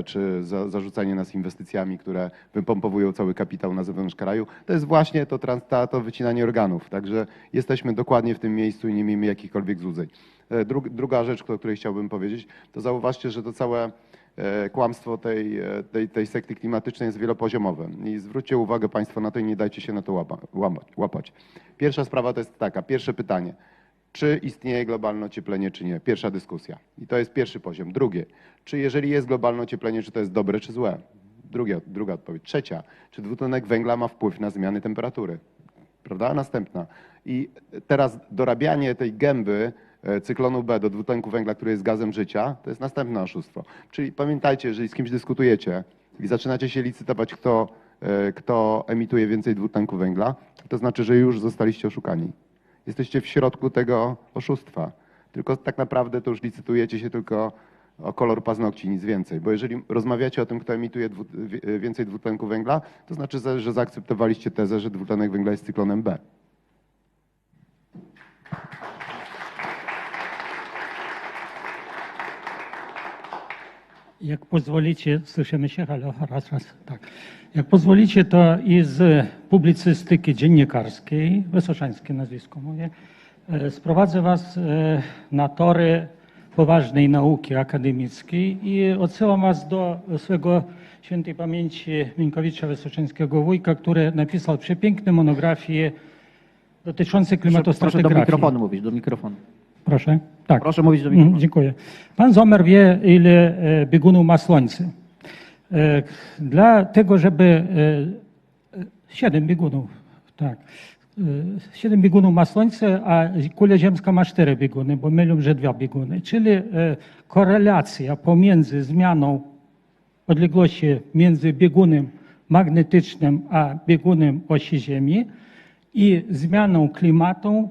czy zarzucanie nas inwestycjami, które wypompowują cały kapitał na zewnątrz kraju, to jest właśnie to wycinanie organów. Także jesteśmy dokładnie w tym miejscu i nie miejmy jakichkolwiek złudzeń. Druga rzecz, o której chciałbym powiedzieć, to zauważcie, że to całe kłamstwo tej sekty klimatycznej jest wielopoziomowe. I zwróćcie uwagę Państwo na to i nie dajcie się na to łapać. Pierwsza sprawa to jest taka, pierwsze pytanie. Czy istnieje globalne ocieplenie, czy nie? Pierwsza dyskusja. I to jest pierwszy poziom. Drugie, czy jeżeli jest globalne ocieplenie, czy to jest dobre, czy złe? Druga odpowiedź. Trzecia, czy dwutlenek węgla ma wpływ na zmiany temperatury? Prawda? Następna. I teraz dorabianie tej gęby cyklonu B do dwutlenku węgla, który jest gazem życia, to jest następne oszustwo. Czyli pamiętajcie, jeżeli z kimś dyskutujecie i zaczynacie się licytować, kto emituje więcej dwutlenku węgla, to znaczy, że już zostaliście oszukani. Jesteście w środku tego oszustwa. Tylko tak naprawdę to już licytujecie się tylko o kolor paznokci, nic więcej. Bo jeżeli rozmawiacie o tym, kto emituje więcej dwutlenku węgla, to znaczy, że zaakceptowaliście tezę, że dwutlenek węgla jest cyklonem B. Jak pozwolicie, słyszymy się? Halo, raz, tak. Jak pozwolicie, to i z publicystyki dziennikarskiej, Wysoczańskie nazwisko moje, sprowadzę was na tory poważnej nauki akademickiej i odsyłam was do swego świętej pamięci Minkowicza Wysoczańskiego wujka, który napisał przepiękne monografie dotyczące klimatostratygrafii. Proszę do mikrofonu mówić, do mikrofonu. Proszę? Tak. Proszę mówić do mikrofonu. Dziękuję. Pan Sommer wie, ile biegunów ma Słońce. Dlatego, żeby 7 biegunów, tak. 7 biegunów ma Słońce, a kula ziemska ma 4 bieguny, bo mylą, że 2 bieguny. Czyli korelacja pomiędzy zmianą odległości między biegunem magnetycznym a biegunem osi Ziemi i zmianą klimatu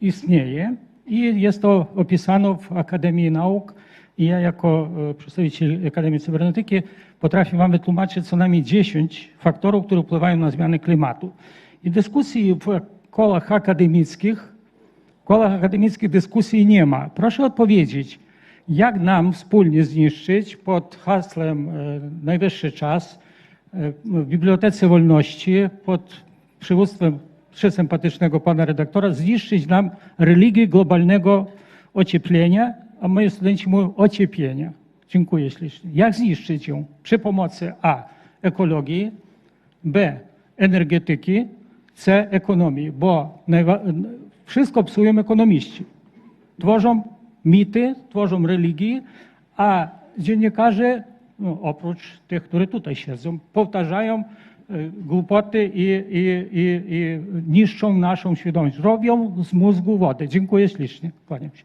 istnieje i jest to opisane w Akademii Nauk i ja jako przedstawiciel Akademii Cybernetyki potrafię wam wytłumaczyć co najmniej 10 faktorów, które wpływają na zmianę klimatu. I dyskusji w kołach akademickich dyskusji nie ma. Proszę odpowiedzieć, jak nam wspólnie zniszczyć pod hasłem najwyższy czas w Bibliotece Wolności pod przywództwem przesympatycznego pana redaktora zniszczyć nam religię globalnego ocieplenia, a moi studenci mówią ociepienia. Dziękuję ślicznie. Jak zniszczyć ją? Przy pomocy A. Ekologii, B. Energetyki, C. Ekonomii, bo wszystko psują ekonomiści. Tworzą mity, tworzą religii, a dziennikarze, no, oprócz tych, którzy tutaj siedzą, powtarzają głupoty i niszczą naszą świadomość. Robią z mózgu wodę. Dziękuję ślicznie. Kłaniam się.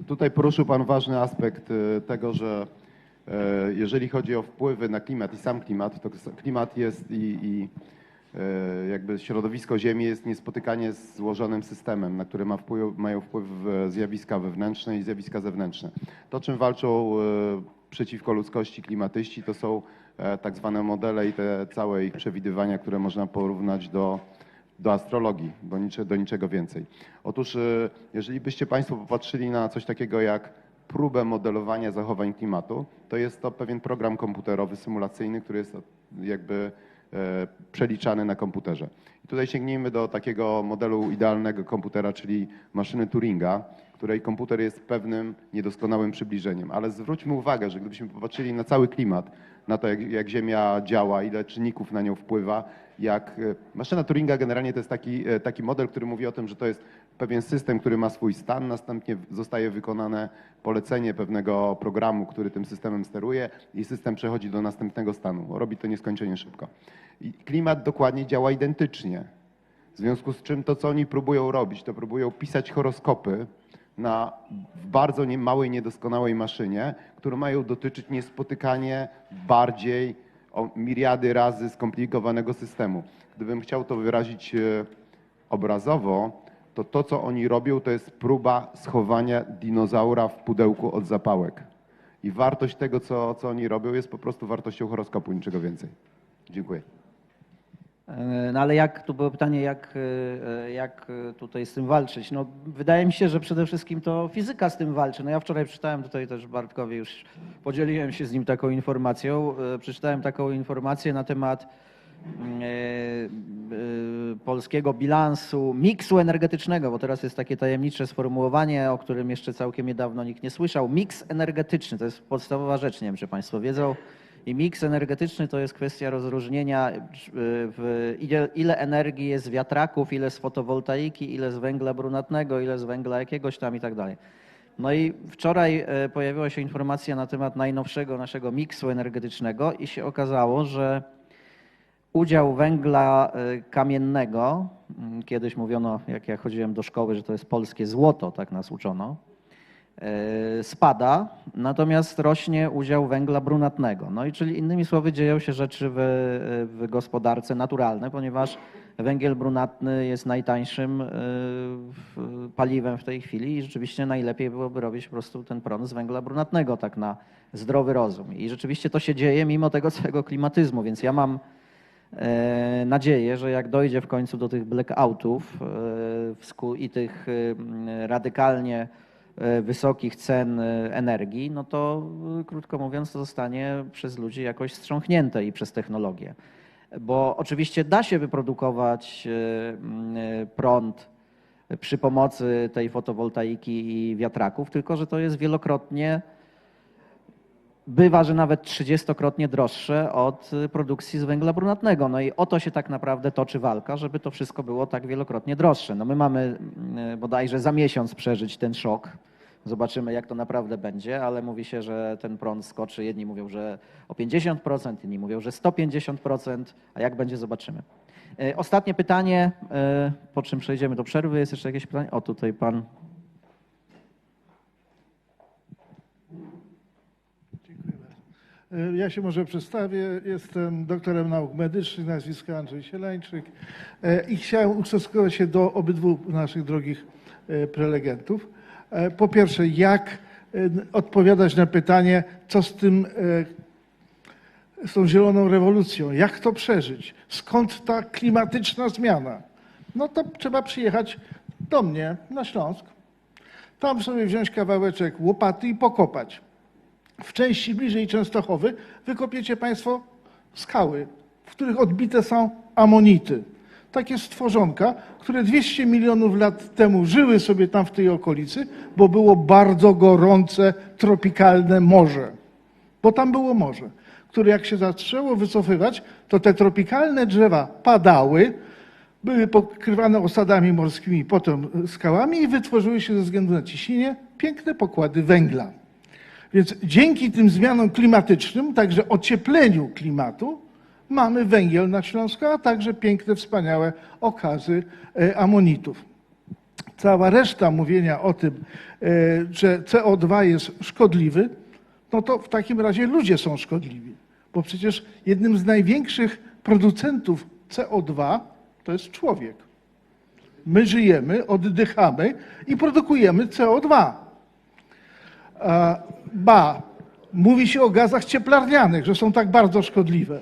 Tutaj poruszył pan ważny aspekt tego, że jeżeli chodzi o wpływy na klimat i sam klimat, to klimat jest i jakby środowisko Ziemi jest niespotykanie złożonym systemem, na które mają wpływ zjawiska wewnętrzne i zjawiska zewnętrzne. To, czym walczą przeciwko ludzkości klimatyści, to są tak zwane modele i te całe ich przewidywania, które można porównać do astrologii, do niczego więcej. Otóż jeżeli byście Państwo popatrzyli na coś takiego jak próbę modelowania zachowań klimatu, to jest to pewien program komputerowy, symulacyjny, który jest jakby przeliczany na komputerze. I tutaj sięgnijmy do takiego modelu idealnego komputera, czyli maszyny Turinga, której komputer jest pewnym niedoskonałym przybliżeniem. Ale zwróćmy uwagę, że gdybyśmy popatrzyli na cały klimat, na to, jak Ziemia działa, ile czynników na nią wpływa, maszyna Turinga generalnie to jest taki model, który mówi o tym, że to jest pewien system, który ma swój stan, następnie zostaje wykonane polecenie pewnego programu, który tym systemem steruje i system przechodzi do następnego stanu. Robi to nieskończenie szybko. I klimat dokładnie działa identycznie. W związku z czym to, co oni próbują robić, to próbują pisać horoskopy na bardzo małej, niedoskonałej maszynie, które mają dotyczyć niespotykanie bardziej o miliardy razy skomplikowanego systemu. Gdybym chciał to wyrazić obrazowo, to co oni robią, to jest próba schowania dinozaura w pudełku od zapałek. I wartość tego, co oni robią, jest po prostu wartością horoskopu, niczego więcej. Dziękuję. No ale tu było pytanie, jak tutaj z tym walczyć? No, wydaje mi się, że przede wszystkim to fizyka z tym walczy. No ja wczoraj przeczytałem tutaj też Bartkowi, już podzieliłem się z nim taką informacją. Przeczytałem taką informację na temat polskiego bilansu miksu energetycznego, bo teraz jest takie tajemnicze sformułowanie, o którym jeszcze całkiem niedawno nikt nie słyszał. Miks energetyczny to jest podstawowa rzecz, nie wiem, czy Państwo wiedzą. I miks energetyczny to jest kwestia rozróżnienia, ile energii jest z wiatraków, ile z fotowoltaiki, ile z węgla brunatnego, ile z węgla jakiegoś tam i tak dalej. No i wczoraj pojawiła się informacja na temat najnowszego naszego miksu energetycznego i się okazało, że udział węgla kamiennego, kiedyś mówiono, jak ja chodziłem do szkoły, że to jest polskie złoto, tak nas uczono, spada, natomiast rośnie udział węgla brunatnego. No i czyli innymi słowy dzieją się rzeczy w gospodarce naturalne, ponieważ węgiel brunatny jest najtańszym paliwem w tej chwili i rzeczywiście najlepiej byłoby robić po prostu ten prąd z węgla brunatnego, tak na zdrowy rozum. I rzeczywiście to się dzieje mimo tego całego klimatyzmu, więc ja mam nadzieję, że jak dojdzie w końcu do tych blackoutów i tych radykalnie wysokich cen energii, no to krótko mówiąc to zostanie przez ludzi jakoś strząchnięte i przez technologię. Bo oczywiście da się wyprodukować prąd przy pomocy tej fotowoltaiki i wiatraków, tylko że to jest wielokrotnie, bywa, że nawet 30-krotnie droższe od produkcji z węgla brunatnego. No i o to się tak naprawdę toczy walka, żeby to wszystko było tak wielokrotnie droższe. No my mamy bodajże za miesiąc przeżyć ten szok Zobaczymy, jak to naprawdę będzie, ale mówi się, że ten prąd skoczy. Jedni mówią, że o 50%, inni mówią, że 150%, a jak będzie, zobaczymy. Ostatnie pytanie, po czym przejdziemy do przerwy. Jest jeszcze jakieś pytanie? O, tutaj pan. Ja się może przedstawię. Jestem doktorem nauk medycznych, nazwisko Andrzej Sielańczyk i chciałem ustosunkować się do obydwu naszych drogich prelegentów. Po pierwsze, jak odpowiadać na pytanie, co z tą zieloną rewolucją, jak to przeżyć, skąd ta klimatyczna zmiana? No to trzeba przyjechać do mnie na Śląsk, tam sobie wziąć kawałeczek łopaty i pokopać. W części bliżej Częstochowy wykopiecie Państwo skały, w których odbite są amonity. Takie stworzonka, które 200 milionów lat temu żyły sobie tam w tej okolicy, bo było bardzo gorące, tropikalne morze. Bo tam było morze, które jak się zaczęło wycofywać, to te tropikalne drzewa padały, były pokrywane osadami morskimi, potem skałami i wytworzyły się ze względu na ciśnienie piękne pokłady węgla. Więc dzięki tym zmianom klimatycznym, także ociepleniu klimatu, mamy węgiel na Śląsku, a także piękne, wspaniałe okazy amonitów. Cała reszta mówienia o tym, że CO2 jest szkodliwy, no to w takim razie ludzie są szkodliwi. Bo przecież jednym z największych producentów CO2 to jest człowiek. My żyjemy, oddychamy i produkujemy CO2. Mówi się o gazach cieplarnianych, że są tak bardzo szkodliwe.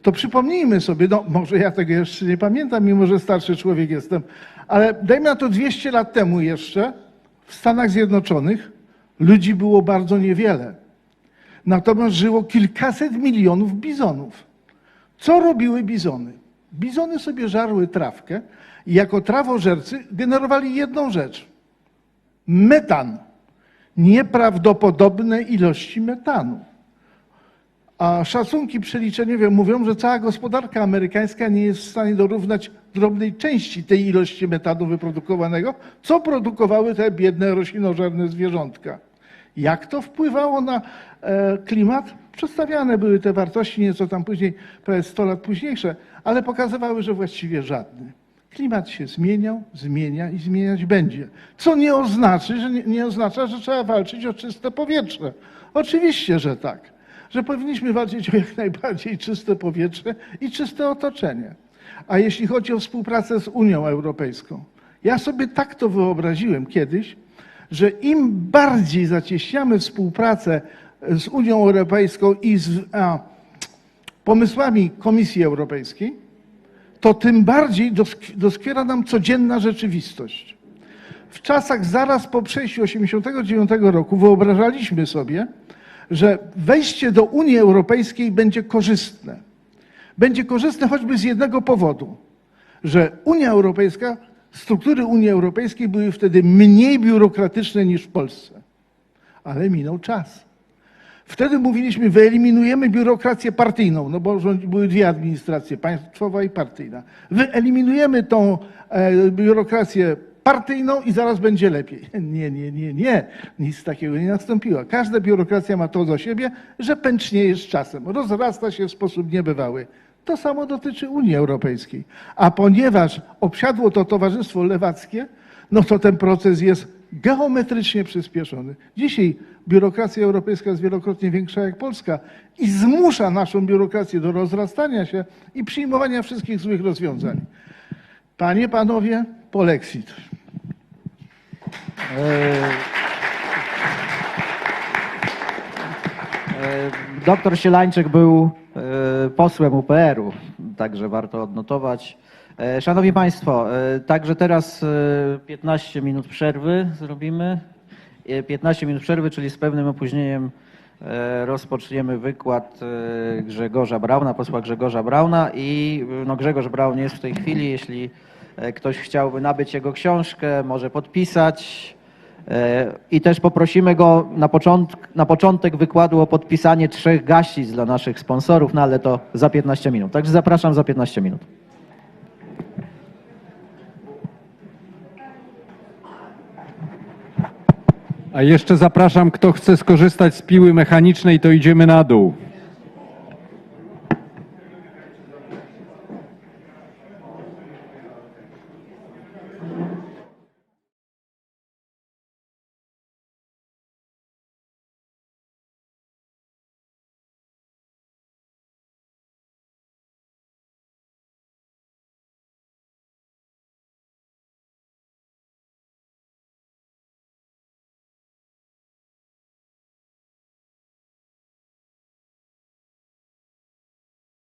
To przypomnijmy sobie, no może ja tego jeszcze nie pamiętam, mimo że starszy człowiek jestem, ale dajmy na to 200 lat temu jeszcze w Stanach Zjednoczonych ludzi było bardzo niewiele. Natomiast żyło kilkaset milionów bizonów. Co robiły bizony? Bizony sobie żarły trawkę i jako trawożercy generowali jedną rzecz. Metan. Nieprawdopodobne ilości metanu. A szacunki przeliczeniowe mówią, że cała gospodarka amerykańska nie jest w stanie dorównać drobnej części tej ilości metanu wyprodukowanego, co produkowały te biedne roślinożerne zwierzątka. Jak to wpływało na klimat? Przedstawiane były te wartości nieco tam później, prawie 100 lat późniejsze, ale pokazywały, że właściwie żadne. Klimat się zmieniał, zmienia i zmieniać będzie. Co nie oznacza, że trzeba walczyć o czyste powietrze. Oczywiście, że tak. Że powinniśmy walczyć o jak najbardziej czyste powietrze i czyste otoczenie. A jeśli chodzi o współpracę z Unią Europejską, ja sobie tak to wyobraziłem kiedyś, że im bardziej zacieśniamy współpracę z Unią Europejską i z pomysłami Komisji Europejskiej, to tym bardziej doskwiera nam codzienna rzeczywistość. W czasach zaraz po przejściu 1989 roku wyobrażaliśmy sobie, że wejście do Unii Europejskiej będzie korzystne. Będzie korzystne choćby z jednego powodu, że Unia Europejska, struktury Unii Europejskiej były wtedy mniej biurokratyczne niż w Polsce. Ale minął czas. Wtedy mówiliśmy, wyeliminujemy biurokrację partyjną, no bo były dwie administracje, państwowa i partyjna. Wyeliminujemy tą biurokrację partyjną i zaraz będzie lepiej. Nie. Nic takiego nie nastąpiło. Każda biurokracja ma to do siebie, że pęcznieje z czasem. Rozrasta się w sposób niebywały. To samo dotyczy Unii Europejskiej. A ponieważ obsiadło to Towarzystwo Lewackie, no to ten proces jest geometrycznie przyspieszony. Dzisiaj biurokracja europejska jest wielokrotnie większa jak Polska i zmusza naszą biurokrację do rozrastania się i przyjmowania wszystkich złych rozwiązań. Panie, panowie, polexit. Doktor Sielańczyk był posłem UPR-u, także warto odnotować. Szanowni Państwo, także teraz 15 minut przerwy zrobimy. 15 minut przerwy, czyli z pewnym opóźnieniem rozpoczniemy wykład Grzegorza Brauna, posła Grzegorza Brauna i no, Grzegorz Braun jest w tej chwili, jeśli ktoś chciałby nabyć jego książkę, może podpisać i też poprosimy go na początek wykładu o podpisanie 3 gaścic dla naszych sponsorów, no ale to za 15 minut. Także zapraszam za 15 minut. A jeszcze zapraszam, kto chce skorzystać z piły mechanicznej, to idziemy na dół.